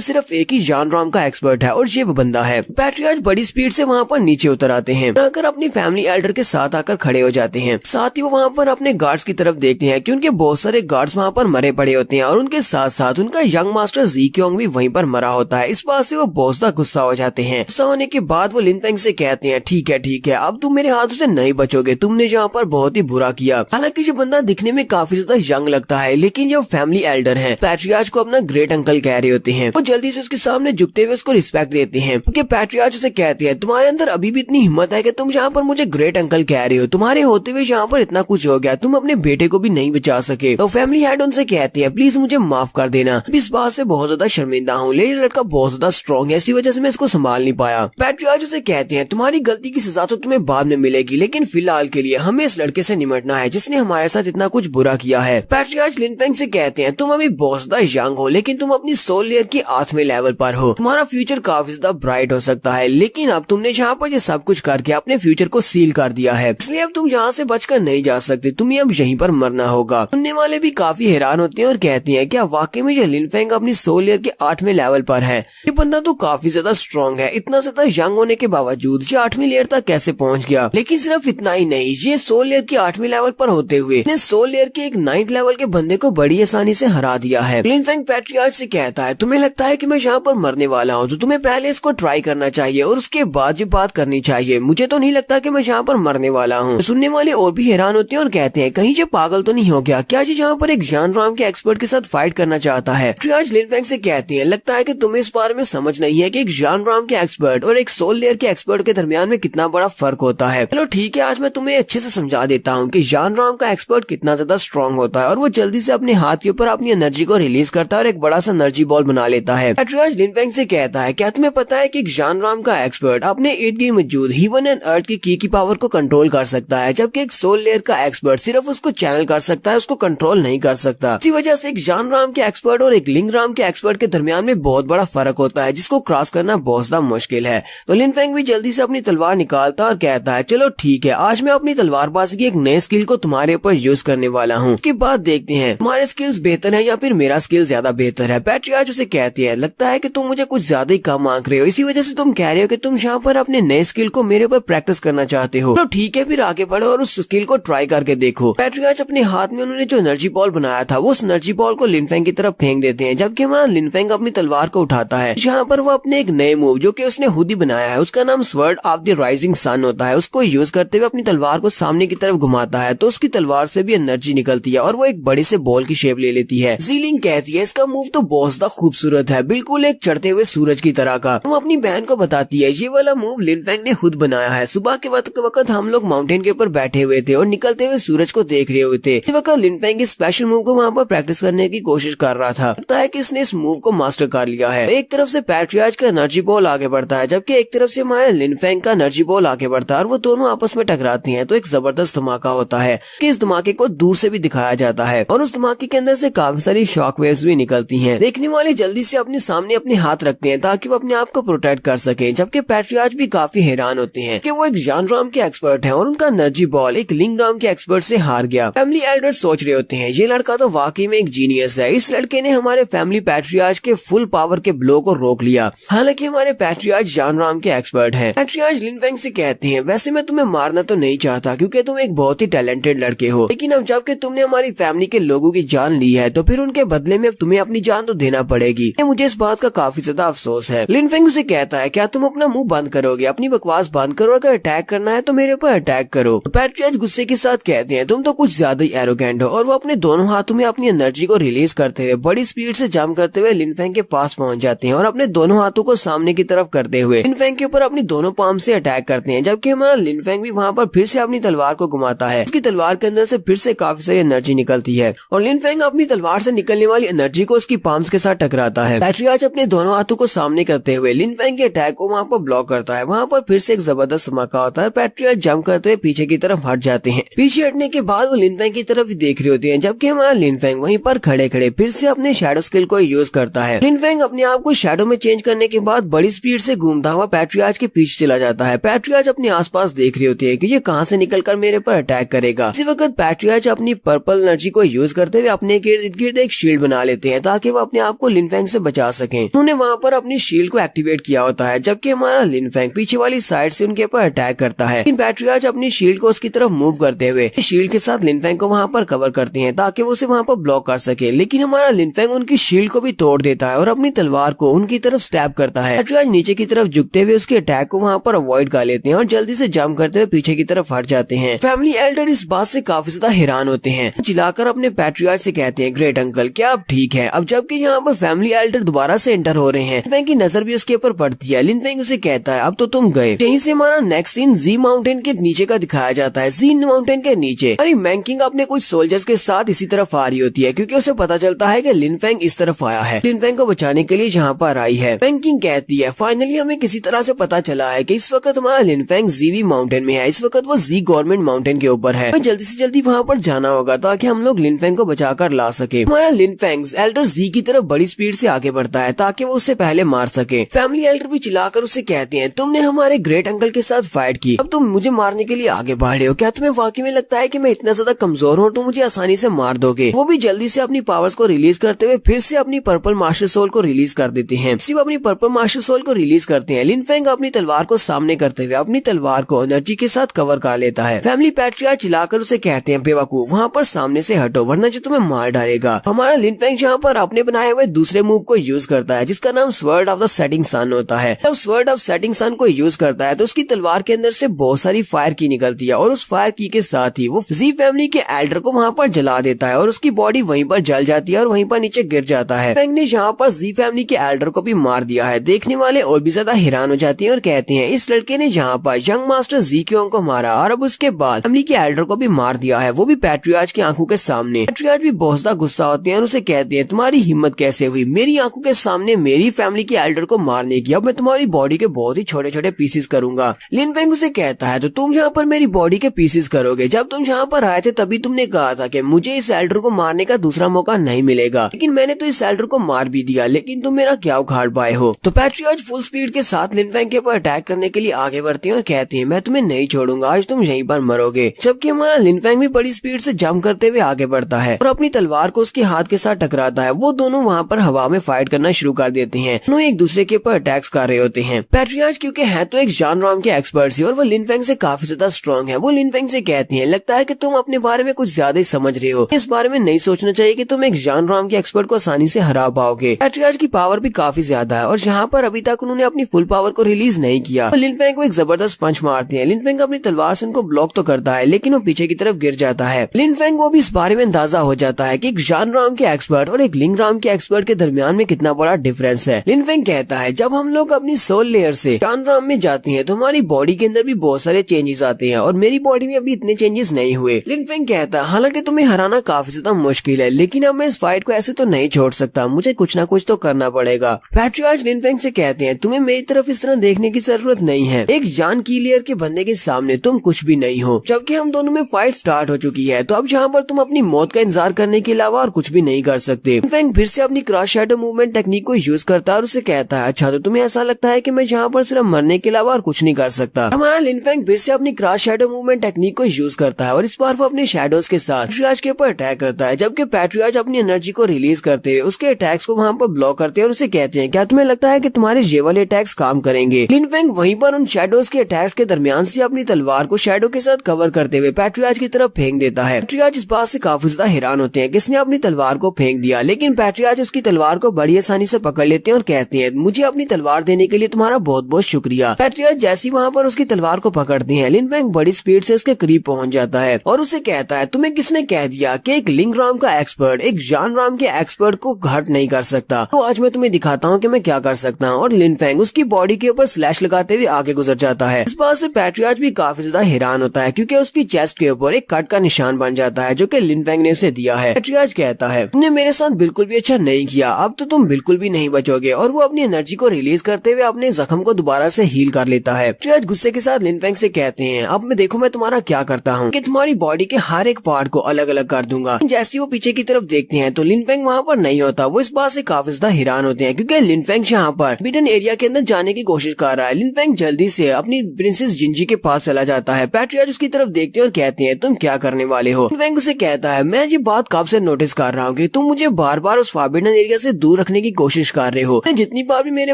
सिर्फ एक ही जान राम का एक्सपर्ट है और ये वो बंदा है। पैट्रियार्च बड़ी स्पीड से वहाँ पर नीचे उतर आते हैं, आकर अपनी फैमिली एल्डर के साथ आकर खड़े हो जाते हैं। साथ ही वो वहाँ पर अपने गार्ड्स की तरफ देखते हैं कि उनके बहुत सारे गार्ड्स वहाँ पर मरे पड़े होते हैं और उनके साथ साथ उनका यंग मास्टर जी क्योंग भी वहीं पर मरा होता है। इस बात से वो बहुत ज्यादा गुस्सा हो जाते हैं। गुस्सा होने के बाद वो लिन फेंग से कहते हैं, ठीक है, अब तुम मेरे हाथों से नहीं बचोगे, तुमने यहाँ पर बहुत ही बुरा किया। हालांकि ये बंदा दिखने में काफी ज्यादा यंग लगता है, लेकिन जो फैमिली एल्डर है पैट्रियार्च को अपना ग्रेट अंकल कह रहे होते हैं। वो जल्दी से उसके सामने झुकते हुए उसको रिस्पेक्ट देते हैं, क्योंकि पैट्रियार्च उसे कहते हैं, तुम्हारे अंदर अभी भी इतनी हिम्मत है कि तुम यहाँ पर मुझे ग्रेट अंकल कह रहे हो, तुम्हारे होते हुए यहाँ पर इतना कुछ हो गया, तुम अपने बेटे को भी नहीं बचा सके। तो फैमिली हेड उनसे कहते हैं, प्लीज मुझे माफ कर देना, इस बात से बहुत ज्यादा शर्मिंदा हूँ। लेडी लड़का बहुत ज्यादा स्ट्रॉन्ग है, इसी वजह से मैं इसको संभाल नहीं पाया। पैट्रियार्च उसे कहते हैं, तुम्हारी गलती की सजा तो तुम्हें बाद में मिलेगी, लेकिन फिलहाल के लिए हमें इस लड़के से निपटना है जिसने हमारे साथ इतना कुछ बुरा किया है। पैट्रियार्च लिन फेंग से कहते हैं, तुम अभी बहुत ज्यादा यंग हो, लेकिन तुम अपनी सोल लेयर की 8वें लेवल पर हो, तुम्हारा फ्यूचर काफी ज्यादा ब्राइट हो सकता है, लेकिन अब तुमने यहाँ पर ये सब कुछ करके अपने फ्यूचर को सील कर दिया है, इसलिए अब तुम यहाँ से बचकर नहीं जा सकते, तुम्हें अब यहीं पर मरना होगा। सुनने वाले भी काफी हैरान होते हैं और कहते हैं, क्या वाकई में ये लिन फेंग अपनी सोल लेयर के 8वें लेवल पर है? ये बंदा तो काफी ज्यादा स्ट्रॉन्ग है, इतना ज्यादा यंग होने के बावजूद ये 8वीं लेयर तक कैसे पहुँच गया? लेकिन सिर्फ इतना ही नहीं, ये सोल लेयर की 8वीं लेवल पर होते हुए सोल लेयर के एक 9th लेवल के बंदे को बड़ी आसानी से हरा दिया है। लिन फेंग पैट्रियार्च से कहता है, तुम्हें लगता है कि मैं यहाँ पर मरने वाला हूँ, तो तुम्हें पहले इसको ट्राई करना चाहिए और उसके बाद ये बात करनी चाहिए। मुझे तो नहीं लगता कि मैं यहाँ पर मरने वाला हूँ। सुनने वाले और भी हैरान होते हैं और कहते हैं, कहीं ये पागल तो नहीं हो गया? क्या ये यहाँ पर एक जान राम के एक्सपर्ट के साथ फाइट करना चाहता है? पैट्रियार्च लिन फेंग से कहती है, लगता है कि तुम्हें इस बारे में समझ नहीं है कि एक जान राम के एक्सपर्ट और एक सोल लेयर के एक्सपर्ट के दरमियान में कितना बड़ा फर्क होता है। चलो ठीक है, आज मैं तुम्हें अच्छे से समझा देता हूँ कि जान राम का एक्सपर्ट कितना ज्यादा स्ट्रॉन्ग होता है और वो जल्दी से अपने हाथ के ऊपर अपनी एनर्जी को रिलीज करता है और एक बड़ा सा एनर्जी बॉल बना लेता है। पैट्रियार्च लिन फेंग से कहता है, क्या तुम्हें पता है कि जान राम का एक्सपर्ट अपने इर्द गिर्द मौजूद हेवन एंड अर्थ की पावर को कंट्रोल कर सकता है, जबकि एक सोल लेयर का एक्सपर्ट सिर्फ उसको चैनल कर सकता है, उसको कंट्रोल नहीं कर सकता। इसी वजह से एक जान राम के एक्सपर्ट और एक लिंग राम के एक्सपर्ट के दरमियान में बहुत बड़ा फर्क होता है, जिसको क्रॉस करना बहुत ज्यादा मुश्किल है। तो लिन फेंग भी जल्दी से अपनी तलवार निकालता और कहता है, चलो ठीक है, आज मैं अपनी तलवारबाजी की एक नए स्किल को तुम्हारे ऊपर यूज करने वाला हूँ। उसके बाद देखते हैं तुम्हारे स्किल्स बेहतर है या फिर मेरा स्किल ज्यादा बेहतर है। पैट्रियार्च उसे कहती है, लगता है कि तुम मुझे कुछ ज्यादा ही कम आंक रहे हो, इसी वजह से तुम कह रहे हो कि तुम यहाँ पर अपने नए स्किल को मेरे ऊपर प्रैक्टिस करना चाहते हो। तो ठीक है, फिर आगे बढ़ो और उस स्किल को ट्राई करके देखो। पैट्रियार्च अपने हाथ में उन्होंने जो एनर्जी बॉल बनाया था, वो उस एनर्जी बॉल को लिन फेंग की तरफ फेंक देते हैं, जबकि हमारा लिन फेंग अपनी तलवार को उठाता है। यहाँ पर वो अपने एक नए मूव जो कि उसने खुद ही बनाया है, उसका नाम sword of the rising sun होता है, उसको यूज करते हुए अपनी तलवार को सामने की तरफ घुमाता है, तो उसकी तलवार से भी एनर्जी निकलती है और वो एक बड़े से बॉल की शेप ले लेती है। ज़ीलिंग कहती है, इसका मूव तो बहुत ज्यादा खूबसूरत है, बिल्कुल एक चढ़ते हुए सूरज की तरह का। वो अपनी बहन को बताती है, ये वाला मूव लिन फेंग ने खुद बनाया है। सुबह के वक्त हम लोग माउंटेन के ऊपर बैठे हुए थे और निकलते हुए सूरज को देख रहे हुए थे। इस वक्त लिन फेंग इस स्पेशल मूव को वहाँ पर प्रैक्टिस करने की कोशिश कर रहा था। लगता है कि इसने इस मूव को मास्टर कर लिया है। एक तरफ से पैट्रियार्च का एनर्जी बॉल आगे बढ़ता है, जबकि एक तरफ से हमारे लिन फेंग का एनर्जी बॉल आगे बढ़ता है और वो दोनों आपस में टकराती हैं, तो एक जबरदस्त धमाका होता है कि इस धमाके को दूर से भी दिखाया जाता है और उस धमाके के अंदर से काफी सारी शॉक वेव्स भी निकलती हैं। देखने वाले जल्दी से अपने सामने अपने हाथ रखते हैं ताकि वो अपने आप को प्रोटेक्ट कर सके, जबकि पैट्रियार्च भी काफी हैरान होते हैं कि वो एक जान राम के एक्सपर्ट हैं और उनका एनर्जी बॉल एक लिंग राम के एक्सपर्ट से हार गया। फैमिली एल्डर सोच रहे होते हैं, ये लड़का तो वाकई में एक जीनियस है, इस लड़के ने हमारे फैमिली पैट्रियार्च के फुल पावर के ब्लो को रोक लिया। हालांकि हमारे पैट्रियार्च जान राम के एक्सपर्ट हैं। पैट्रियार्च लिन फेंग से कहते हैं, वैसे मैं तुम्हें मारना तो नहीं चाहता क्योंकि तुम एक बहुत ही टैलेंटेड लड़के हो, लेकिन अब जबकि तुमने हमारी फैमिली के लोगों की जान ली है तो फिर उनके बदले में तुम्हें अपनी जान तो देना पड़ेगी। मुझे इस बात का काफी ज्यादा अफसोस है। लिन फेंग उसे कहता है, क्या तुम अपना मुंह बंद करोगे, अपनी बकवास बंद करो, अगर अटैक करना है तो मेरे ऊपर अटैक करो। पैट्रियार्च गुस्से के साथ कहते हैं, तुम तो कुछ ज्यादा ही एरोगेंट हो, और वो अपने दोनों हाथों में अपनी एनर्जी को रिलीज करते हुए बड़ी स्पीड से जंप करते हुए लिन फेंग के पास पहुंच जाते हैं और अपने दोनों हाथों को सामने की तरफ करते हुए लिन फेंग के ऊपर अपनी दोनों पाम से अटैक करते हैं, जबकि हमारा लिन फेंग भी वहाँ पर फिर से अपनी तलवार को घुमाता है। उसकी तलवार के अंदर से फिर से काफी सारी एनर्जी निकलती है और लिन फेंग अपनी तलवार से निकलने वाली एनर्जी को उसकी पाम्स के साथ टकराता है। पैट्रियार्च अपने दोनों हाथों को सामने करते हुए लिन फेंग के अटैक को वहाँ पर ब्लॉक करता है। वहाँ पर फिर से एक जबरदस्त आवाज धमाका होता है। पैट्रियाज जंप करते हुए पीछे की तरफ हट जाते हैं। पीछे हटने के बाद वो लिनफेंग की तरफ देख रहे होते हैं, जबकि हमारा लिनफेंग वहीं पर खड़े खड़े फिर से अपने शैडो स्किल को यूज करता है। लिनफेंग अपने आप को शैडो में चेंज करने के बाद बड़ी स्पीड से घूमता हुआ पैट्रियाज के पीछे चला जाता है। पैट्रियाज अपने आसपास देख रहे होते हैं कि ये कहां से निकलकर मेरे पर अटैक करेगा। इसी वक्त पैट्रियाज अपनी पर्पल एनर्जी को यूज करते हुए अपने इर्द गिर्द एक शील्ड बना लेते हैं ताकि वो अपने आप को लिनफेंग से बचा सकें। उन्होंने वहां पर अपनी शील्ड को एक्टिवेट किया होता है, जबकि हमारा लिनफेंग पीछे वाली साइड से उनके ऊपर अटैक करता है। लेकिन पैट्रियाज अपनी शील्ड को उसकी तरफ मूव करते हुए शील्ड के साथ लिनफेंग को वहां पर कवर करते हैं ताकि वो उसे वहां पर ब्लॉक कर सके। लेकिन हमारा लिनफेंग उनकी शील्ड को भी तोड़ देता है और अपनी तलवार को उनकी तरफ स्टैब करता है। पैट्रियाज नीचे की तरफ झुकते हुए उसके अटैक को वहां पर अवॉइड कर लेते हैं और जल्दी से जंप करते हुए पीछे की तरफ हट जाते हैं। फैमिली एल्डर इस बात से काफी ज्यादा हैरान होते हैं, चिल्लाकर अपने पैट्रियाज से कहते हैं, ग्रेट अंकल क्या आप ठीक है? अब जबकि यहाँ पर फैमिली एल्डर दोबारा से एंटर हो रहे हैं, लिनफेंग की नजर भी उसके ऊपर पड़ती है। लिनफेंग उसे कहता है अब तो तुम गए। यहीं से हमारा नेक्स्ट सीन जी माउंटेन के नीचे का दिखाया जाता है। जी माउंटेन के नीचे अरे मैंकिंग अपने कुछ सोल्जर्स के साथ इसी तरफ आ रही होती है, क्योंकि उसे पता चलता है कि लिनफेंग इस तरफ आया है, लिनफेंग को बचाने के लिए यहाँ पर आई है। मैंकिंग कहती है फाइनली हमें किसी तरह से पता चला है कि इस वक्त हमारा लिनफेंग जीवी माउंटेन में है। इस वक्त वो जी गवर्नमेंट माउंटेन के ऊपर है। जल्दी से जल्दी वहाँ पर जाना होगा ताकि हम लोग लिनफेंग को बचाकर ला सके। हमारा लिनफेंग एल्डर जी की तरफ बड़ी स्पीड से आगे बढ़ता है ताकि वो उससे पहले मार सके। फैमिली एल्डर भी चिल्लाकर उसे कहते हैं तुमने हमारे ग्रेट अंकल के साथ फाइट की, अब तुम मुझे मारने के लिए आगे बढ़ रहे हो। क्या तुम्हें वाकई में लगता है कि मैं इतना ज्यादा कमजोर हूँ, तुम मुझे आसानी से मार दोगे? वो भी जल्दी से अपनी पावर्स को रिलीज करते हुए फिर से अपनी पर्पल मास्टर सोल को रिलीज कर देते हैं। सिर्फ अपनी पर्पल मास्टर सोल को रिलीज करते हैं। लिनफेंग अपनी तलवार को सामने करते हुए अपनी तलवार को एनर्जी के साथ कवर कर लेता है। फैमिली पैट्रियाज चिल्लाकर उसे कहते हैं बेवकूफ वहाँ पर सामने से हटो वरना जो तुम्हें मार डालेगा। हमारा लिनफेंग यहाँ पर अपने बनाए हुए दूसरे मूव को यूज करता है जिसका नाम sword of the setting sun होता है। जब स्वर्ड ऑफ सेटिंग सन को यूज करता है तो उसकी तलवार के अंदर से बहुत सारी फायर की निकलती है और उस फायर की के साथ ही वो जी फैमिली के एल्डर को वहाँ पर जला देता है और उसकी बॉडी वहीं पर जल जाती है और वहीं पर नीचे गिर जाता है। लिनफेंग ने यहाँ पर जी फैमिली के एल्डर को भी मार दिया है। देखने वाले और भी ज्यादा हैरान हो जाते हैं और कहते हैं इस लड़के ने यहाँ पर यंग मास्टर जी क्योंग को मारा और अब उसके बाद फैमिली के एल्डर को भी मार दिया है, वो भी पैट्रियाज की आंखों के सामने। पैट्रियाज भी बहुत ज्यादा गुस्सा होते हैं और उसे कहते हैं तुम्हारी हिम्मत कैसे हुई मेरी आंखों के सामने मेरी फैमिली के एल्डर को मारने की? अब मैं तुम्हारी बॉडी के बहुत ही छोटे छोटे पीसेस करूंगा। लिनफेंग उसे कहता है तो तुम यहाँ पर मेरी बॉडी के पीसेस करोगे? जब तुम यहाँ पर आए थे तभी तुमने कहा था कि मुझे इस एल्डर को मारने का दूसरा मौका नहीं मिलेगा, लेकिन मैंने तो इस एल्डर को मार भी दिया, लेकिन तुम मेरा क्या उखाड़ पाए हो? तो पैट्रियाज फुल स्पीड के साथ लिनफेंग के ऊपर अटैक करने के लिए आगे बढ़ते हैं और कहते हैं मैं तुम्हें नहीं छोड़ूंगा, आज तुम यहीं पर मरोगे। जबकि हमारा लिनफेंग भी बड़ी स्पीड से जंप करते हुए आगे बढ़ता है और अपनी तलवार को उसके हाथ के साथ टकराता है। वो दोनों वहाँ पर हवा में फाइट करना शुरू कर देते हैं। दोनों एक दूसरे के ऊपर अटैक्स कर रहे होते हैं। पैट्रियाज क्योंकि है तो एक जानराम के एक्सपर्ट ही और वो लिनफेंग से काफी ज्यादा स्ट्रॉन्ग है। वो लिनफेंग से कहती हैं लगता है कि तुम अपने बारे में कुछ ज्यादा ही समझ रहे हो, इस बारे में नहीं सोचना चाहिए कि तुम एक जानराम के एक्सपर्ट को आसानी से हरा पाओगे। पैट्रियाज की पावर भी काफी ज्यादा है और यहाँ पर अभी तक उन्होंने अपनी फुल पावर को रिलीज नहीं किया। तो लिनफेंग को एक जबरदस्त पंच मारते हैं। लिनफेंग अपनी तलवार से उनको ब्लॉक तो करता है लेकिन वो पीछे की तरफ गिर जाता है। लिनफेंग को भी इस बारे में अंदाजा हो जाता है कि एक जानराम के एक्सपर्ट और एक लिंगराम के एक्सपर्ट के दरमियान में कितना बड़ा डिफरेंस है। लिनफेंग कहता है जब हम लोग अपनी सोल लेयर से जानराम में जाते हैं तो हमारी बॉडी के अंदर भी बहुत सारे चेंजेस आते हैं और मेरी बॉडी में अभी इतने चेंजेस नहीं हुए। लिनफेंग कहता है हालांकि तुम्हें हराना काफी ज्यादा मुश्किल है, लेकिन अब मैं इस फाइट को ऐसे तो नहीं छोड़ सकता, मुझे कुछ ना कुछ तो करना पड़ेगा। पैट्रियाज लिनफेंग से कहते हैं तुम्हें मेरी तरफ इस तरह देखने की जरूरत नहीं है, एक जान कीलियर के बंदे के सामने तुम कुछ भी नहीं हो। जबकि हम दोनों में फाइट स्टार्ट हो चुकी है तो अब जहाँ पर तुम अपनी मौत का इंतजार करने के अलावा और कुछ भी नहीं कर सकते। लिनफेंग फिर से अपनी क्रॉस शैडो मूवमेंट टेक्निक को यूज करता है और उसे कहता है अच्छा तो तुम्हें ऐसा लगता है कि मैं यहाँ पर सिर्फ मरने के अलावा और कुछ नहीं कर सकता। हमारा लिनफेंग फिर से अपनी क्रॉस शैडो मूवमेंट टेक्निक को यूज करता है और इस बार वो अपने शैडोज के साथ पैट्रियाज के ऊपर अटैक करता है। जबकि पैट्रियाज अपनी एनर्जी को रिलीज करते हुए उसके अटैक्स को वहाँ पर ब्लॉक करते हैं और उसे कहते हैं क्या तुम्हें लगता है कि तुम्हारे ये वाले अटैक्स काम करेंगे? लिनफेंग वहीं पर उन शैडोज के अटैक्स के दरमियान से अपनी तलवार को शैडो के साथ कवर करते हुए पैट्रियाज की तरफ फेंक देता है। पैट्रियाज इस बात से काफी ज्यादा हैरान होते हैं किसने अपनी तलवार को फेंक दिया, लेकिन पैट्रियाज उसकी तलवार को बड़ी आसानी से पकड़ लेते हैं और कहते हैं मुझे अपनी तलवार देने के लिए तुम्हारा बहुत बहुत शुक्रिया। पैट्रियाज जैसी वहाँ पर उसकी तलवार को पकड़ती है लिनफेंग बड़ी स्पीड से उसके करीब पहुंच जाता है और उसे कहता है तुम्हें किसने कह दिया कि एक लिंगराम का एक्सपर्ट एक जानराम के एक्सपर्ट को हर्ट नहीं कर सकता? तो आज मैं तुम्हें दिखाता हूँ कि मैं क्या कर सकता हूँ। और लिनफेंग उसकी बॉडी के ऊपर स्लैश लगाते हुए आगे गुजर जाता है। इस बात से पैट्रियाज भी काफी ज्यादा हैरान होता है क्योंकि उसकी चेस्ट के ऊपर एक कट का निशान बन जाता है जो कि लिनफेंग ने उसे दिया है। पैट्रियाज कहता है तुमने मेरे साथ बिल्कुल भी अच्छा नहीं किया, अब तो तुम बिल्कुल भी नहीं बचोगे और वो अपनी एनर्जी को रिलीज करते हुए अपने जख्म को दोबारा से हील कर लेता है। पैट्रियाज गुस्से के साथ लिनफेंग से कहते हैं, अब मैं देखो मैं तुम्हारा क्या करता हूँ कि तुम्हारी बॉडी के हर एक पार्ट को अलग अलग कर दूंगा। जैसे वो पीछे की तरफ देखते हैं तो लिनफेंग वहाँ पर नहीं होता। वो इस बात से काफी ज्यादा हैरान होते हैं क्योंकि लिनफेंग यहाँ पर बिडन एरिया के अंदर जाने की कोशिश कर रहा है। लिनफेंग जल्दी से अपनी प्रिंसेस जिंजी के पास चला जाता है। पैट्रियाज उसकी तरफ देखते हैं और कहते हैं, तुम क्या करने वाले हो? लिनफेंग उसे कहता है, मैं ये बात कब से नोटिस कर रहा हूँ कि तुम मुझे बार बार उस फॉरबिडन एरिया से दूर रखने की कोशिश कर रहे हो। जितनी बार भी मेरे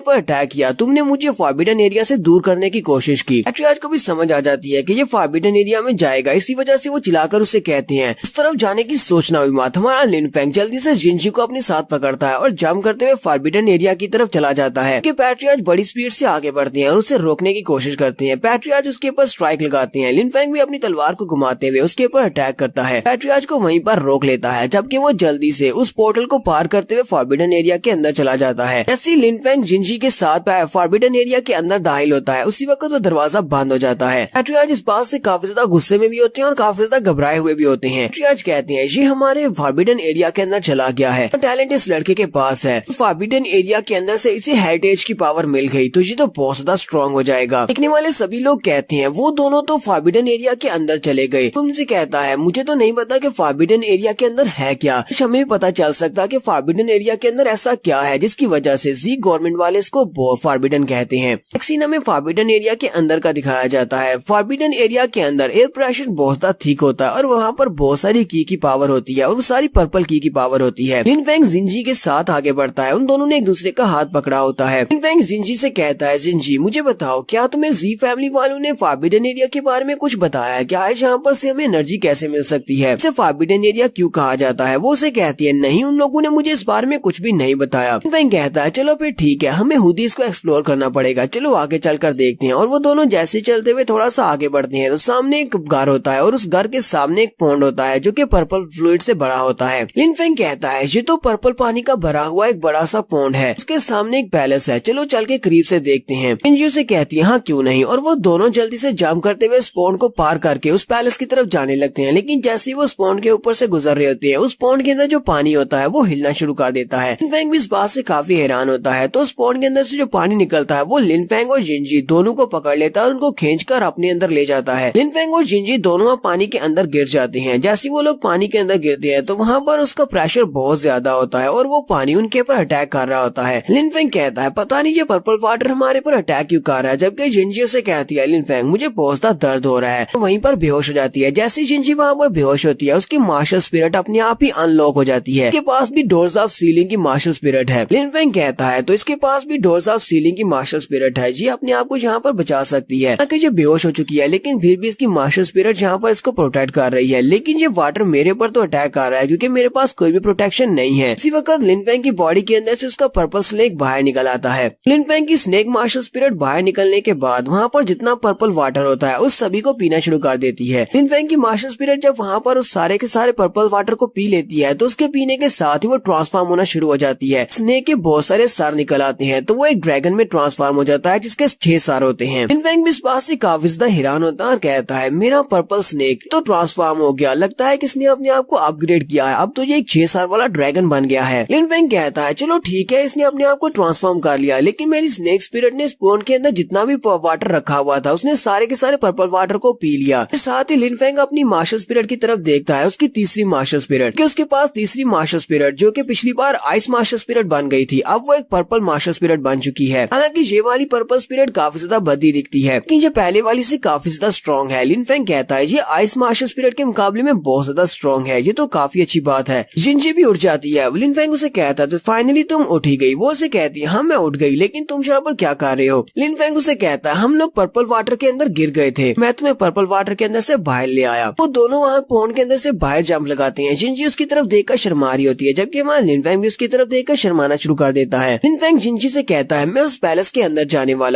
पर अटैक किया तुमने मुझे फॉरबिडन एरिया से दूर करने की कोशिश की। पैट्रियाज को भी समझ आ जाती है कि ये फॉरबिडन एरिया में जाएगा, इसी वजह से वो चिल्लाकर उसे कहते हैं, उस तरफ जाने की सोचना भी मत। हमारा लिनफेंग जल्दी से जिंजी को अपने साथ पकड़ता है और जंप करते हुए फॉरबिडन एरिया की तरफ चला जाता है कि पैट्रियाज बड़ी स्पीड से आगे बढ़ते हैं और उसे रोकने की कोशिश करते हैं। पैट्रियाज उसके ऊपर स्ट्राइक लगाते हैं। लिनफेंग भी अपनी तलवार को घुमाते हुए उसके ऊपर अटैक करता है। पैट्रियाज को वहीं पर रोक लेता है, जबकि वो जल्दी से उस पोर्टल को पार करते हुए फॉरबिडन एरिया के अंदर चला जाता है। जैसे लिनफेंग जिंजी के साथ फॉरबिडन एरिया के अंदर दाखिल होता है, उसी वक्त वो दरवाजा बंद हो जाता है। पैट्रियाज इस बात से काफी ज्यादा गुस्से में भी होते हैं और काफी ज्यादा घबराए हुए भी होते हैं। पैट्रियाज कहते हैं, ये हमारे फॉरबिडन एरिया के अंदर चला गया है, टैलेंट इस लड़के के पास है। फॉरबिडन एरिया के अंदर से इसे हेरिटेज की पावर मिल गई तो ये तो बहुत ज्यादा स्ट्रॉन्ग हो जाएगा। देखने वाले सभी लोग कहते हैं, वो दोनों तो फॉरबिडन एरिया के अंदर चले गए। तुमसे कहता है, मुझे तो नहीं पता कि फॉरबिडन एरिया के अंदर है क्या। हमें पता चल सकता कि फॉरबिडन एरिया के अंदर ऐसा क्या है जिसकी वजह से जी गवर्नमेंट वाले इसको फॉरबिडन कहते हैं। एक सीन हमें फॉरबिडन एरिया के अंदर का दिखाया जाता है। फॉरबिडन एरिया के अंदर एयर प्रेशर बहुत ज्यादा ठीक होता है और वहाँ पर बहुत सारी की पावर होती है और वो सारी पर्पल की पावर होती है। लिनफेंग जिंजी के साथ आगे बढ़ता है। उन दोनों ने एक दूसरे का हाथ पकड़ा होता है। लिनफेंग जिंजी से कहता है, जिंजी मुझे बताओ, क्या तुम्हें जी फैमिली वालों ने फॉरबिडन एरिया के बारे में कुछ बताया? क्या है यहाँ पर से हमें एनर्जी कैसे मिल सकती है? इसे फॉरबिडन एरिया क्यों कहा जाता है? वो उसे कहती है, नहीं, उन लोगों ने मुझे इस बारे में कुछ भी नहीं बताया। लिनफेंग कहता है, चलो फिर ठीक है, हमें खुद ही इसको एक्सप्लोर करना पड़ेगा, चलो आगे चलकर देखते हैं। और वो दोनों जैसे चलते हुए थोड़ा सा आगे बढ़ते हैं तो सामने एक घर होता है और उस घर के सामने एक पॉन्ड होता है जो कि पर्पल फ्लूइड से भरा होता है। लिनफेंग कहता है, ये तो पर्पल पानी का भरा हुआ एक बड़ा सा पॉन्ड है, उसके सामने एक पैलेस है, चलो चल के करीब से देखते हैं। जिंजी से कहती है, हाँ क्यों नहीं। और वो दोनों जल्दी से जंप करते हुए उस पॉन्ड को पार करके उस पैलेस की तरफ जाने लगते हैं। लेकिन जैसे ही वो उस पॉन्ड के ऊपर से गुजर रहे होते हैं, उस पॉन्ड के अंदर जो पानी होता है वो हिलना शुरू कर देता है। लिनफेंग भी इस बात से काफी हैरान होता है। तो उस पॉन्ड के अंदर से जो पानी निकलता है वो लिनफेंग और जिंजी दोनों को पकड़ लेता है और उनको खींचकर अपने अंदर ले जाता है। लिनफेंग और जिंजी दोनों पानी के अंदर गिर जाते हैं। जैसे वो लोग पानी के अंदर गिरते हैं तो वहाँ पर उसका प्रेशर बहुत ज्यादा होता है और वो पानी उनके ऊपर अटैक कर रहा होता है। लिनफेंग कहता है, पता नहीं ये पर्पल वाटर हमारे पर अटैक क्यों कर रहा है। जबकि जिंजी उसे कहती है, लिनफेंग मुझे बहुत ज्यादा दर्द हो रहा है। तो वहीं पर बेहोश हो जाती है। जैसे जिंजी वहाँ पर बेहोश होती है, उसकी मार्शल स्पिरिट अपने आप ही अनलॉक हो जाती है। इसके पास भी डोर्स ऑफ सीलिंग की मार्शल स्पिरिट है। लिनफेंग कहता है, तो इसके पास भी डोर्स ऑफ सीलिंग की मार्शल स्पिरिट है, ये अपने आप को यहाँ पर बचा सकती है। ताकि ये बेहोश हो चुकी है लेकिन फिर भी इसकी मार्शल स्पिरिट यहाँ पर इसको प्रोटेक्ट कर रही है। लेकिन ये वाटर मेरे पर तो अटैक कर रहा है क्योंकि मेरे पास कोई भी प्रोटेक्शन नहीं है। इसी वक्त लिनफेंग की बॉडी के अंदर से उसका पर्पल स्नेक बाहर निकल आता है। लिनफेंग की स्नेक मार्शल स्पिरिट बाहर निकलने के बाद वहाँ पर जितना पर्पल वाटर होता है उस सभी को पीना शुरू कर देती है। लिनफेंग की मार्शल स्पिरिट जब वहाँ पर उस सारे के सारे पर्पल वाटर को पी लेती है तो उसके पीने के साथ ही वो ट्रांसफॉर्म होना शुरू हो जाती है। स्नेक के बहुत सारे सर निकल आते हैं तो वो एक ड्रैगन में ट्रांसफॉर्म हो जाता है जिसके 6 सर होते हैं। लिनफेंग भी इस बात से काफी ज्यादा हैरान होता है और कहता है, मेरा पर्पल स्नेक तो ट्रांसफॉर्म हो गया, लगता है किसने अपने आप को अपग्रेड किया है, अब तो ये एक 6 सर वाला ड्रैगन बन गया है। लिनफेंग कहता है, चलो ठीक है, इसने अपने आप को ट्रांसफॉर्म कर लिया लेकिन मेरी स्नेक स्पिरिट ने स्पून के अंदर जितना भी वाटर रखा हुआ था उसने सारे के सारे पर्पल वाटर को पी लिया। साथ ही लिनफेंग अपनी मार्शल स्पिरिट की तरफ देखता है, उसकी तीसरी मार्शल स्पिरिट कि उसके पास तीसरी मार्शल स्पिरिट जो कि पिछली बार आइस मार्शल स्पिरिट बन गई थी, अब वो एक पर्पल मार्शल स्पिरिट बन चुकी है। हालांकि ये वाली पर्पल स्पिरिट काफी ज्यादा बदी दिखती है लेकिन ये पहले वाली से काफी ज्यादा स्ट्रॉन्ग है। लिनफेंग कहता है, ये आइस मार्शल स्पिरिट के मुकाबले में बहुत ज्यादा स्ट्रॉन्ग है, ये तो काफी अच्छी बात है। जिंजी भी उठ जाती है। लिनफेंग उसे कहता है, तो फाइनली तुम उठ ही गई। वो उसे कहती है, हाँ मैं उठ गई, लेकिन तुम यहाँ पर क्या कर रहे हो? लिनफेंग उसे कहता है, हम लोग पर्पल वाटर के अंदर गिर गए थे, मैं तुम्हें पर्पल वाटर के अंदर से बाहर ले आया। वो दोनों वहाँ पॉन्ड के अंदर से बाहर जंप लगाते हैं। जिंजी उसकी तरफ देखकर शर्मा रही होती है जबकि हमारा लिनफेंग भी उसकी तरफ देखकर शर्माना शुरू कर देता है। लिनफेंग जिंजी से कहता है, मैं उस पैलेस के अंदर जाने वाला